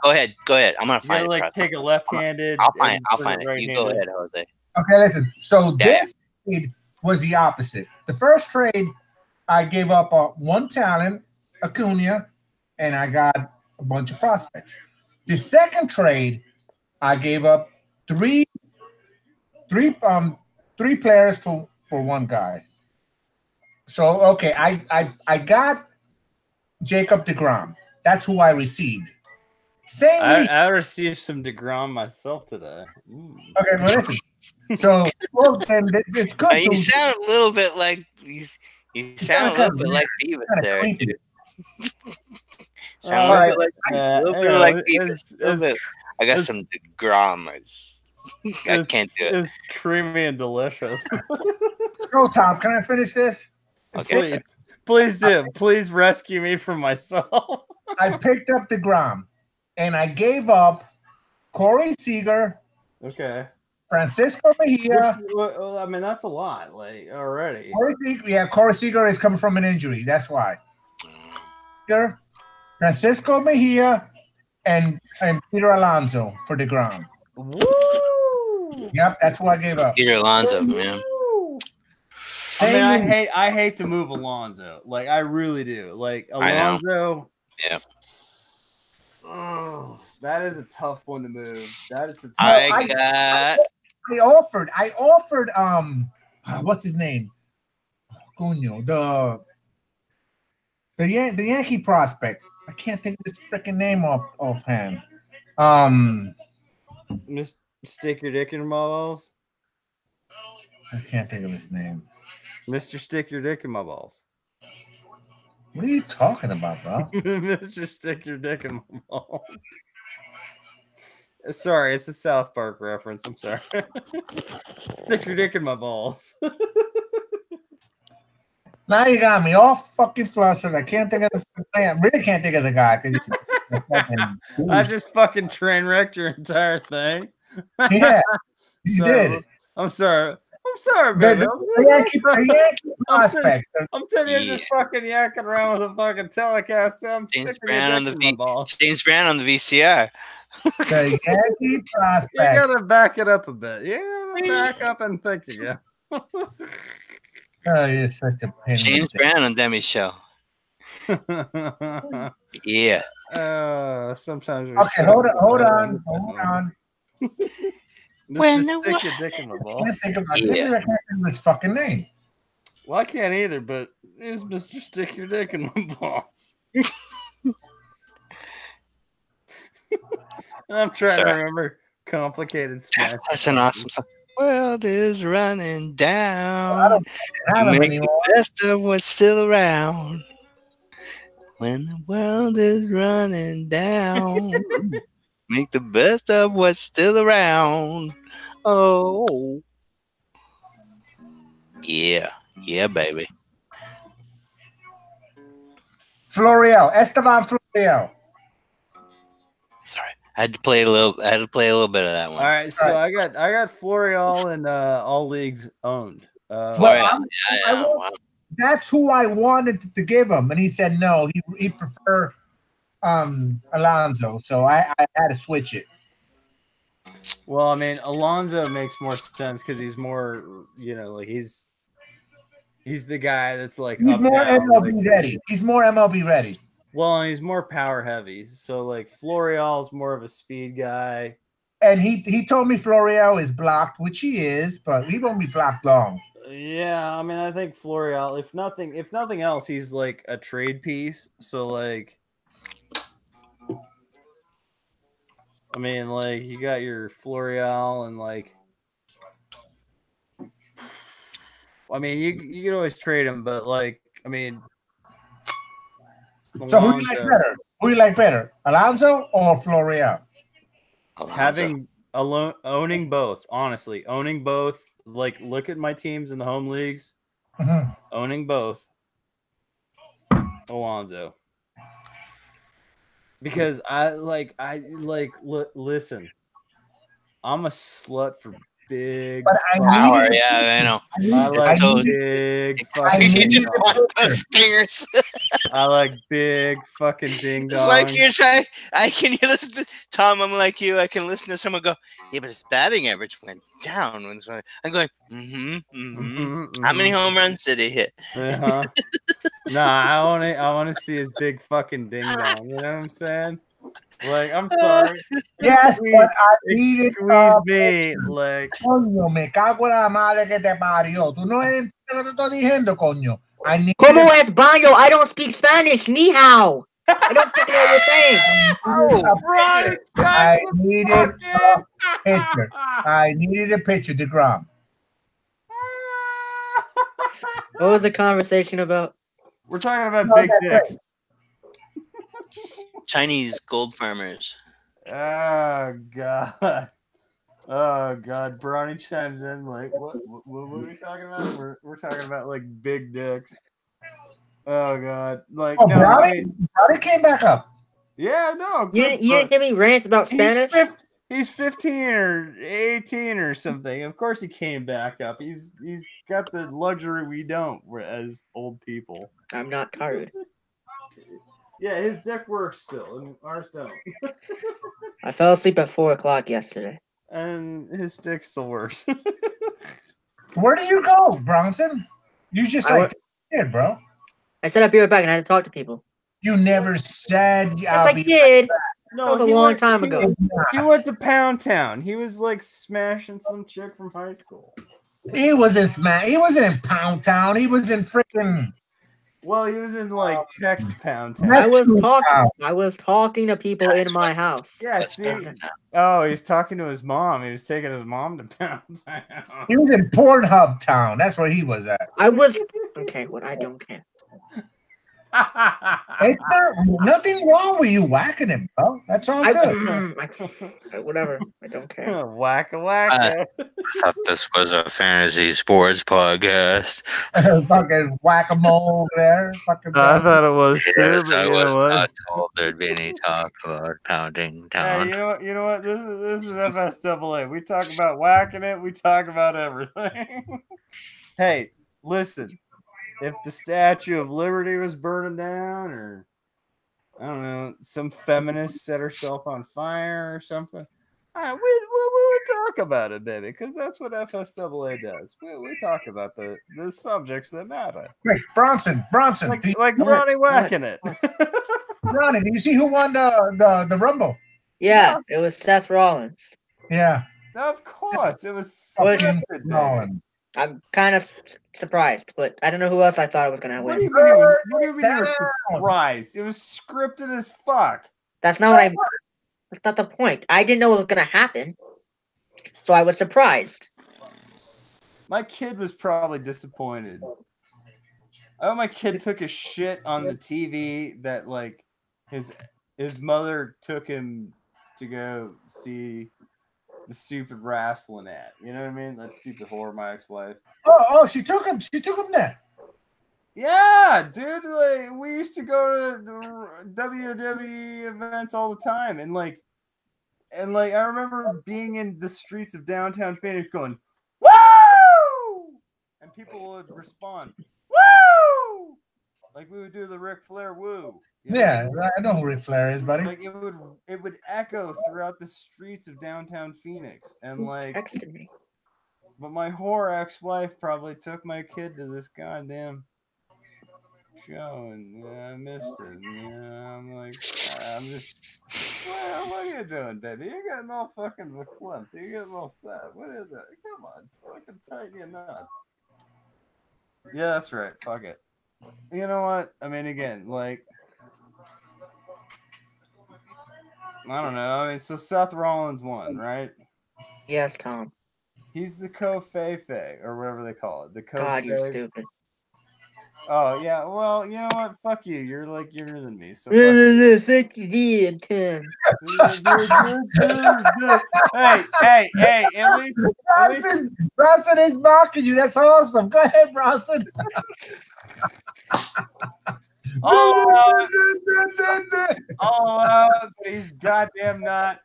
go ahead. I'm gonna find it. Like take a left-handed. I'll find it. You go ahead, Jose. Okay, listen. So this trade was the opposite. The first trade, I gave up one talent, Acuna, and I got a bunch of prospects. The second trade, I gave up three players for one guy. So okay, I got Jacob DeGrom. That's who I received. I received some DeGrom myself today. Okay, well listen. So then it's good. You sound a little bit like you sound a little bit like Beavis there, dude. Sound a little bit like Beavis. I got some DeGrom. I can't do it. It's creamy and delicious. Go, Tom. Can I finish this? Okay. Please do. Please rescue me from myself. I picked up DeGrom, and I gave up Corey Seager. Okay. Francisco Mejia. Well, I mean, that's a lot, like already. Corey Seager is coming from an injury. That's why. Francisco Mejia and Peter Alonso for DeGrom. Woo! Yep, that's who I gave up. Peter Alonso, man. I mean, I hate to move Alonso. Like, I really do. Like, Alonso. Yeah. Oh, that is a tough one to move. That is a tough. I offered. What's his name? Cunho, the Yankee prospect. I can't think of his freaking name offhand. Stick your dick in my balls. I can't think of his name. Mr. Stick your dick in my balls. What are you talking about, bro? Mr. Stick your dick in my balls. Sorry, it's a South Park reference. I'm sorry. Stick your dick in my balls. Now you got me all fucking flustered. I can't think of I really can't think of the guy because I just fucking train wrecked your entire thing. Yeah, you did. I'm sorry. I'm sorry, baby. The Yankee prospect. I'm sitting here just fucking yakking around with a fucking telecast. I'm James Brown on the VCR. The Yankee prospect. You gotta back it up a bit. You gotta back up and think again. Oh, you're such a pain. James Brown on Demi Show. Yeah. Sometimes. Okay, hold on. When stick your dick in my balls. I can't think of his fucking name. Well, I can't either, but it's Mr. Stick Your Dick in My Balls. I'm trying to remember complicated Spanish. That's an awesome song. World is running down. Make the best of what's still around. When the world is running down, make the best of what's still around. Oh, yeah, baby. Esteban Florial. Sorry, I had to play a little bit of that one. All right, so I got Florial in all leagues owned. That's who I wanted to give him, and he said no. He prefer Alonso, so I had to switch it. Well, I mean, Alonso makes more sense because he's more, like he's the guy that's like he's more MLB ready. He's more MLB ready. Well, and he's more power heavy. So like Florial's more of a speed guy. And he told me Florial is blocked, which he is, but he won't be blocked long. Yeah, I mean, I think Florial, if nothing else, he's like a trade piece. So like, I mean, like you got your Florial and like, I mean, you can always trade him, but like, I mean, so who do you like better? Who do you like better, Alonso or Florial? Owning both, honestly, owning both. Like, look at my teams in the home leagues. Mm-hmm. Owning both. Alonso. Because listen. I'm a slut for big. But power. Yeah, I know. I like big fucking stingers. I like big fucking ding dong. It's like you're trying. You listen to Tom. I'm like you. I can listen to someone go, yeah, but his batting average went down. I'm going, How many home runs did he hit? Uh-huh. I want to see his big fucking ding dong. You know what I'm saying? Like, I'm sorry. Yes, but I needed squeeze me. Like, coño, me cago en la madre que te parió. Tú no entiendes lo que te estoy diciendo, coño. ¿Cómo es baño? I don't speak Spanish. Ni hao. I don't fucking know what you're saying. I needed a pitcher. I needed a pitcher, DeGrom. What was the conversation about? We're talking about big dicks. Chinese gold farmers. Oh god. Oh god. Bronny chimes in like, what are we talking about? We're talking about like big dicks. Oh god. Like, no, Bronny came back up. Yeah, no. You didn't hear me rant about Spanish? He's 15 or 18 or something. Of course he came back up. He's got the luxury we don't as old people. I'm not tired. Yeah, his dick works still, and ours don't. I fell asleep at 4 o'clock yesterday. And his dick still works. Where do you go, Bronson? You just kid, bro. I said I'd be right back and I had to talk to people. You never said Yes, I did. No, that was a long time ago. He went to Pound Town. He was like smashing some chick from high school. He wasn't He wasn't in Pound Town. He was in freaking. Well, he was in like Text Pound Town. I was talking to people in my house. Yeah, see. Oh, he's talking to his mom. He was taking his mom to Pound Town. He was in Pornhub Town. That's where he was at. I was okay. What I don't care. It's nothing wrong with you whacking him, bro. That's all good. Whatever. I don't care. Whack-a. I thought this was a fantasy sports podcast. Fucking whack-a-mole there. I thought it was too. Yes, But I you was know what? not told there'd be any talk about pounding town. Hey, you know what? This is FSAA. We talk about whacking it. We talk about everything. Hey, listen. If the Statue of Liberty was burning down, or I don't know, some feminist set herself on fire or something, we would talk about it, baby, because that's what FSAA does. We talk about the subjects that matter. Wait, Bronson, like Bronny whacking it. Bronny, do you see who won the Rumble? Yeah, it was Seth Rollins. Yeah, of course, it was Rollins. I'm kind of surprised, but I don't know who else I thought it was going to win. What do you mean you were surprised? It was scripted as fuck. That's not that's not the point. I didn't know what was going to happen, so I was surprised. My kid was probably disappointed. Oh, my kid took a shit on the TV that like his mother took him to go see the stupid wrestling at. You know what I mean? That stupid whore, my ex-wife. Oh, she took him there. Yeah, dude. Like, we used to go to WWE events all the time, and like I remember being in the streets of downtown Phoenix going, "Woo!" and people would respond, "Woo!" Like we would do the Ric Flair woo. Yeah, I know who Ric Flair is, buddy. Like it would echo throughout the streets of downtown Phoenix, and like texted me. But my whore ex-wife probably took my kid to this goddamn show, and I missed it. Yeah, I'm like, I'm just. Well, what are you doing, baby? You're getting all fucking verklempt. You're getting all sad. What is that? Come on, fucking tighten your nuts. Yeah, that's right. Fuck it. You know what? I mean, again, like. I don't know. I mean, so Seth Rollins won, right? Yes, Tom. He's the co-fei-fei, or whatever they call it. The God, you're stupid. Oh, yeah. Well, you know what? Fuck you. You're, like, younger than me. So fuck you, and 10. Hey, at least... Bronson is mocking you. That's awesome. Go ahead, Bronson. but he's goddamn not.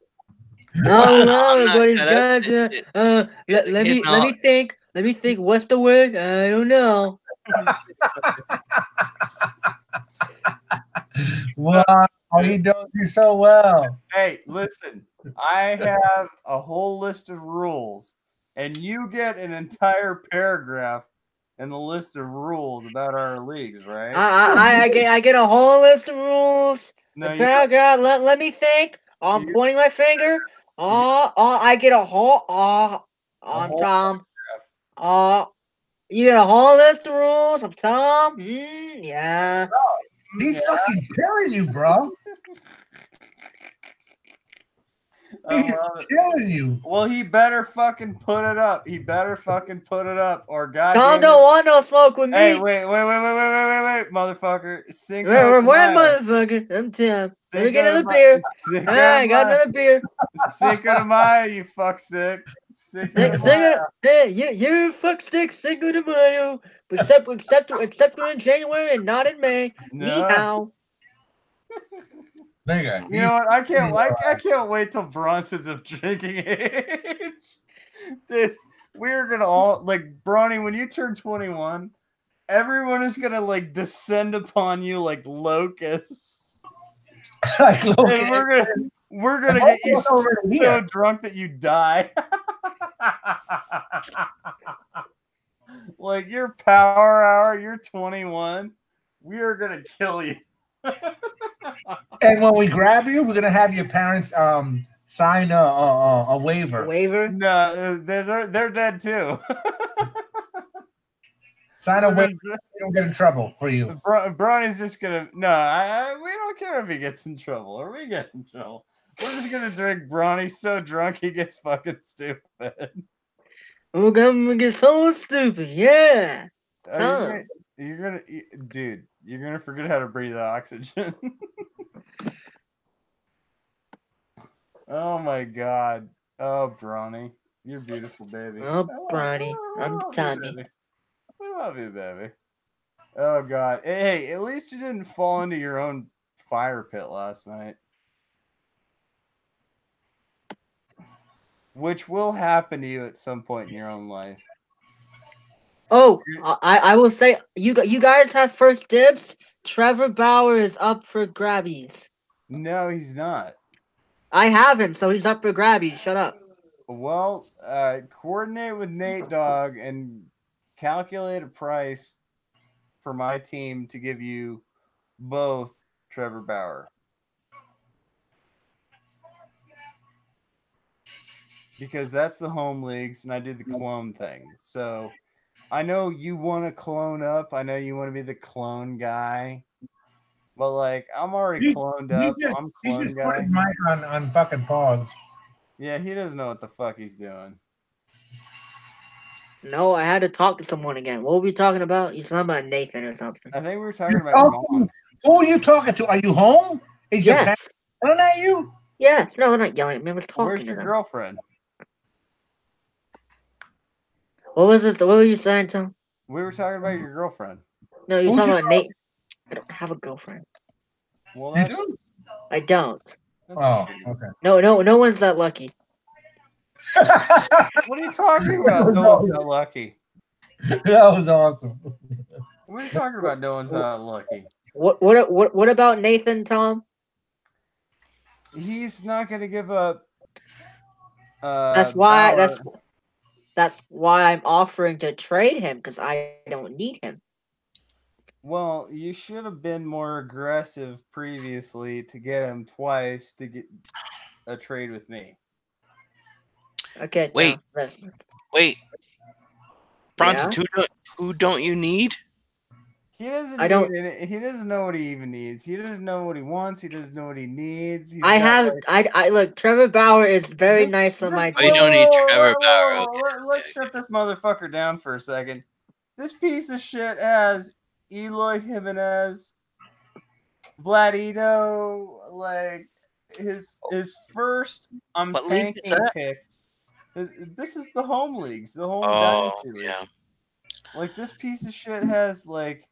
Oh no, but he's goddamn. Let me think. Let me think. What's the word? I don't know. Wow, he does you so well. Hey, listen. I have a whole list of rules, and you get an entire paragraph in the list of rules about our leagues, right? I get a whole list of rules. No, paragraph. Let me think. I'm pointing my finger. I get a whole. I'm Tom. You get a whole list of rules. I'm Tom. Yeah. He's fucking killing you, bro. He's killing you. Well, he better fucking put it up. Or God. Tom don't want no smoke with me. Hey, wait, motherfucker. Motherfucker. I'm Tim. Let me get another beer. I got another beer. Cinco de Mayo, you fuckstick. Hey, you fuckstick. Cinco de Mayo. Except we're in January and not in May. No. Ni hao. Nigga, You know what? I can't wait till Bronson's of drinking age. Dude, we're gonna all like Bronny, when you turn 21, everyone is gonna like descend upon you like locusts. like, And we're gonna get you so drunk that you die. Like your power hour, you're 21. We are gonna kill you. And when we grab you, we're gonna have your parents sign a waiver. A waiver? No, they're dead too. Sign a waiver. We don't get in trouble for you. Bronny's just gonna we don't care if he gets in trouble or we get in trouble. We're just gonna drink Bronny so drunk he gets fucking stupid. We're gonna get so stupid, yeah. You're gonna dude, you're gonna forget how to breathe oxygen. Oh my god. Oh, Bronny. You're beautiful, baby. Oh, Bronny. I'm Tommy. We love you, baby. Oh god. Hey, at least you didn't fall into your own fire pit last night. Which will happen to you at some point in your own life. Oh, I will say you guys have first dibs. Trevor Bauer is up for grabbies. No, he's not. I have him, so he's up for grabbies. Shut up. Well, coordinate with Nate Dogg and calculate a price for my team to give you both Trevor Bauer. Because that's the home leagues, and I do the clone thing. So I know you want to clone up. I know you want to be the clone guy. But, like, I'm already cloned up. I'm clone he just guy. put his mic on fucking pause. Yeah, he doesn't know what the fuck he's doing. No, I had to talk to someone again. What were we talking about? You're talking about Nathan or something. I think we were talking about your mom. Who are you talking to? Are you home? Is your parents yelling at you? Yes. No, I'm not yelling at me. I was talking Where's to your them. girlfriend? What was this? What were you saying, Tom? We were talking about your girlfriend. No, you're talking about Nate. I don't have a girlfriend. Well, you do? I don't. Oh, okay. No one's that lucky. What are you talking about? No one's that lucky. That was awesome. What are you talking about? No one's not lucky. What about Nathan, Tom? He's not going to give up. That's why I'm offering to trade him, because I don't need him. Well, you should have been more aggressive previously to get him twice to get a trade with me. Okay. Wait. Tom, Bronson, who don't you need? He doesn't. He doesn't know what he even needs. He doesn't know what he wants. He doesn't know what he needs. I look. Trevor Bauer is very nice on my team. You don't need Trevor Bauer. Let's shut this motherfucker down for a second. This piece of shit has Eloy Jimenez, Vladito, like his first tanking pick. This is the home leagues, the home dynasty leagues. Yeah. Like this piece of shit has like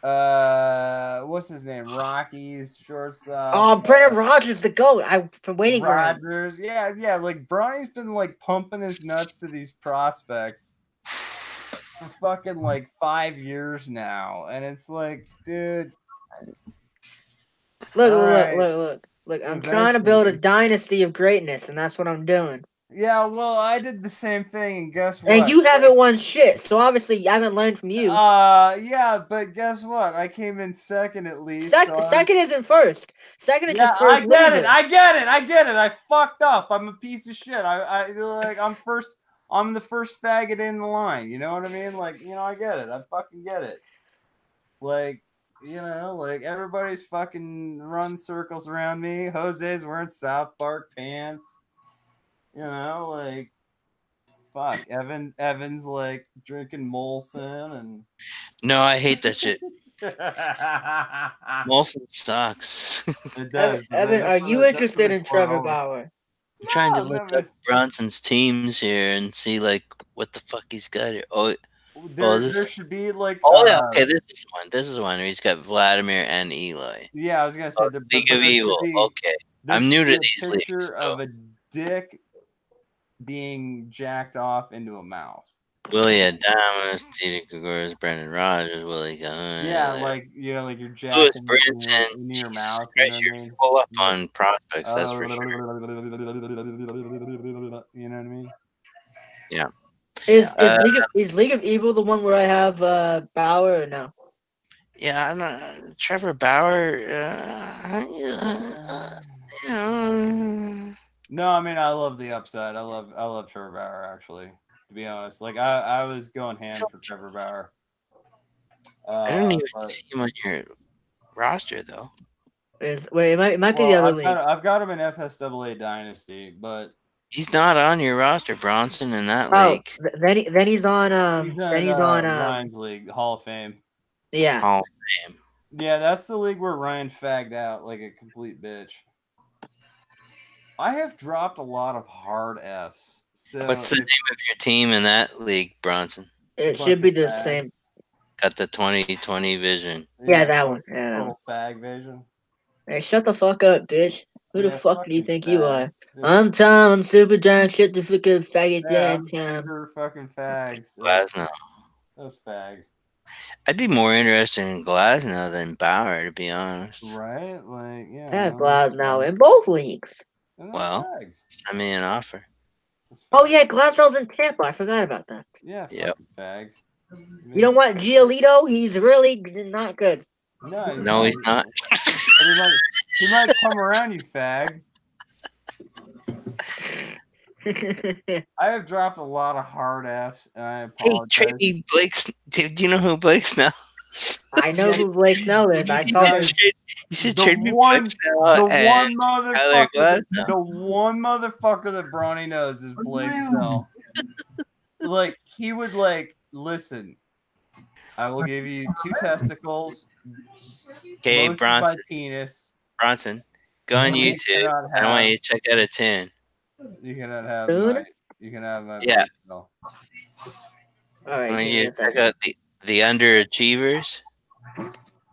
what's his name? Rockies, shortstop. Oh, Brendan Rodgers, the GOAT. I've been waiting for him. Rodgers, yeah. Like Bronny's been like pumping his nuts to these prospects for fucking like 5 years now, and it's like, dude. Look. I'm trying to build a dynasty of greatness, and that's what I'm doing. Yeah, well, I did the same thing, and guess what? And you haven't won shit, so obviously you haven't learned from you. Yeah, but guess what? I came in second at least. Second isn't first. Second is just first. I get it. I fucked up. I'm a piece of shit. I'm first. I'm the first faggot in the line. You know what I mean? Like, I get it. I fucking get it. Like, like everybody's fucking run circles around me. Jose's wearing South Park pants. Like, fuck. Evan's like drinking Molson and. No, I hate that shit. Molson sucks. It does. Evan, are you interested in Trevor Bauer? I'm trying to look up Bronson's teams here and see like what the fuck he's got here. Oh, there should be like. Okay. This is one where he's got Vladimir and Eli. Yeah, I was gonna say League of Evil. Okay, I'm new to these leagues. Picture of a dick being jacked off into a mouth. Willie Adamas, Tita Gregorius, Brendan Rodgers, Willie Gunn. Yeah, like like you're jacking in your mouth. Christ, you're full up on prospects. That's for sure. You know what I mean? Yeah. Is League of Evil the one where I have Bauer or no? Yeah, I'm not, Trevor Bauer. No, I mean I love the upside. I love Trevor Bauer actually. To be honest, like I was going hand for Trevor Bauer. I don't even see him on your roster though. It might be the other league. I've got him in FSAA Dynasty, but he's not on your roster, Bronson, in that league. Then he's on Ryan's league, Hall of Fame. Yeah. Hall of Fame. Yeah, that's the league where Ryan fagged out like a complete bitch. I have dropped a lot of hard Fs. So what's the name of your team in that league, Bronson? It should be the same. Got the 2020 vision. Yeah, that one. Yeah. Total fag vision. Hey, shut the fuck up, bitch. Who the fuck do you think you are? I'm Tom. I'm super giant. Shut the fucking faggot down, Tom. Super fucking fags. Glasnow. Those fags. I'd be more interested in Glasnow than Bauer, to be honest. Right? Like, yeah. Yeah, Glasnow in both leagues. Well, send me an offer. Oh yeah, Glasnow's in Tampa. I forgot about that. Yeah, fucking fags. You don't want Giolito? He's really not good. No, he's not. He might come around, you fag. I have dropped a lot of hard Fs, and I apologize. Hey, trade me Blake's. Do you know who Blake Snell is? I know who Blake Snell is. I told him. You should trade me Blake Snell. The one motherfucker that Bronny knows is Blake Snell. Like, he would, listen, I will give you 2 testicles. Okay, Bronson. My penis. Bronson, go on YouTube. I want you to check out a tune. You cannot have my yeah. All right. I want you to check out the Underachievers.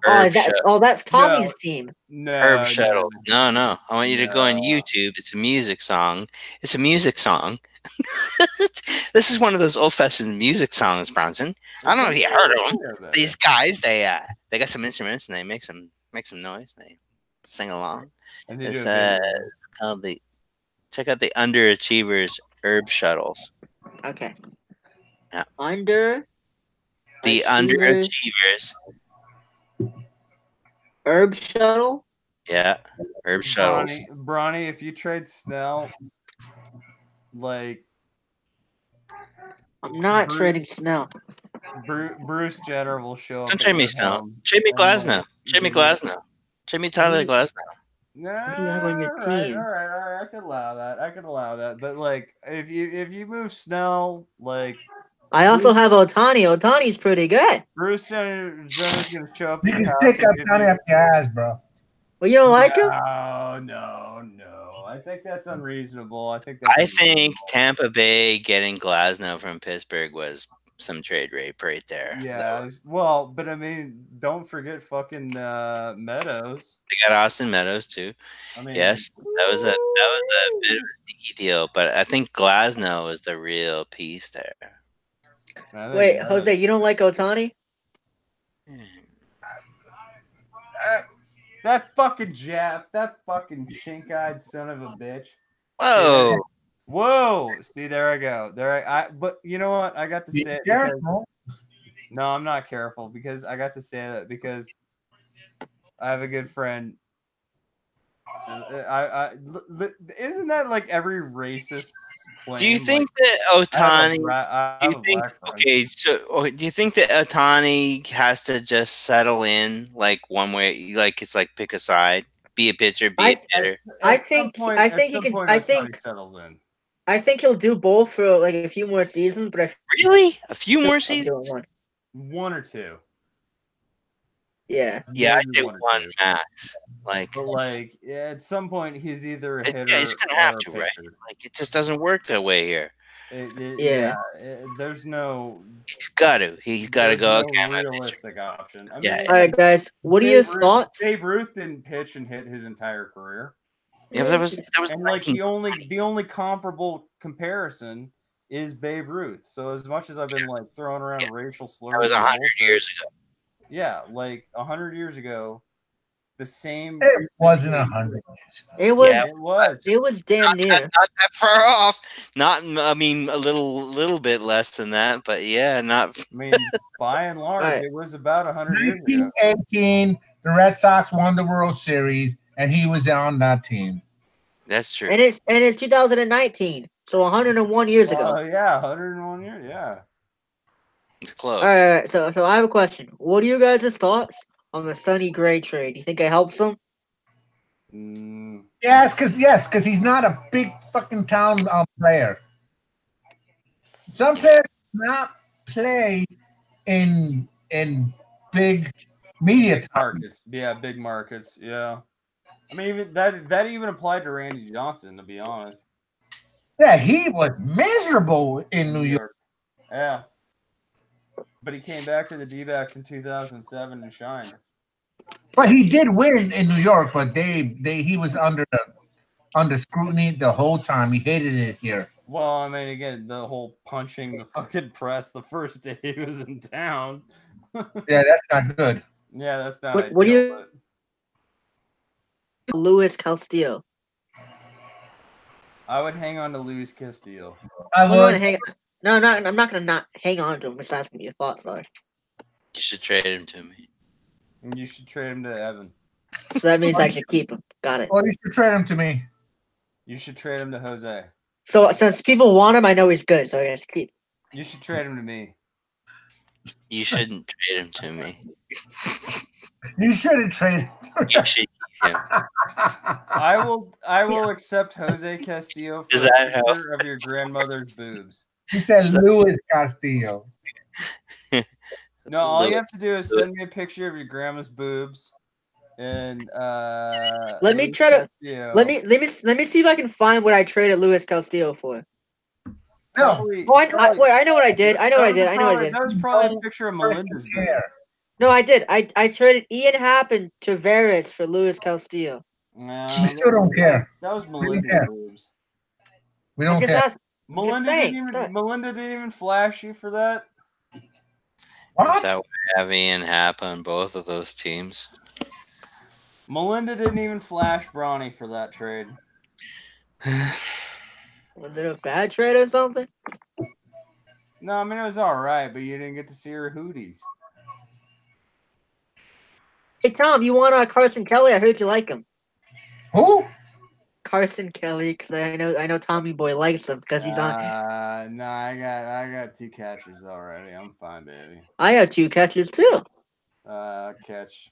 That's Tommy's team. No, Herb Shuttle. No. I want you to go on YouTube. It's a music song. This is one of those old-fashioned music songs, Bronson. I don't know if you heard of them. These guys, they got some instruments and they make some noise. They sing along. And it's called check out the Underachievers Herb Shuttles. Okay. Yeah. The Underachievers. Herb Shuttle? Yeah, Herb Shuttles. Bronny, if you trade Snell, I'm not trading Snell. Bruce Jenner will show up. Don't trade me Snell. Trade me Glasnow. Trade me Glasnow. Trade me Tyler Glasnow. What do you have on your team? All right. I could allow that. But if you move Snell, I also have Ohtani. Ohtani's pretty good. Bruce Jenner's gonna show up. You can stick Ohtani up your ass, bro. Well, you don't like him? No. I think that's unreasonable. I think Tampa Bay getting Glasnow from Pittsburgh was some trade rape right there. Yeah. Well, but I mean, don't forget fucking Meadows. They got Austin Meadows too. I mean, yes, that was a bit of a sneaky deal, but I think Glasnow was the real piece there. Wait, Jose, you don't like Ohtani? That fucking chink-eyed son of a bitch. Whoa. Whoa. See, there I go. But you know what? I got to say it because, no, I'm not careful because I got to say that because I have a good friend. Isn't that like every racist claim? Do you think that Ohtani? Do you think that Ohtani has to just settle in like one way, like it's like pick a side, be a pitcher, be a hitter? I think he settles in. I think he'll do both for like a few more seasons, but really a few more seasons, one or two. Yeah. Yeah, I think one max. But at some point he's either a hitter. Yeah, he's gonna have to, right? Like it just doesn't work that way here. Yeah. There's no. He's got to. He's got to go. No realistic option. I mean, Yeah. All right, guys. What are your thoughts? Babe Ruth didn't pitch and hit his entire career. Yeah, that was And like the only comparable comparison is Babe Ruth. So as much as I've been like throwing around racial slurs, that was 100 years ago. Yeah, like 100 years ago, the same. It wasn't 100 years ago. It was. Yeah. It was. It was damn near. Not that far off. Not, I mean, a little bit less than that, but yeah, not. I mean, by and large, it was about 100 years ago. 1918, the Red Sox won the World Series, and he was on that team. That's true. And it's 2019, so 101 years ago. Oh yeah, 101 years. Yeah. It's close. All right, so I have a question. What are you guys' thoughts on the Sonny Gray trade? You think it helps him? Yes, because he's not a big fucking town player. Some players not play in big media markets. Yeah, big markets. Yeah. I mean, even that even applied to Randy Johnson, to be honest. Yeah, he was miserable in New York. Yeah. But he came back to the D-backs in 2007 and shined. But he did win in New York, but he was under scrutiny the whole time. He hated it here. Well, I mean, again, the whole punching the fucking press the first day he was in town. Yeah, that's not good. Yeah, that's not. What do you, Luis Castillo? I would hang on to Luis Castillo. I would. No, I'm not gonna not hang on to him. Just asking your thoughts, though. You should trade him to me. You should trade him to Evan. So that means I should keep him. Got it. Or you should trade him to me. You should trade him to Jose. So since people want him, I know he's good. So I should keep. You should trade him to me. You shouldn't trade him to me. You shouldn't trade him. You should keep him. I will accept Jose Castillo for a picture of your grandmother's boobs. He said Luis Castillo. No, all you have to do is send me a picture of your grandma's boobs, and let me try to let me see if I can find what I traded Luis Castillo for. No, I know what I did. I know what I did. That was probably a picture of Melinda's boob. No, I did. I traded Ian Happ and Tavares for Luis Castillo. No, you still don't care. That was Melinda's boobs. We don't care. Melinda didn't even flash you for that. What? Is that what have Ian Happ on both of those teams? Melinda didn't even flash Bronny for that trade. Was it a bad trade or something? No, I mean it was all right, but you didn't get to see her hooties. Hey Tom, you want Carson Kelly? I heard you like him. Who? Carson Kelly, because I know Tommy Boy likes him because he's on. No, I got 2 catches already. I'm fine, baby. I have 2 catches too. Catch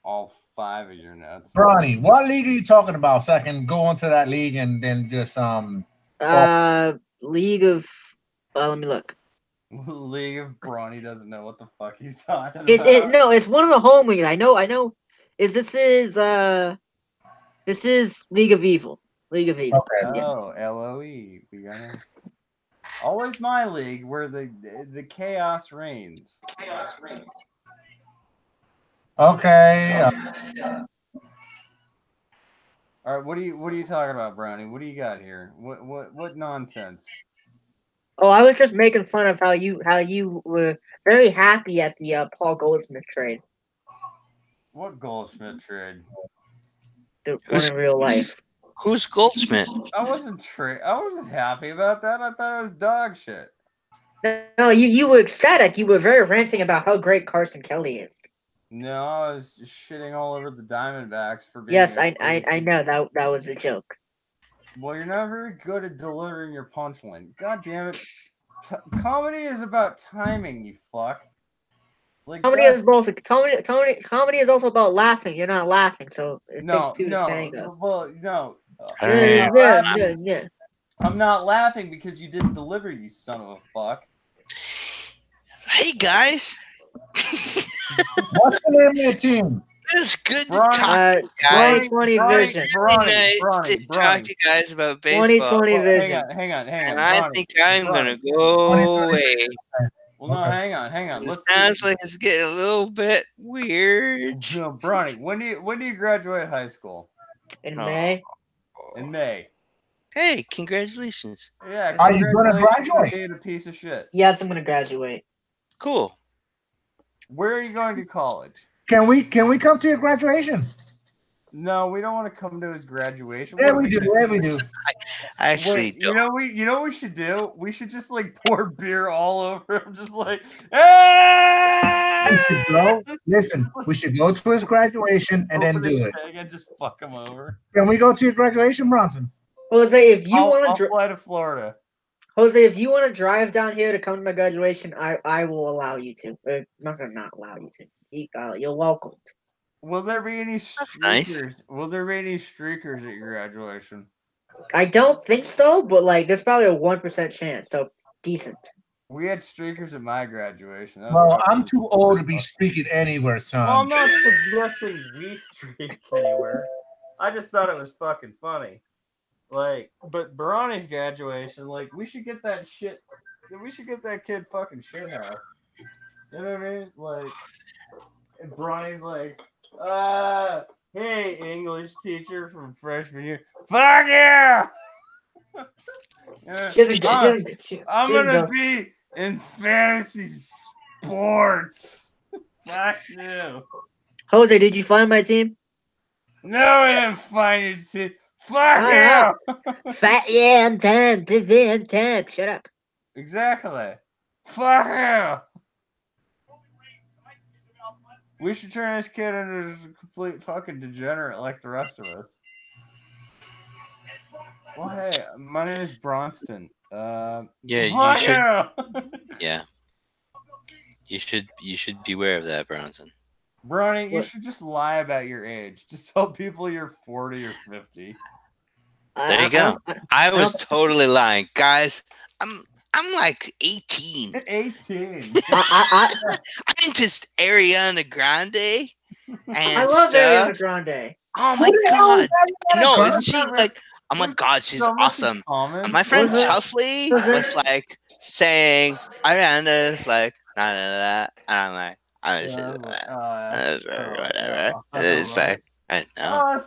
all 5 of your nuts. Bronny, what league are you talking about? So I can go into that league and then just League of. Let me look. League of Bronny doesn't know what the fuck he's talking about. It's one of the home leagues. I know. This is League of Evil. League of Evil. Okay. Oh, LOE. We got always my league where the chaos reigns. Okay. All right, what are you talking about, Brownie? What do you got here? What nonsense? Oh, I was just making fun of how you were very happy at the Paul Goldsmith trade. What Goldsmith trade? The one in real life. Who's Goldsmith? I wasn't happy about that. I thought it was dog shit. No, you were ecstatic. You were very ranting about how great Carson Kelly is. No, I was shitting all over the Diamondbacks for being. Yes, I know that was a joke. Well, you're not very good at delivering your punchline. God damn it! Comedy is about timing, you fuck. Like comedy is also about laughing. You're not laughing, so it takes 2 to tango. Well, no. Yeah. I'm not laughing because you didn't deliver, you son of a fuck. Hey guys. What's the name of your team? It's good to Bronny, talk to you guys. 2020 vision. Really nice to talk to you guys about baseball. 2020 vision. Hang on. And I think I'm gonna go away. Well, no, hang on. It Let's sounds see. like it's getting a little bit weird. No, Bronny, when do you graduate high school? In May. In May. Hey, congratulations. Yeah. Are you gonna graduate? Being a piece of shit. Yes, I'm gonna graduate. Cool. Where are you going to college? Can we come to your graduation? No, we don't want to come to his graduation. Yeah, we do. Yeah, we do. I actually don't. You know what we should do? We should just like pour beer all over him, just like, hey! Listen, we should go to his graduation and then do it. And just fuck him over. Can we go to your graduation, Bronson? Jose, if you want to fly to Florida. Jose, if you want to drive down here to come to my graduation, I will allow you to. I'm not gonna not allow you to. You're welcome. Will there be any streakers? Nice. Will there be any streakers at your graduation? I don't think so, but like there's probably a 1% chance, so decent. We had streakers at my graduation. Well, I'm too old to be streaking anywhere, son. Well, I'm not suggesting we streak anywhere. I just thought it was fucking funny. Like, but Barani's graduation, like, we should get that shit. We should get that kid fucking shit house. You know what I mean? Like, and Barani's like, hey, English teacher from freshman year. Fuck you! I'm gonna be in fantasy sports. Fuck you. Jose, did you find my team? No, I didn't find your team. Fuck you! Fat yeah, I'm 10. I'm 10. Shut up. Exactly. Fuck you! We should turn this kid into a complete fucking degenerate like the rest of us. Well, hey, my name is Bronston. Yeah, you should. Yeah, you should beware of that, Bronson. Bronny, you should just lie about your age. Just tell people you're 40 or 50. There you go. I was totally lying, guys. I'm like 18. 18. I'm into Ariana Grande. I love Ariana Grande. Oh my god! No, isn't she like? Oh my god, she's awesome. My friend Chesley was like saying Ariana's like none of that, and I'm like, whatever. It's like I know.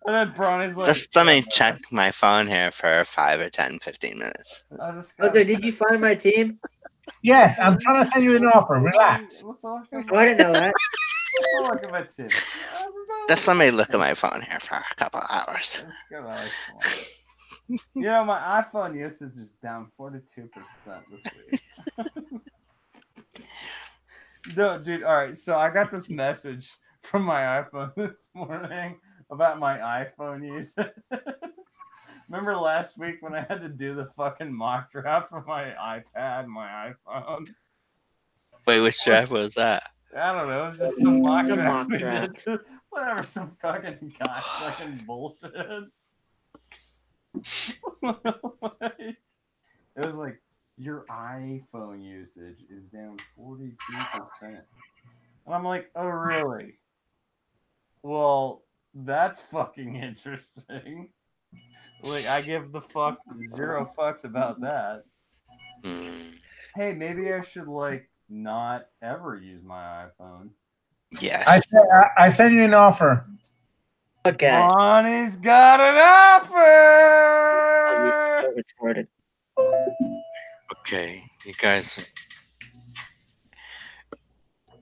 And then Bronny's like, just let me check my phone here for 5 or 10, 15 minutes. Okay, did you find my team? Yes, I'm trying to send you an offer. Relax. Oh, I didn't know that. Just let me look at my phone here for a couple hours. You know, my iPhone usage is down 42% this week. No, dude, all right. So I got this message from my iPhone this morning about my iPhone usage. Remember last week when I had to do the fucking mock draft for my iPad and my iPhone? Wait, which draft was that? I don't know. It was just some mock draft. Whatever, some fucking fucking bullshit. It was like, your iPhone usage is down 42%. And I'm like, oh, really? Well, that's fucking interesting. Like, I give the fuck 0 fucks about that. Hey, maybe I should, like, not ever use my iPhone. Yes. I sent you an offer. Okay. Bonnie's got an offer! Oh, you're so retarded. Okay, you guys.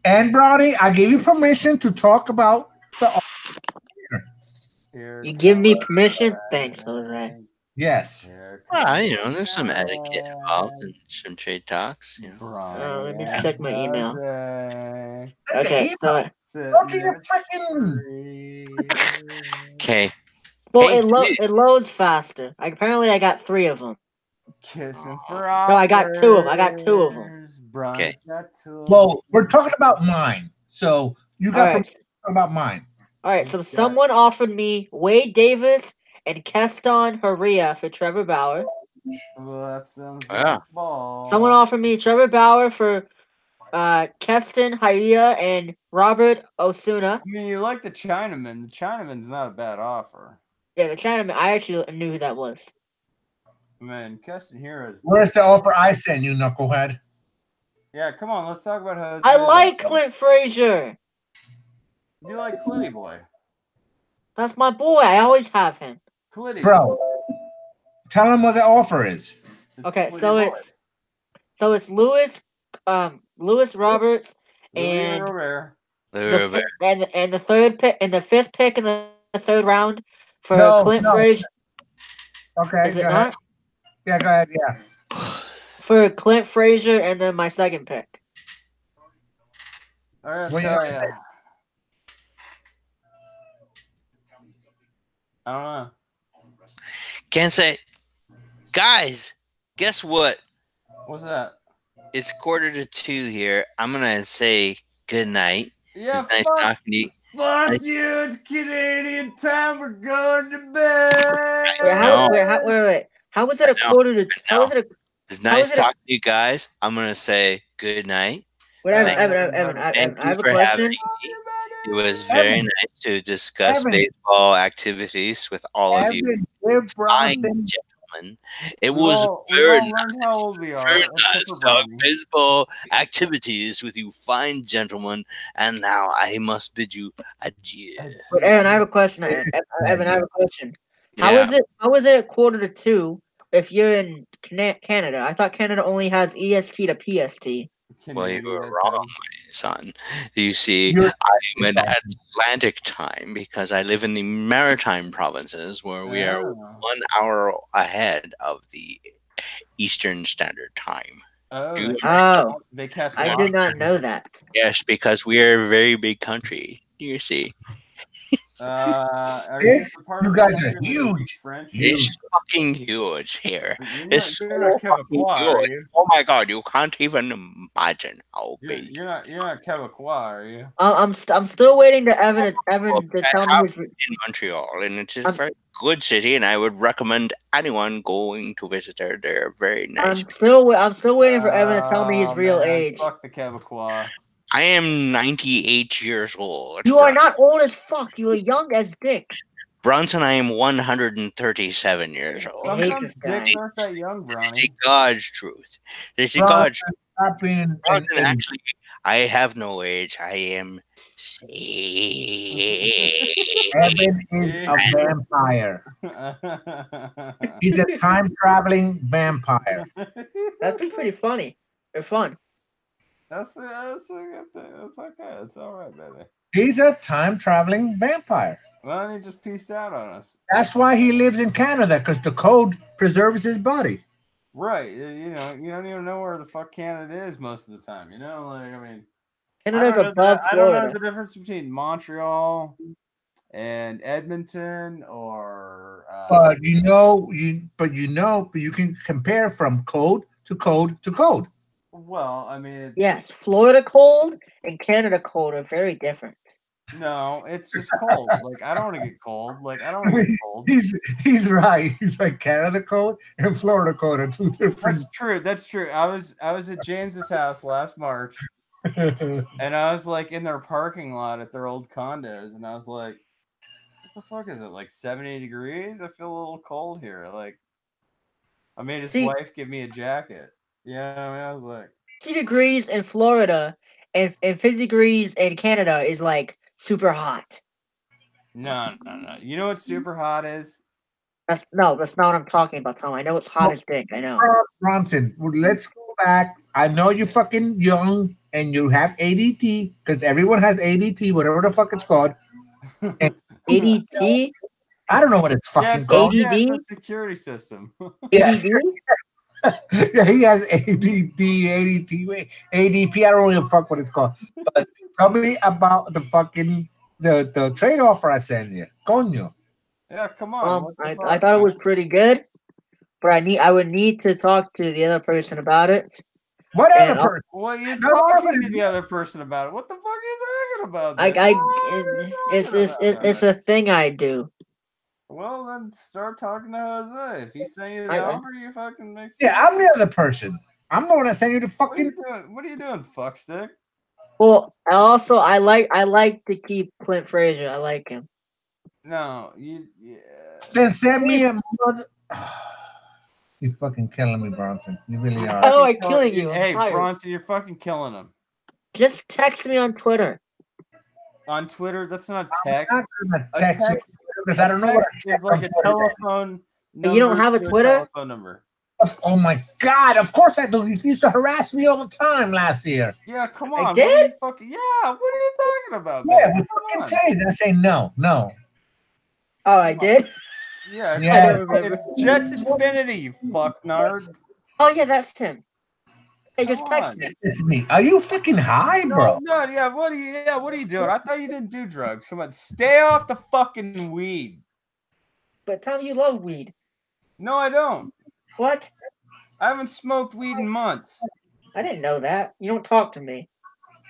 And Brownie, I gave you permission to talk about the offer. You give me permission? Thanks, Jose. Yes. Well, you know, there's some etiquette involved in some trade talks. You know. Let me check my email. Okay, so look at your freaking. Okay. Well, it loads faster. Apparently, I got 3 of them. Kissing for No, I got 2 of them. I got 2 of them. Okay. Well, we're talking about mine, so you got to talk about mine. All right. So someone offered me Wade Davis and Keston Haria for Trevor Bauer. Well, that sounds like ball. Someone offered me Trevor Bauer for Keston Haria and Robert Osuna. I mean, you like the Chinaman. The Chinaman's not a bad offer. Yeah, the Chinaman. I actually knew who that was. Man, Keston Hero is... Where's the offer I sent you, knucklehead? Yeah, come on, let's talk about Jose. I like Clint Frazier. You like Clitty Boy. That's my boy. I always have him. Clitty Bro, Boy. tell him what the offer is. Okay, Clitty so Boy. it's Lewis Roberts Louis and Robert. and the third pick and the fifth pick in the third round for No, Clint no. Frazier. Okay, Is go it ahead. not? Yeah, go ahead. Yeah. For Clint Frazier and then my second pick. I gotta Well, tell you. I don't know. Can't say, guys. Guess what? What's that? It's 1:45 here. I'm gonna say good night. Yeah, It's nice fuck, talking to you. fuck you. It's Canadian time. We're going to bed. Wait. How was it a quarter to? How was it a? It's how nice is it a- talking to you guys. I'm gonna say good night. Wait, Evan, Thank I you have a for having question. me. It was very Evan. nice to discuss Evan. baseball activities with all of you. Evan, give Fine Bronson. gentlemen. It was We've very all learned how old we are. very except nice for to talk Barney. baseball activities with you fine gentlemen. And now I must bid you adieu. But Evan, I have a question. Evan, I have a question. How Yeah. is it? How is it a quarter to two if you're in Canada? I thought Canada only has EST to PST. Well, you were Canadian wrong, time. my son. You see, You're- I'm in Atlantic time because I live in the maritime provinces where we are Oh. 1 hour ahead of the Eastern Standard Time. Oh, Do you Oh, they catch I them did off. not know that. Yes, because we are a very big country. You see, Are you a part You of the guys are country that speaks huge. French? it's fucking huge here. You're It's not, so you're not fucking Quebecois, are huge. you? Oh my god, you can't even imagine how You're, big. you're not Quebecois, are you? I'm still waiting to Evan Well, to I tell me have his. in Montreal, and it's a I'm- very good city, and I would recommend anyone going to visit there. They're very nice. I'm still waiting for Evan to tell me his Oh, real man, age. Fuck the Quebecois. I am 98 years old. You are not old as fuck. You are young as dick. Bronson, I am 137 years old. I hate Sometimes this guy. dicks aren't that young, This is Brownie. God's truth. This is Bronson, God's truth. stop being Bronson, in- actually, I have no age. I am safe. Evan is a vampire. He's a time traveling vampire. That's pretty funny. They're fun. That's a good thing. That's okay. It's all right, baby. He's a time traveling vampire. Well, he just pieced out on us. That's why he lives in Canada, because the code preserves his body. Right. You know, you don't even know where the fuck Canada is most of the time. You know, like, I mean, Canada's above I don't know Florida. the difference between Montreal and Edmonton or. But you can compare from code to code to code. Well, I mean, Yes, Florida cold and Canada cold are very different. no, it's just cold. Like, I don't want to get cold. Like, I don't want to get cold. He's right. He's right. Canada code and Florida code are two different. That's true. That's true. I was at James's house last March, and I was like in their parking lot at their old condos, and I was like, "What the fuck is it? Like 70 degrees? I feel a little cold here." Like, I made his wife give me a jacket. Yeah, I mean, I was like, 50 degrees in Florida and 50 degrees in Canada is like super hot. no. You know what super hot is? That's not what I'm talking about, Tom. I know it's hot as dick. I know. Bronson, let's go back. I know you're fucking young and you have ADT because everyone has ADT, whatever the fuck it's called. ADT? I don't know what it's fucking called. Yeah, it's a security system. ADD? Yeah, he has ADD, ADT, ADP. I don't really fuck what it's called. But tell me about the fucking the trade offer I sent you. Coño. Yeah, come on. I thought it was pretty good, but I would need to talk to the other person about it. What other person? Well, you're talking to the other person about it. What the fuck are you talking about? It's a thing I do. Well, then start talking to Jose. If he's saying you the offer, you fucking make sense. Yeah, I'm the other person. I'm the one that sent you the What are you fucking. doing? What are you doing, fuckstick? Well, also I like to keep Clint Frazier. I like him. No, you. Yeah. Then send me a mother. You're fucking killing me, Bronson. You really You're are. How am I fucking killing you? I'm Hey, tired. Bronson, you're fucking killing him. Just text me on Twitter. On Twitter, that's not text. I'm not gonna A text you text because I don't know what text is like a telephone number. You don't have a to Twitter? telephone number. Oh my god! Of course I do. You used to harass me all the time last year. Yeah, come I on. did? What are you fucking, yeah, what are you talking about, Yeah, baby? with Come fucking on. taser. I say no. Oh, I did? Yeah, Yes. it's Jets Infinity, you fuck nerd. Oh yeah, that's him. Hey, Come just text on. me. It's me. Are you fucking high, bro? No, yeah, what are you doing? I thought you didn't do drugs. Come on, stay off the fucking weed. But Tom, you love weed. No, I don't. What? I haven't smoked weed in months. I didn't know that. You don't talk to me.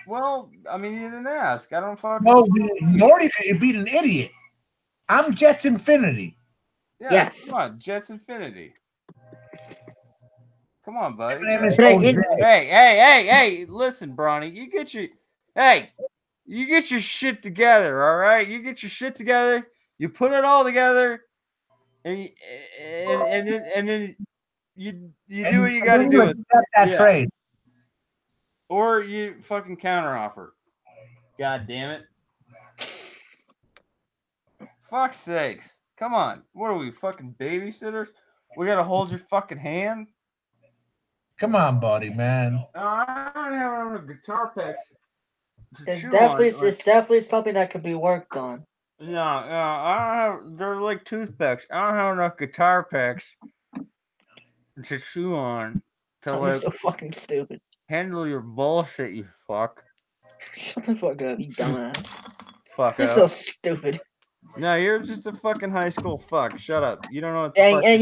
Well, I mean, you didn't ask. I don't fucking. No, Nordy could beat an idiot. I'm Jets Infinity. Yeah, Yes. come on, Jets Infinity. Come on, buddy. My name is Hey, OJ. Hey, listen, Bronny, you get your shit together, all right? You get your shit together, you put it all together, and then you do what you got to do with Accept that yeah. trade. Or you fucking counteroffer. God damn it. Fuck's sakes. Come on. What are we, fucking babysitters? We gotta hold your fucking hand? Come on, buddy, man. No, I don't have a guitar pick. it's definitely something that could be worked on. No, I don't have. They're like toothpicks. I don't have enough guitar picks to chew on to Tom, you're like so fucking stupid. handle your bullshit. You fuck. Shut the fuck up, you dumbass. Fuck You're up. so stupid. No, you're just a fucking high school fuck. Shut up. You don't know what the fuck. And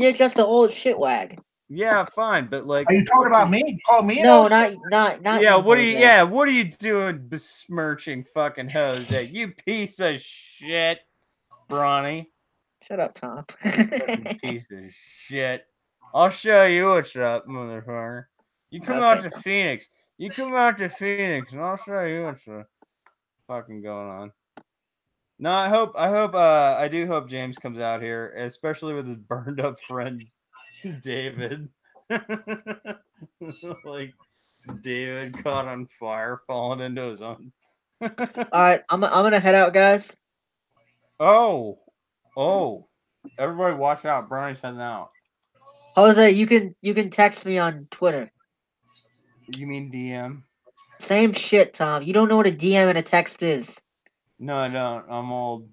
you're just an old shitwag. Yeah, fine, but like. Are you talking about me? You call me? No, an not. Yeah, you, what are you? Jose. Yeah, what are you doing, besmirching fucking Jose? You piece of shit, Bronny. Shut up, Tom. Fucking piece of shit. I'll show you what's up, motherfucker. You come Okay, out to Tom. Phoenix. You come out to Phoenix, and I'll show you what's fucking going on. No, I do hope James comes out here, especially with his burned up friend David. Like David caught on fire, falling into his own. All right, I'm gonna head out, guys. Oh, everybody, watch out! Brian's heading out. Jose, you can text me on Twitter. You mean DM? Same shit, Tom. You don't know what a DM and a text is. No, I don't. I'm old.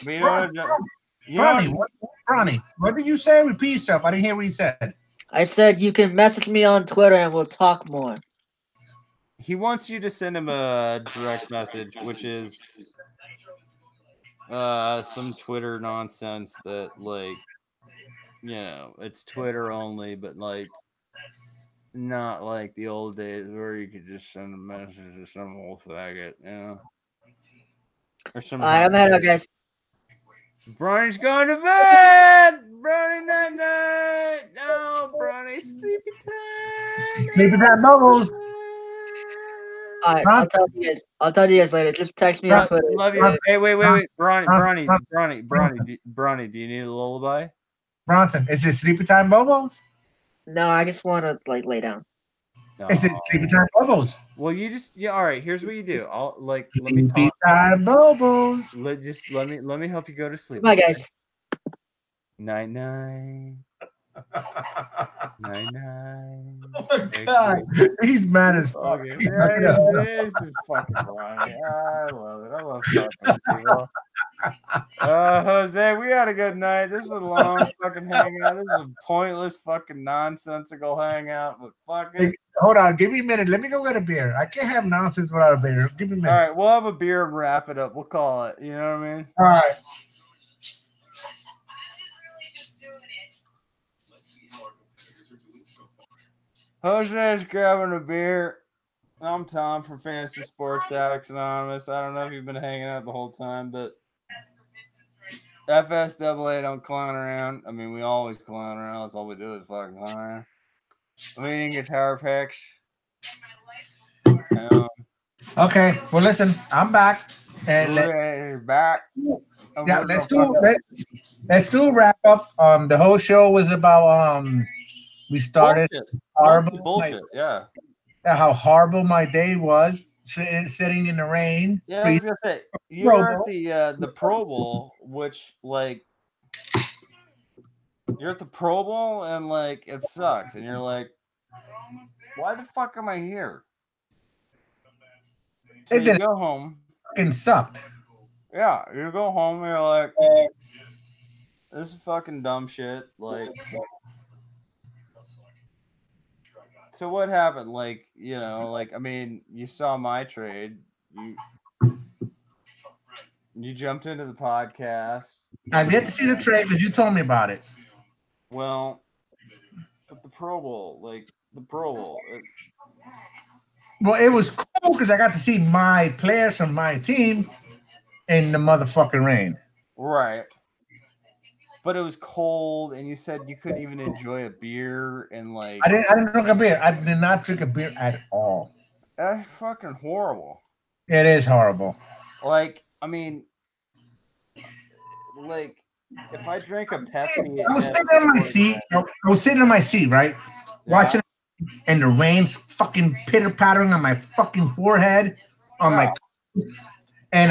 But you know what? Ronnie, what did you say? Repeat yourself. I didn't hear what you said. I said you can message me on Twitter and we'll talk more. He wants you to send him a direct message, which is some Twitter nonsense that, like, you know, it's Twitter only, but like not like the old days where you could just send a message to some old faggot, you know. Or some. All right, I'm heading out, guys. Bronny's going to bed. Bronny, night night. No, Bronny, sleepy time. Sleepy time bubbles. All right, I'll talk to you guys later. Just text me on Twitter. Love you. Hey, wait. Bronny, do you need a lullaby? Bronson, is it sleepy time bubbles? No, I just want to like lay down. No. Is it sleepy time bubbles? Well, all right. Here's what you do. I'll let me Sleepy talk. time bubbles. Let me help you go to sleep. Bye, guys. Night night. Night night. Oh my god, he's mad as fuck. Okay. Yeah, this is fucking Bronny. I love it. I love talking to people. Jose, we had a good night. This was a long fucking hangout. This is a pointless fucking nonsensical hangout, but fucking. Hey, hold on, give me a minute. Let me go get a beer. I can't have nonsense without a beer. Give me a minute. All right, we'll have a beer and wrap it up. We'll call it. You know what I mean? All right. Jose's grabbing a beer. I'm Tom from Fantasy Sports Addicts Anonymous. I don't know if you've been hanging out the whole time, but FSAA don't clown around. I mean, we always clown around. That's all we do is fucking clown around. Leading guitar picks. Okay, well, listen, I'm back, and We're back. yeah, let's do a wrap up. The whole show was about we started Mostly bullshit. Yeah. How horrible my day was sitting in the rain. Yeah, I was gonna say you were at the Pro Bowl, which like you're at the Pro Bowl and like it sucks, and you're like, why the fuck am I here? So you go home. Fucking sucked. Yeah, you go home and you're like, this is fucking dumb shit. Like, so what happened? Like, you know, like I mean, you saw my trade. You jumped into the podcast. I've yet to see the trade because you told me about it. Well, but the Pro Bowl, Well, it was cool because I got to see my players from my team in the motherfucking rain. Right. But it was cold, and you said you couldn't even enjoy a beer, and like I didn't drink a beer. I did not drink a beer at all. That's fucking horrible. It is horrible. Like, I mean, like if I drink a Pepsi, I was sitting on my seat. I was sitting on my seat, right, watching, and the rain's fucking pitter pattering on my fucking forehead, and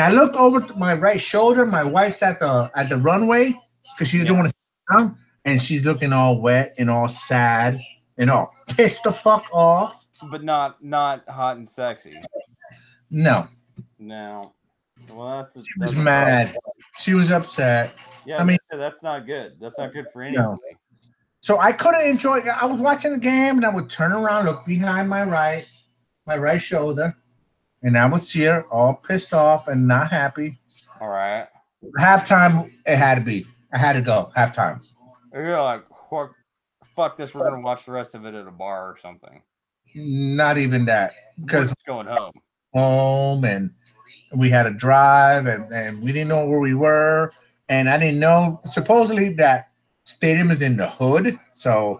I looked over to my right shoulder. My wife's at the runway because she doesn't want to sit down, and she's looking all wet and all sad and all pissed the fuck off. But not hot and sexy. No. Well, she was mad. She was upset. Yeah, I mean, that's not good. That's not good for anybody. No. So I couldn't enjoy it. I was watching the game, and I would turn around, look behind my right shoulder, and I would see her all pissed off and not happy. All right. Halftime, it had to be. I had to go. Halftime. You're like, fuck this. We're gonna watch the rest of it at a bar or something. Not even that, because we're going home, and we had a drive, and we didn't know where we were, and I didn't know. Supposedly that stadium is in the hood, so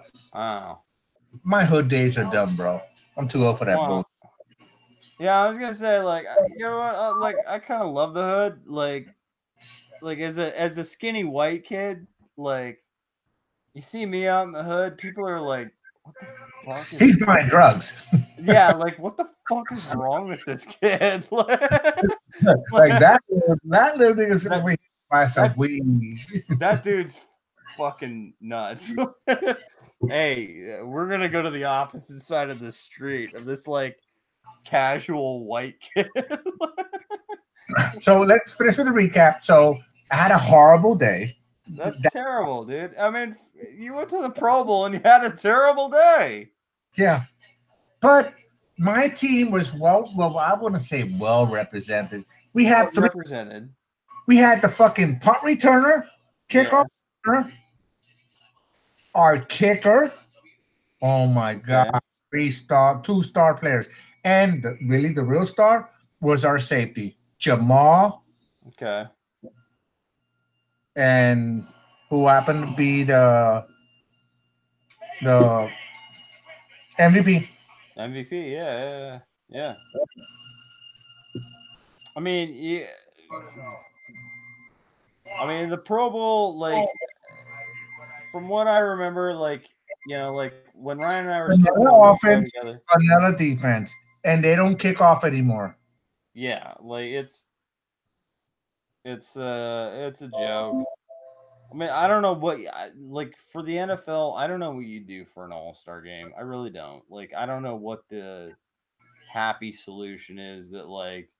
my hood days are done, bro. I'm too old for that bull. Yeah, I was gonna say, like, you know what? Like, I kind of love the hood. Like as a skinny white kid, like, you see me out in the hood, people are like, "What the fuck?" He's buying drugs. Yeah, like, what the fuck is wrong with this kid? Like that little nigga's gonna be buy some weed. That dude's fucking nuts. Hey, we're gonna go to the opposite side of the street of this like casual white kid. So let's finish with a recap. So I had a horrible day. That's terrible, dude. I mean, you went to the Pro Bowl and you had a terrible day. Yeah, but my team was well, I want to say well represented. We had represented. We had the fucking punt returner, kickoff, our kicker. Oh my god, 2-star players, and the real star was our safety, Jamal. Okay. And who happened to be the MVP. MVP, yeah. I mean, the Pro Bowl, like, from what I remember, like, you know, like when Ryan and I were vanilla offense, vanilla defense, and they don't kick off anymore. Yeah, like it's a joke. I mean, I don't know what, like, for the NFL, I don't know what you do for an all-star game. I really don't. Like, I don't know what the happy solution is that, like,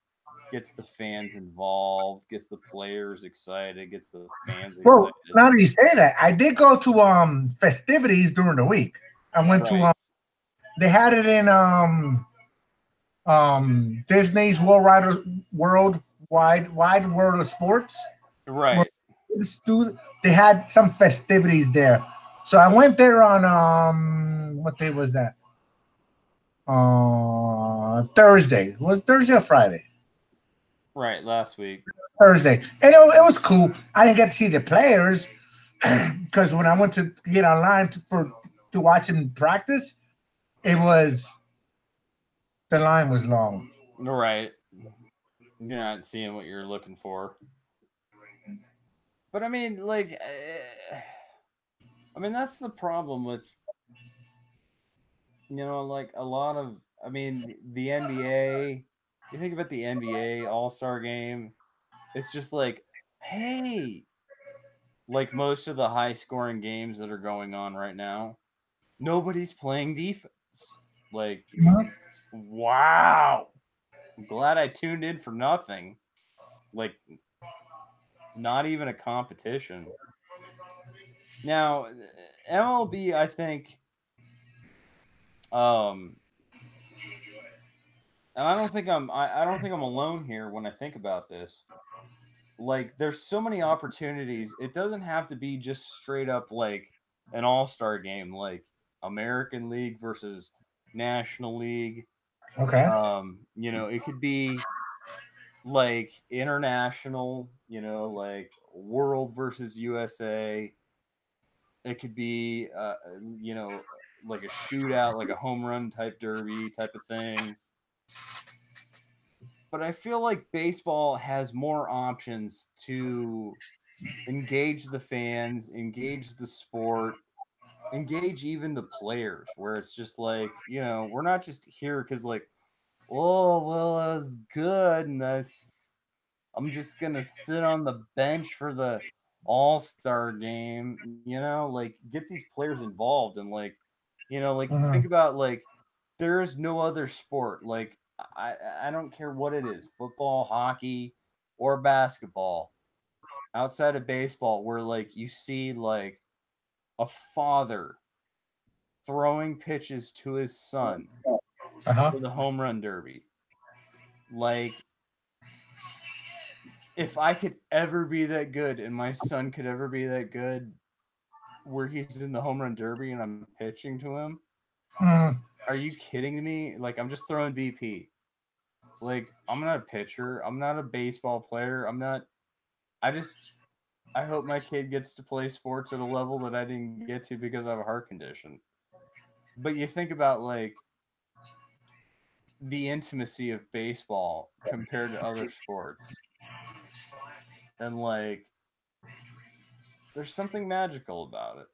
gets the fans involved, gets the players excited, gets the fans excited. Well, now that you say that, I did go to festivities during the week. I went to they had it in Disney's Worldwide World of Sports. Right. They had some festivities there. So I went there on what day was that? Thursday. Was Thursday or Friday? Right, last week. Thursday. And it was cool. I didn't get to see the players because when I went to get online to watch them practice, It was the line was long. Right. You're not seeing what you're looking for. But I mean, like, I mean, that's the problem with, like a lot of, I mean, the NBA. You think about the NBA All-Star game, it's just like, hey, like most of the high-scoring games that are going on right now, nobody's playing defense. Like, wow. I'm glad I tuned in for nothing. Like, not even a competition. Now, MLB, I think, and I don't think I don't think I'm alone here when I think about this. Like, there's so many opportunities. It doesn't have to be just straight up like an all-star game, like American League versus National League. Okay. It could be like international, like world versus USA. It could be, like a shootout, like a home run type derby type of thing. But I feel like baseball has more options to engage the fans, engage the sport, engage even the players, where it's just like, we're not just here because, like, oh, well, that was good. And I'm just going to sit on the bench for the all-star game, like get these players involved. And like, like you think about, like, there is no other sport. Like, I don't care what it is, football, hockey, or basketball, outside of baseball, where like you see like a father throwing pitches to his son for the home run derby. Like, if I could ever be that good and my son could ever be that good where he's in the home run derby and I'm pitching to him, are you kidding me? Like, I'm just throwing BP. Like, I'm not a pitcher. I'm not a baseball player. I hope my kid gets to play sports at a level that I didn't get to because I have a heart condition. But you think about, like, the intimacy of baseball compared to other sports. And, like, there's something magical about it.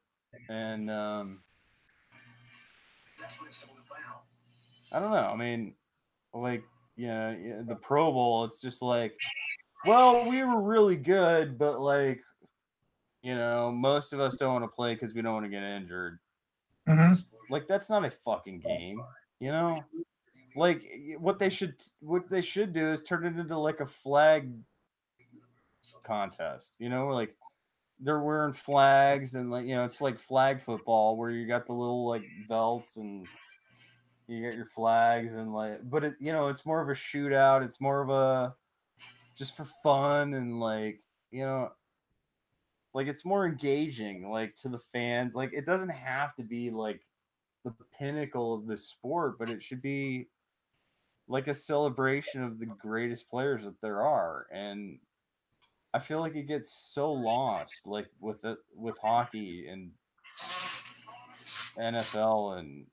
And I don't know. I mean, like, yeah, the Pro Bowl, it's just like, well, we were really good, but like, most of us don't want to play because we don't want to get injured. Like, that's not a fucking game, Like, what they should do is turn it into like a flag contest, like they're wearing flags and, like, it's like flag football where you got the little like belts and you get your flags and, like, but it's more of a shootout. It's more of a just for fun and, like, like, it's more engaging, like, to the fans. Like, it doesn't have to be like the pinnacle of the sport, but it should be like a celebration of the greatest players that there are. And I feel like it gets so lost, like with hockey and NFL and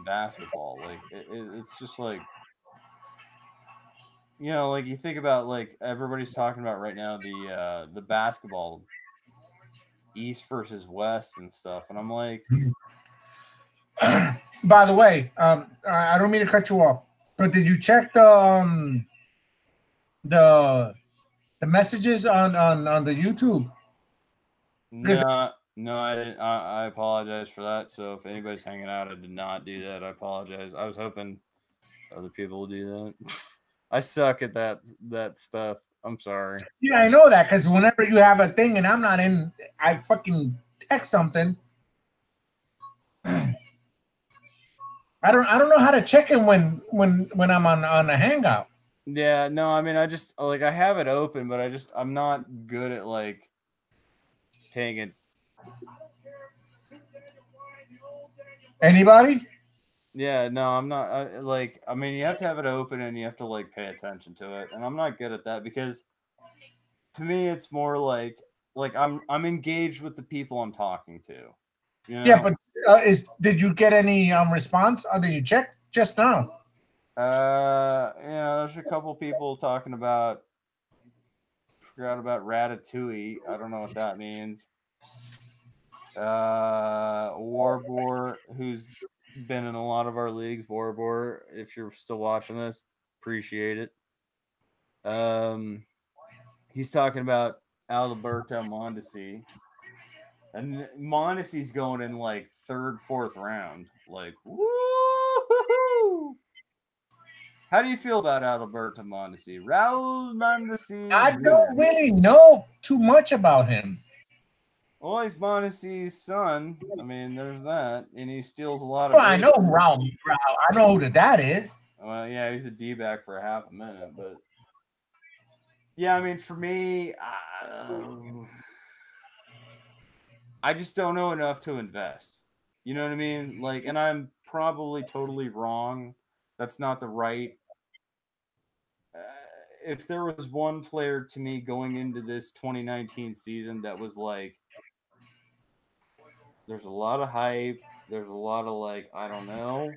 basketball. Like, it's just like, like you think about, like, everybody's talking about right now the basketball East versus West and stuff, and I'm like, By the way, I don't mean to cut you off, but did you check the the messages on the YouTube? no, I didn't. I apologize for that. So if anybody's hanging out, I did not do that. I apologize. I was hoping other people would do that. I suck at that stuff. I'm sorry. Yeah, I know that because whenever you have a thing and I'm not in, I fucking text something. I don't know how to check in when I'm on a Hangout. Yeah, no, I mean, I just, like, I have it open, but I'm not good at, like, paying it. Anybody? Yeah, no, I'm not. Like, I mean, you have to have it open and you have to, like, pay attention to it, and I'm not good at that because to me it's more like I'm engaged with the people I'm talking to. Yeah, but Did you get any response, or did you check just now? There's a couple people talking about. Forgot about Ratatouille. I don't know what that means. Warbor, who's been in a lot of our leagues. Warbor, if you're still watching this, appreciate it. He's talking about Alberto Mondesi. And Mondesi's going in like third, fourth round. Like, woo! How do you feel about Alberto Mondesi? Raul Mondesi. I don't really know too much about him. Well, he's Mondesi's son. I mean, there's that. And he steals a lot of. Well, I know Raul. I know who that is. Well, yeah, he's a D-back for half a minute. But, yeah, I mean, for me, I just don't know enough to invest. You know what I mean? Like, and I'm probably totally wrong. That's not the right. If there was one player to me going into this 2019 season that was like, there's a lot of hype, there's a lot of like, I don't know.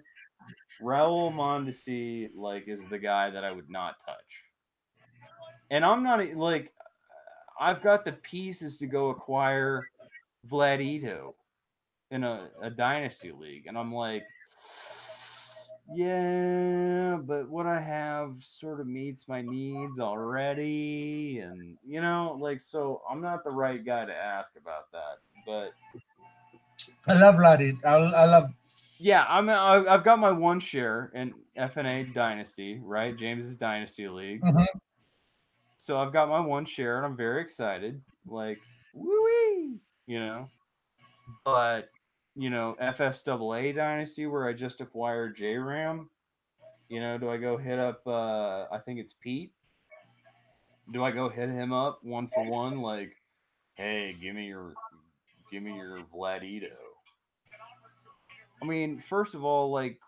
Raul Mondesi, like, is the guy that I would not touch. And I'm not like, I've got the pieces to go acquire Vladito in a dynasty league, and I'm like, yeah, but what I have sort of meets my needs already, and like, so I'm not the right guy to ask about that. But I love Vladito. I love. Yeah, I've got my one share in FNA Dynasty, right? James's Dynasty League. Mm-hmm. So I've got my one share, and I'm very excited. Like, woo-wee, But, FSAA Dynasty, where I just acquired J-Ram, do I go hit up, I think it's Pete? Do I go hit him up one for one? Like, hey, give me your Vladito. I mean, first of all, like,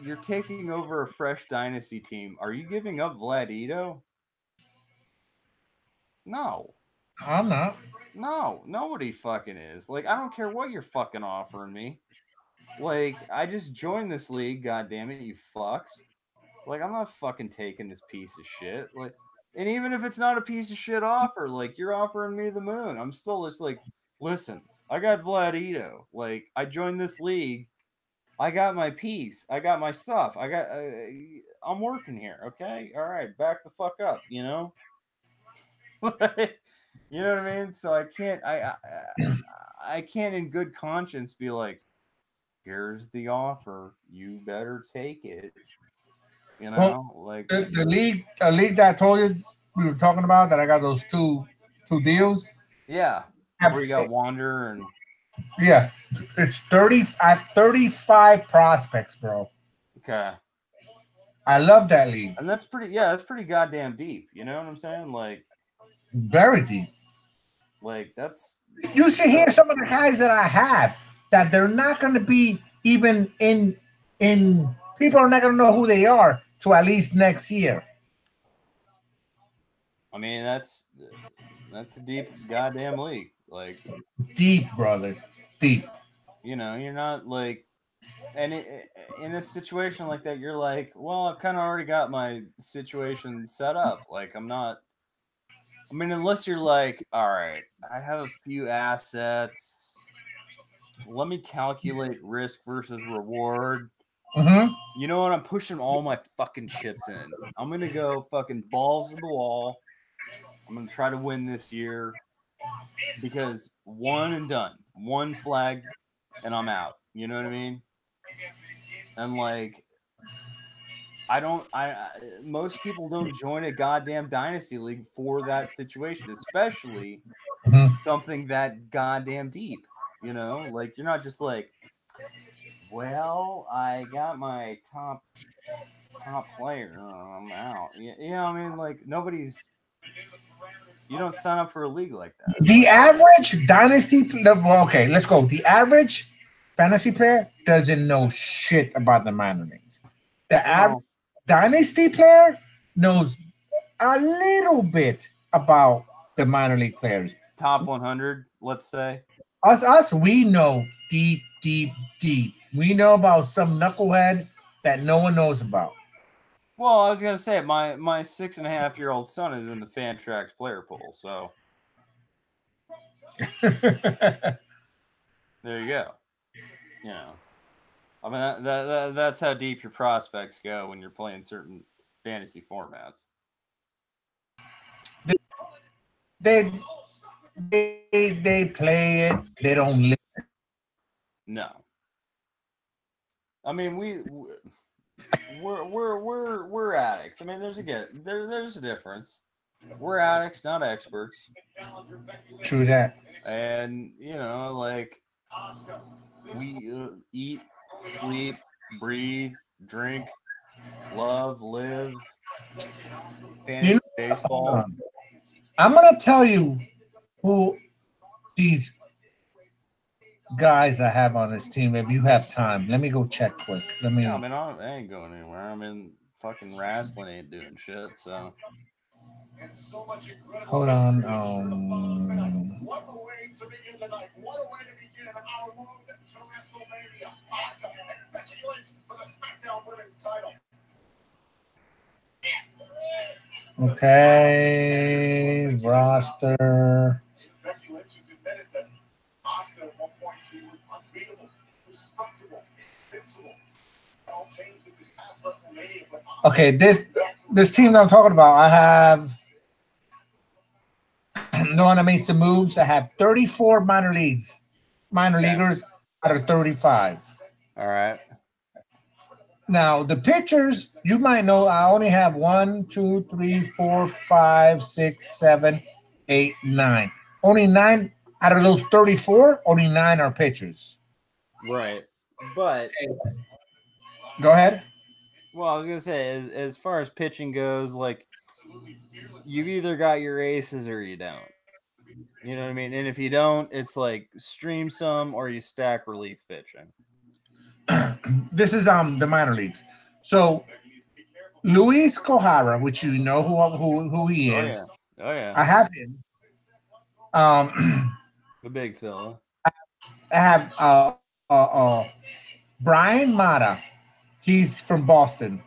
you're taking over a fresh dynasty team. Are you giving up Vladito? No. I'm not. No, nobody fucking is. Like, I don't care what you're fucking offering me. Like, I just joined this league, goddammit, you fucks. Like, I'm not fucking taking this piece of shit. Like, and even if it's not a piece of shit offer, like, you're offering me the moon. I'm still just like, listen, I got Vladito. Like, I joined this league. I got my piece. I got my stuff. I'm working here. Okay. All right. Back the fuck up. You know what I mean? So I can't, I can't in good conscience be like, here's the offer. You better take it. Like the league that I told you we were talking about, that I got those two deals. Yeah. Where you got Wander and. Yeah, it's 35 prospects, bro. Okay. I love that league. And that's pretty goddamn deep. You know what I'm saying? Like, very deep. Like, that's. You should hear some of the guys that I have that they're not going to be even in. People are not going to know who they are to at least next year. I mean, that's a deep goddamn league. Like, deep, brother. Deep. You're not like, and in a situation like that, you're like, well, I've kind of already got my situation set up. Like, I'm not. I mean, unless you're like, all right, I have a few assets. Let me calculate risk versus reward. Mm-hmm. You know what? I'm pushing all my fucking chips in. I'm going to go fucking balls to the wall. I'm going to try to win this year because one and done. One flag and I'm out. You know what I mean? And like, most people don't join a goddamn dynasty league for that situation, especially something that goddamn deep. Like, you're not just like, well, I got my top player. I'm out. Yeah, I mean, like, you don't sign up for a league like that. The average dynasty, okay, let's go. The average fantasy player doesn't know shit about the minor leagues. The average dynasty player knows a little bit about the minor league players. Top 100, let's say. Us, we know deep deep, deep. We know about some knucklehead that no one knows about. Well, I was gonna say my 6.5-year-old son is in the Fantrax player pool, so there you go. You know, I mean that's how deep your prospects go when you're playing certain fantasy formats. they they play it. They don't live. No, I mean we're addicts. I mean there's a difference. We're addicts, not experts. True that. And you know, like we eat, sleep, breathe, drink, love, live, You fantasy know, baseball. I'm gonna tell you who these guys I have on this team. If you have time, let me go check quick. Let me. Yeah, I mean, I ain't going anywhere. I mean, fucking wrestling ain't doing shit. So Hold on. Okay, roster. Okay, this team that I'm talking about, I have the one that made some moves. I have 34 minor leaguers out of 35. all right. Now the pitchers, you might know, I only have 1, 2, 3, 4, 5, 6, 7, 8, 9. Only 9 out of those 34. Only 9 are pitchers. Right. But Go ahead. well, I was gonna say, as far as pitching goes, like you've either got your aces or you don't. You know what I mean? And if you don't, it's like stream some or you stack relief pitching. This is the minor leagues. So Luis Kohara, which you know who he Oh is. yeah. Oh yeah. I have him. The big fella. I have Brian Mata. He's from Boston.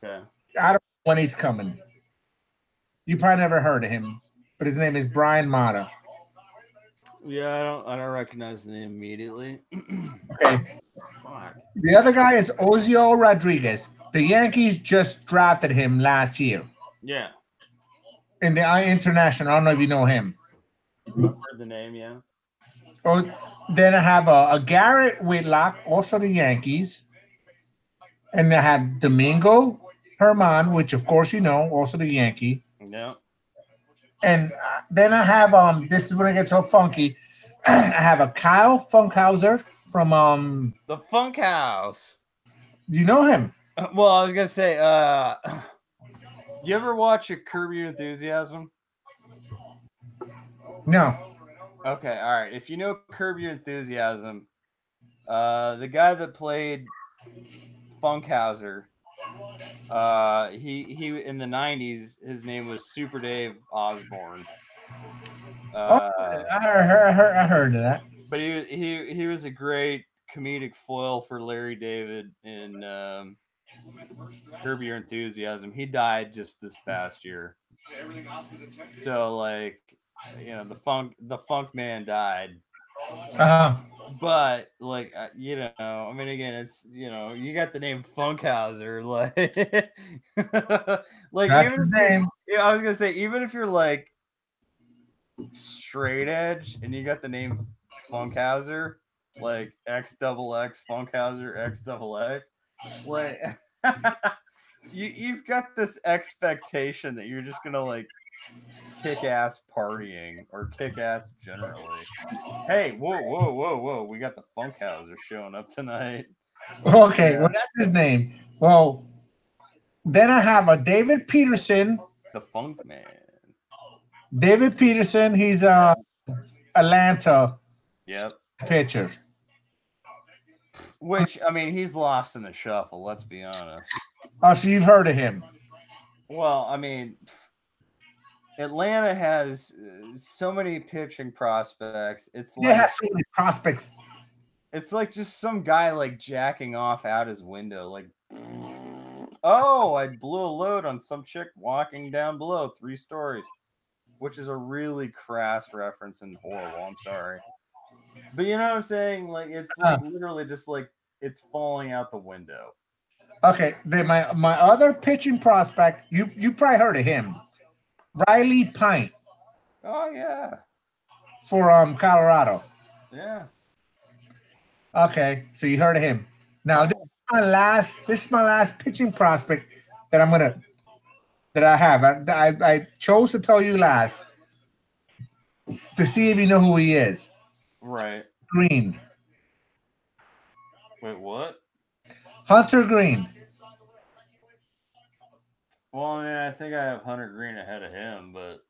Okay. I don't know when he's coming. You probably never heard of him, but his name is Brian Mata. Yeah, I don't recognize the name immediately. Okay. Fuck. The other guy is Ozio Rodriguez. The Yankees just drafted him last year Yeah. in the international. I don't know if you know him. I've heard the name, yeah. Oh, then I have a Garrett Whitlock, also the Yankees. And I have Domingo Herman, which of course you know, also the Yankee. Yeah. And then I have this is when it gets so funky. I have a Kyle Funkhauser from The Funk House. you know him. Well, I was gonna say, you ever watch a Curb Your Enthusiasm? No. Okay, all right. If you know Curb Your Enthusiasm, the guy that played Funkhauser, he in the '90s, his name was Super Dave Osborne. I heard of that. But he was a great comedic foil for Larry David in Curb Your Enthusiasm. He died just this past year. So like, you know, the funk man died. Uh-huh. But like, you know, I mean, again, it's, you know, you got the name Funkhauser, like, like That's even his if name. yeah, I was gonna say, even if you're like straight edge and you got the name Funkhauser, like X double X Funkhauser X double X, like you've got this expectation that you're just gonna like kick ass partying or kick ass generally. Hey, whoa! We got the Funkhauser showing up tonight. Okay, Yeah. well that's his name. Well, then I have a David Peterson. The Funk Man. David Peterson, he's Atlanta Yep. pitcher. Which, I mean, he's lost in the shuffle. Let's be honest. Oh, so you've heard of him? Well, I mean, Atlanta has so many pitching prospects. It's They like have so many prospects. It's like just some guy like jacking off out his window, like, oh, I blew a load on some chick walking down below 3 stories, which is a really crass reference and horrible. I'm sorry. But you know what I'm saying? Like, it's like literally just like it's falling out the window. Okay, then my other pitching prospect, you probably heard of him, Riley Pint Oh, yeah. for Colorado. Yeah. Okay, so you heard of him. Now this is my last pitching prospect that I have. I chose to tell you last to see if you know who he is. Right. Green. Wait, what? Hunter Green. Well, I mean, I think I have Hunter Green ahead of him, but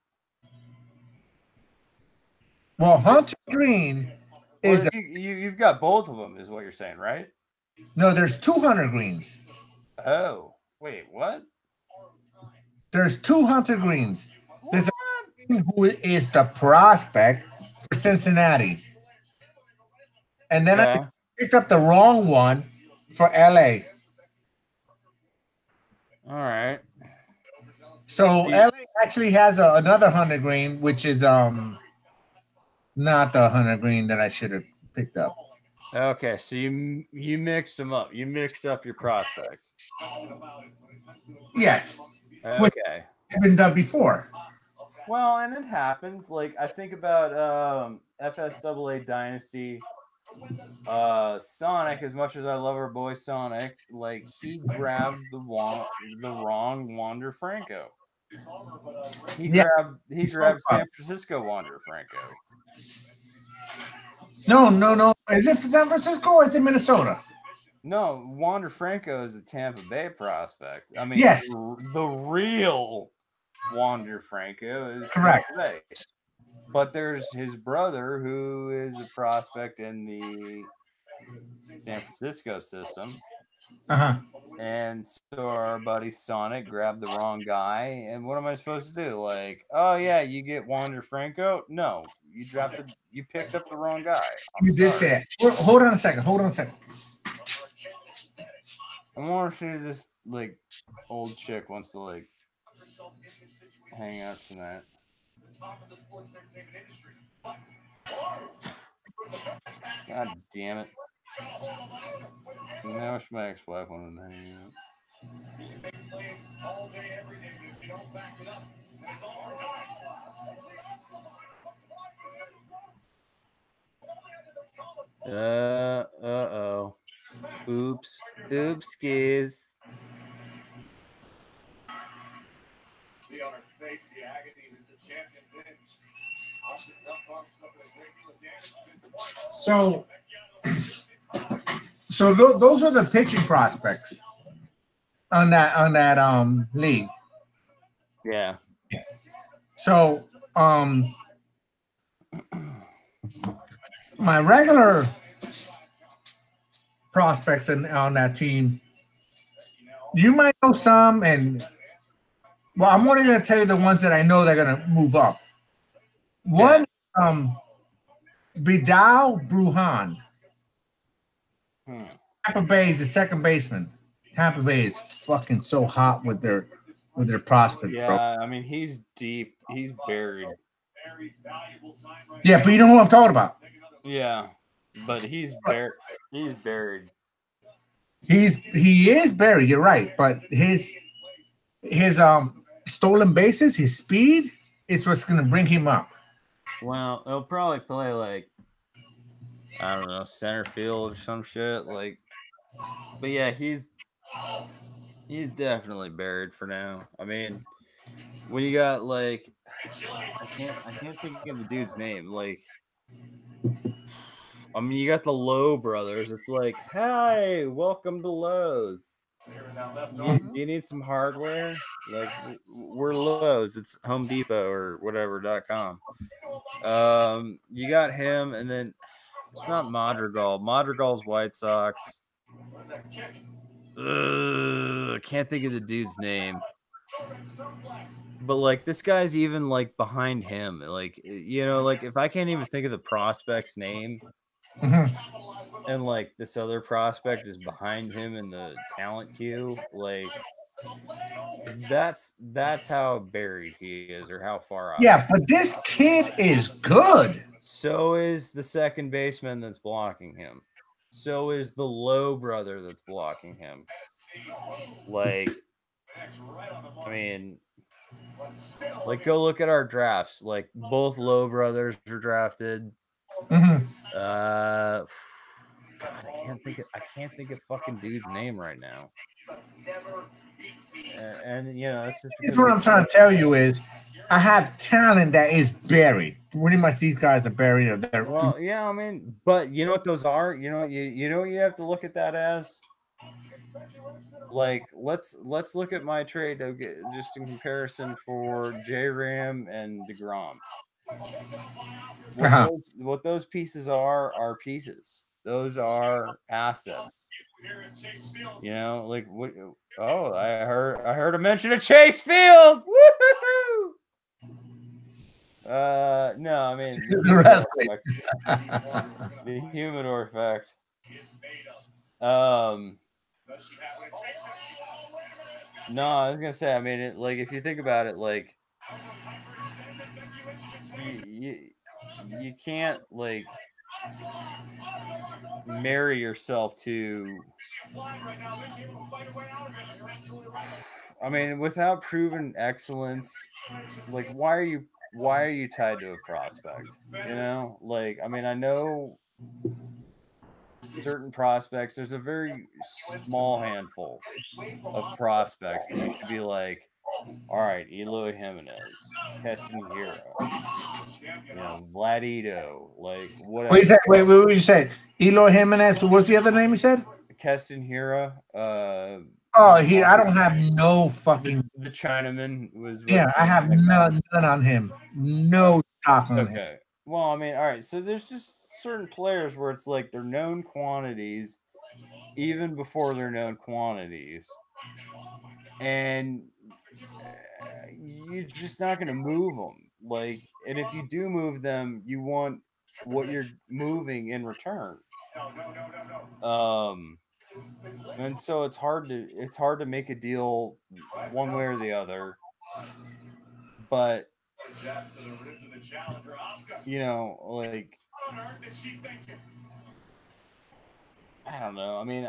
Well, Hunter Green is you've got both of them, is what you're saying, right? no. There's two Hunter Greens. Oh, wait, what? There's two Hunter Greens. There's a Green who is the prospect for Cincinnati, and then I picked up the wrong one for LA. All right. So LA actually has another Hunter Green, which is not the Hunter Green that I should have picked up. Okay, so you mixed them up. You mixed up your prospects. Yes. Okay. It's been done before. Well, and it happens. Like, I think about FSAA Dynasty. Sonic, as much as I love our boy Sonic, like, he grabbed the wrong Wander Franco. He grabbed San Francisco Wander Franco. No. Is it San Francisco or is it Minnesota? No, Wander Franco is a Tampa Bay prospect. I mean, yes, the real Wander Franco is correct. Tampa Bay. But there's his brother who is a prospect in the San Francisco system. And so our buddy Sonic grabbed the wrong guy. And what am I supposed to do? Like, oh yeah, you get Wander Franco? No, you picked up the wrong guy. You did say it. Hold on a second. I want to see this like old chick wants to like hang out tonight. God damn it. I wish my ex-wife wanted to hang out. Uh-oh. Oops. Oopskies. So those are the pitching prospects on that league. Yeah. So my regular prospects on that team, you might know some, and well, I'm only going to tell you the ones that I know that are going to move up. One, Vidal Brujan. Tampa Bay is the second baseman. Tampa Bay is fucking so hot with their prospect. Yeah, bro. I mean, he's deep. He's buried. Yeah, but you know who I'm talking about. Yeah, but he's buried. He's buried. He is buried. You're right, but his stolen bases, his speed is what's going to bring him up. Well, he'll probably play like, I don't know, center field or some shit. Like, but yeah, he's definitely buried for now. I mean, when you got like, I can't think of the dude's name. Like, I mean, you got the Lowe brothers. It's like, hi, welcome to Lowe's. Do you need some hardware? Like, we're Lowe's. It's Home Depot or whatever.com. You got him, and then it's not Madrigal. Madrigal's White Sox. I can't think of the dude's name. But like, this guy's even like behind him. Like, you know, like if I can't even think of the prospect's name, and like this other prospect is behind him in the talent queue, like that's how buried he is, or how far off. Yeah, but this kid is good. So is the second baseman that's blocking him. So is the low brother that's blocking him. Like, I mean, like go look at our drafts. Like both low brothers were drafted. Mhm. God, I can't think of fucking dude's name right now. And you know, that's just Here's what I'm trying to tell you is, I have talent that is buried. Pretty much, these guys are buried. Well, yeah, I mean, but you know what those are? You know, you know, you have to look at that as. Like, let's look at my trade just in comparison for J Ram and DeGrom. What those pieces are pieces. Those are assets. You know, like what? Oh, I heard a mention of Chase Field. Woohoo! No, I mean the humidor effect. No, I was gonna say. I mean, like if you think about it, like you can't like marry yourself to. I mean, without proven excellence, like why are you tied to a prospect? You know, like I mean, I know certain prospects. There's a very small handful of prospects that you should be like, all right, Eloy Jimenez, Keston Hero, you know, Vladito, like whatever. What you said? Wait, what you said? Eloy Jimenez. What's the other name you said? Keston Hero. Oh, I don't have no fucking. The Chinaman was. Yeah, I have none on him. No stock on him. Okay. Well, I mean, all right. So there's just certain players where it's like they're known quantities, even before they're known quantities, and you're just not going to move them. Like, and if you do move them, you want what you're moving in return. And so it's hard to make a deal one way or the other. But you know, like I don't know. I mean,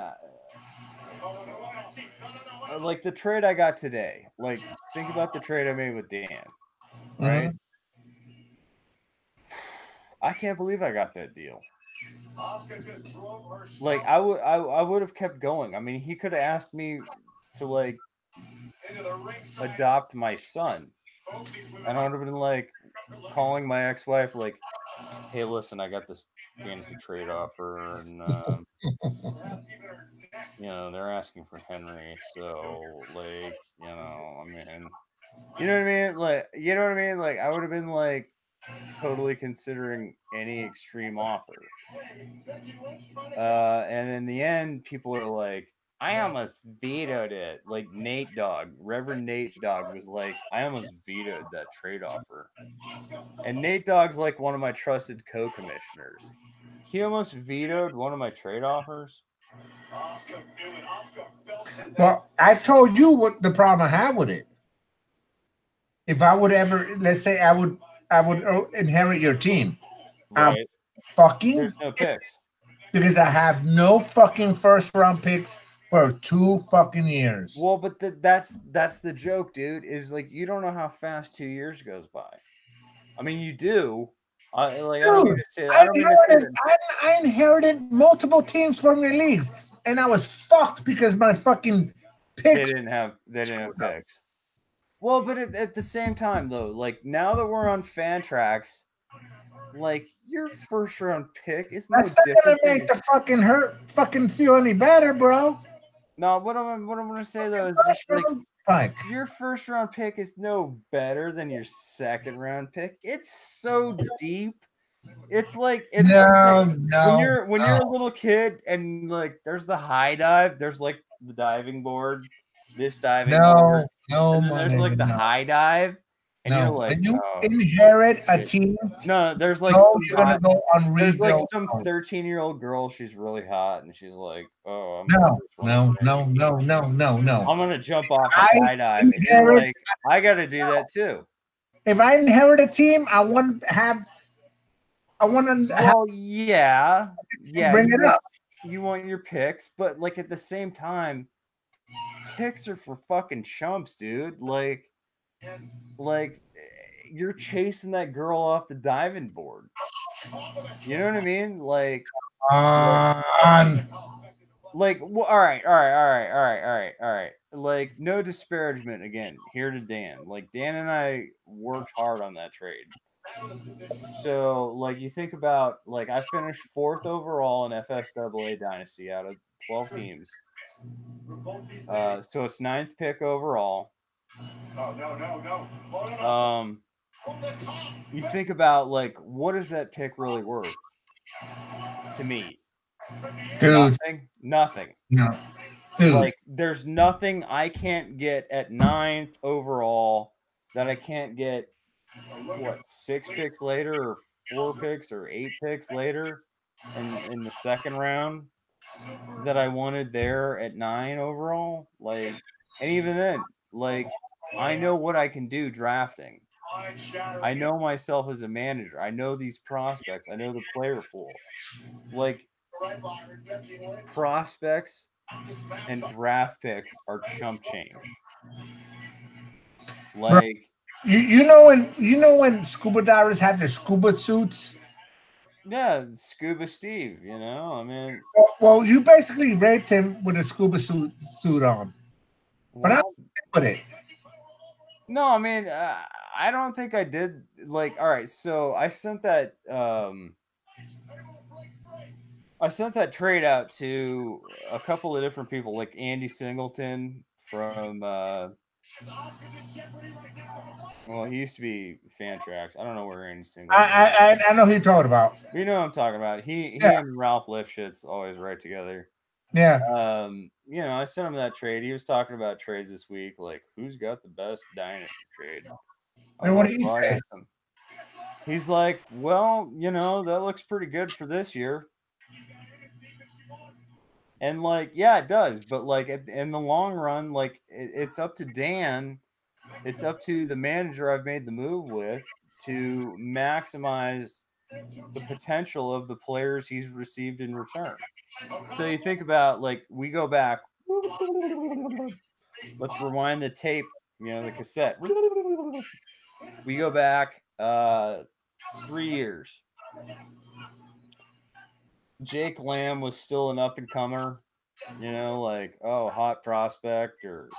like the trade I got today. Like, think about the trade I made with Dan, right? I can't believe I got that deal. Like, I would have kept going. I mean, he could have asked me to like adopt my son, and I would have been like calling my ex-wife, like, "Hey, listen, I got this fantasy trade offer, and you know they're asking for Henry, so like, you know, I mean, you know what I mean? Like, you know what I mean? Like, I would have been like totally considering any extreme offer. And in the end, people are like, I almost vetoed it. Like Nate Dogg, Reverend Nate Dogg was like, I almost vetoed that trade offer. And Nate Dogg's like one of my trusted co-commissioners. He almost vetoed one of my trade offers. Well, I told you what the problem I have with it. If I would ever, let's say I would inherit your team. Right. There's no picks. Because I have no fucking first round picks for 2 fucking years. Well, but that's the joke, dude, is like you don't know how fast 2 years goes by. I mean, you do. I inherited multiple teams from your leagues, and I was fucked because my fucking picks. They didn't have picks. Well, but at the same time, though, like now that we're on Fantrax, like your first round pick is no different. That's not gonna make the fucking feel any better, bro. No, what I'm gonna say though is just like your first round pick is no better than your second round pick. It's so deep. It's like when you're a little kid and like there's the high dive, there's like the diving board, this diving board, and then there's like the high dive, And you're like, when you oh, inherit a team, no, there's like you're gonna go on there's like rebuild. some 13-year-old girl. She's really hot, and she's like, oh, No. I'm gonna jump off a high dive. And you're like, I got to do that too. If I inherit a team, I want to have. Yeah. Bring it up. You want your picks, but like at the same time, picks are for fucking chumps, dude. Like you're chasing that girl off the diving board. You know what I mean? Like, all right. Like, no disparagement again here to Dan. Like, Dan and I worked hard on that trade. So, like, you think about, like, I finished 4th overall in FSAA Dynasty out of 12 teams. So it's 9th pick overall. You think about, like, what is that pick really worth to me? Dude. Nothing. No. Dude. Like, there's nothing I can't get at 9th overall that I can't get, 6 picks later, or 4 picks, or 8 picks later in the second round that I wanted there at 9 overall. Like, and even then, like, I know what I can do drafting. I know myself as a manager. I know these prospects. I know the player pool. Like, prospects and draft picks are chump change. Like, you know when scuba divers have their scuba suits. Yeah, Scuba Steve. You know, I mean, well, you basically raped him with a scuba suit on. But I put it. No, I mean, I don't think I did. Like, all right, so I sent that. I sent that trade out to a couple of different people, like Andy Singleton from. Well, he used to be Fantrax. I don't know where Andy Singleton. I know who you're talking about. You know what I'm talking about. He and Ralph Lifshitz always write together. Yeah. You know, I sent him that trade. He was talking about trades this week, like who's got the best dynasty trade. And what did he say? He's like, well, you know, that looks pretty good for this year. And like, yeah, it does. But like in the long run, like it's up to Dan. It's up to the manager I've made the move with to maximize the potential of the players he's received in return. So you think about, like, we go back. Let's rewind the tape, you know, the cassette. We go back 3 years. Jake Lamb was still an up-and-comer, you know, like, oh, hot prospect, or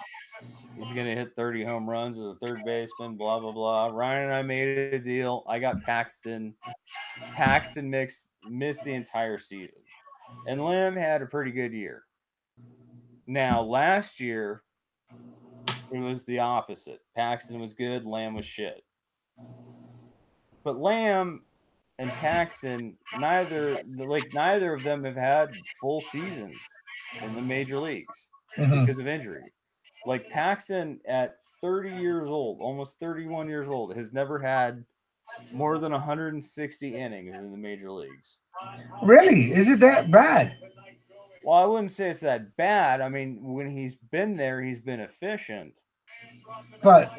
he's going to hit 30 home runs as a third baseman, blah, blah, blah. Ryan and I made a deal. I got Paxton. Paxton missed the entire season. And Lamb had a pretty good year. Now, last year, it was the opposite. Paxton was good, Lamb was shit. But Lamb and Paxton, neither of them have had full seasons in the major leagues because of injury. Like, Paxton at 30 years old, almost 31 years old, has never had more than 160 innings in the major leagues. Really? Is it that bad? Well, I wouldn't say it's that bad. I mean, when he's been there, he's been efficient. But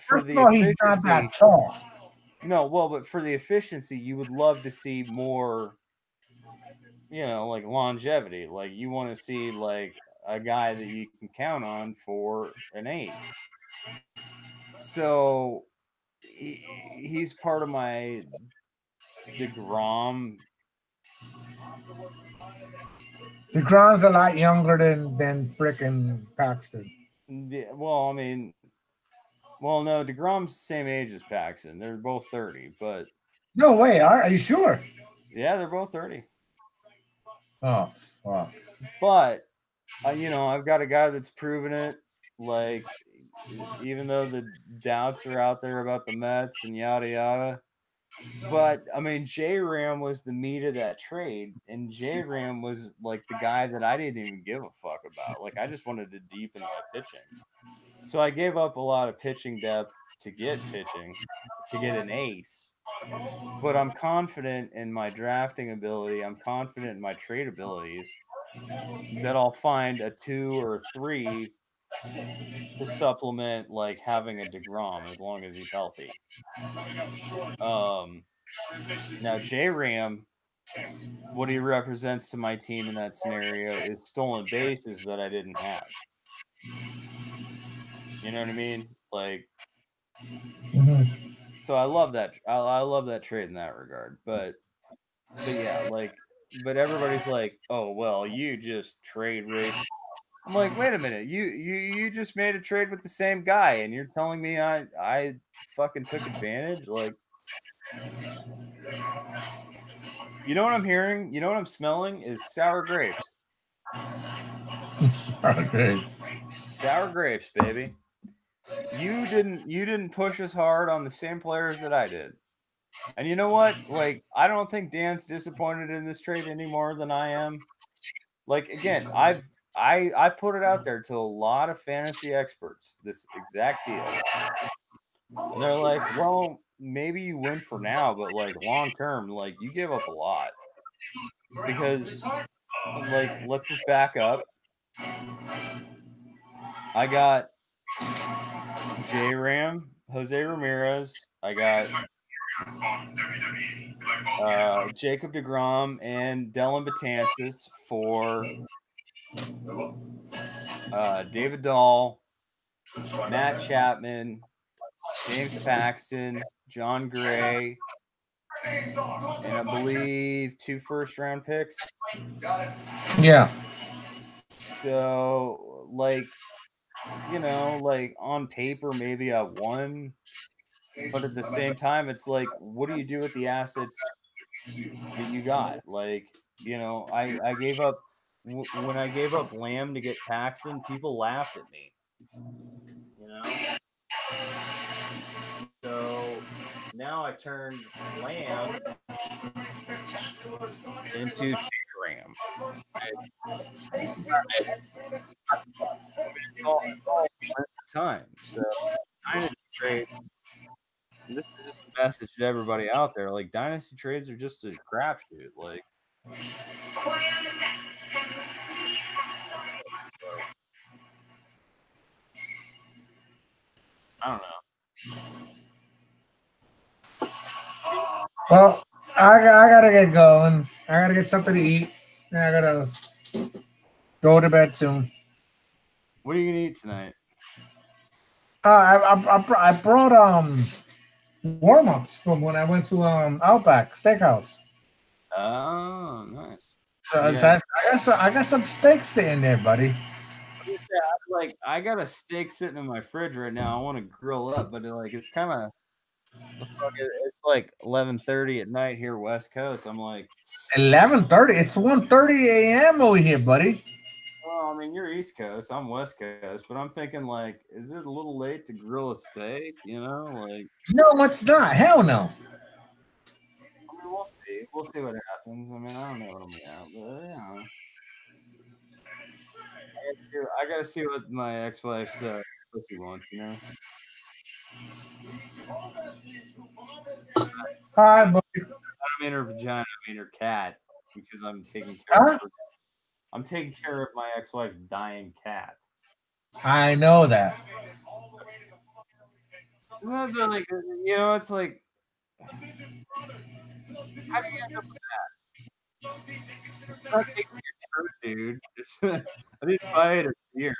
for the efficiency, he's not that tall. No, well, but for the efficiency, you would love to see more, you know, like longevity. Like, you want to see like a guy that you can count on for an ace. So he's part of my DeGrom. DeGrom's a lot younger than frickin' Paxton. Yeah, well, I mean, no, DeGrom's the same age as Paxton. They're both 30, but no way. Are you sure? Yeah, they're both 30. Oh, fuck. But you know, I've got a guy that's proven it. Like, even though the doubts are out there about the Mets and yada yada. But I mean, J-Ram was the meat of that trade, and J-Ram was like the guy that I didn't even give a fuck about. Like, I just wanted to deepen my pitching. So I gave up a lot of pitching depth to get pitching, to get an ace. But I'm confident in my drafting ability. I'm confident in my trade abilities that I'll find a 2 or 3 to supplement like having a DeGrom as long as he's healthy. Now J-Ram, what he represents to my team in that scenario is stolen bases that I didn't have. You know what I mean? Like, so I love that. I love that trade in that regard. But yeah, like, but everybody's like, oh well, you just trade rape. I'm like, wait a minute, you just made a trade with the same guy, and you're telling me I fucking took advantage? Like, you know what I'm hearing? You know what I'm smelling is sour grapes. Sour grapes, baby. You didn't push as hard on the same players that I did. And you know what? Like, I don't think Dan's disappointed in this trade any more than I am. Like, again, I put it out there to a lot of fantasy experts, this exact deal. And they're like, well, maybe you win for now, but like long term, like you give up a lot. Because like, let's just back up. I got J-Ram, Jose Ramirez. I got Jacob DeGrom and Dylan Betances for David Dahl, Matt Chapman, James Paxton, John Gray, and I believe 2 first-round picks. Yeah. So, like, you know, like on paper, maybe I won, but at the same time, it's like, what do you do with the assets that you got? Like, you know, I gave up when I gave up Lamb to get Paxton, people laughed at me. You know, so now I turned Lamb into Ram. It's all time. So dynasty trades. This is just a message to everybody out there. Like, dynasty trades are just a crapshoot. Like, I don't know. Well, I gotta get going. I gotta get something to eat. And I gotta go to bed soon. What are you gonna eat tonight? I brought warm ups from when I went to Outback Steakhouse. Oh, nice. So Yeah. I got some steaks sitting there, buddy. Like, I got a steak sitting in my fridge right now. I want to grill up, but it's kind of it's like 11:30 at night here West Coast. I'm like 11:30. It's 1:30 a.m. over here, buddy. well, I mean, you're East Coast, I'm West Coast, but I'm thinking like, is it a little late to grill a steak? You know, like No, it's not. Hell no. I mean, we'll see. We'll see what happens. I mean, I don't know what I'm at, but you know. I gotta see what my ex-wife's pussy wants, you know. Hi, buddy. I don't mean her vagina, I mean her cat, because I'm taking care of her. I'm taking care of my ex-wife's dying cat. I know that. Isn't that like, you know, it's like, how do you end up with that? I'm not taking your turn, dude. I didn't buy it a beer.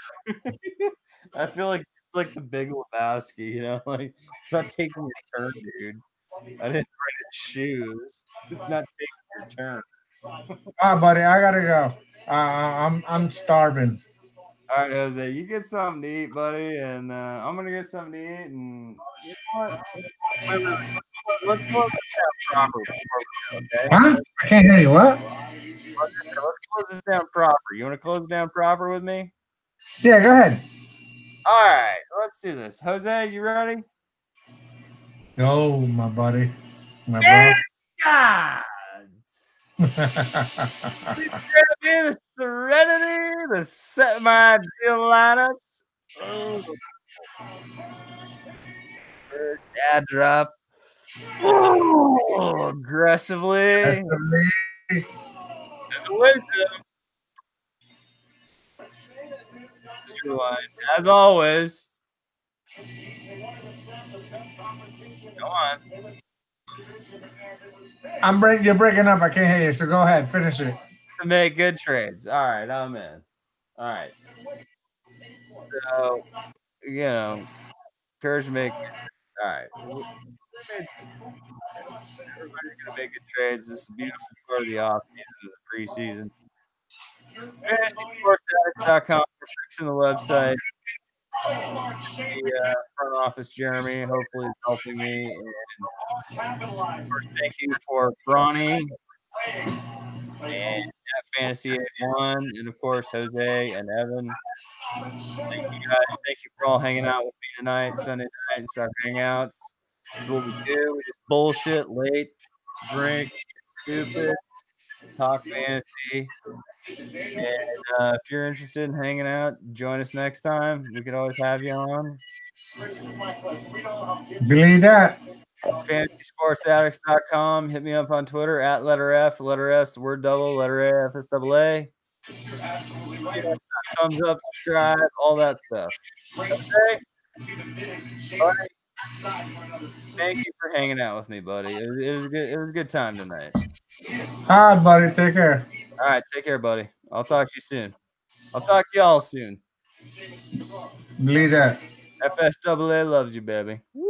I feel like it's like the Big Lebowski, you know, like it's not taking your turn, dude. I didn't bring it shoes. It's not taking your turn. Buddy, I gotta go. I'm starving. All right, Jose, you get something to eat, buddy, and I'm gonna get something to eat. And you know what? Wait, let's close this down proper. Okay? Huh? I can't hear you. What? Let's close this down proper. You want to close it down proper with me? Yeah, go ahead. All right, let's do this. Jose, you ready? Go, my buddy. My Yes, bro. God. The serenity, the set my ideal lineups. Oh. Ad drop. Oh, aggressively. As always. Go on. You're breaking up. I can't hear you. So go ahead, finish it. To make good trades. All right, I'm in. All right. So, you know, Kurz make. All right. Everybody's gonna make good trades. This is a beautiful part of the offseason, the preseason. FantasySportsAddicts.com. We're fixing the website. The front office, Jeremy, hopefully is helping me. And of course, thank you for Bronny and Fantasy 81, and of course Jose and Evan. Thank you guys. Thank you for all hanging out with me tonight, Sunday night, and our hangouts. This is what we do. We just bullshit late, drink, stupid, talk fantasy. And if you're interested in hanging out, join us next time. We could always have you on. Believe that. FantasySportsAddicts.com. Hit me up on Twitter at letter F, letter S, the word double, letter A, F, S, double A. Thumbs up, subscribe, all that stuff. Okay? Buddy, thank you for hanging out with me, buddy. It was good. It was a good time tonight. All right, buddy. Take care. All right, take care, buddy. I'll talk to you soon. I'll talk to y'all soon. Believe that. FSAA loves you, baby. Woo!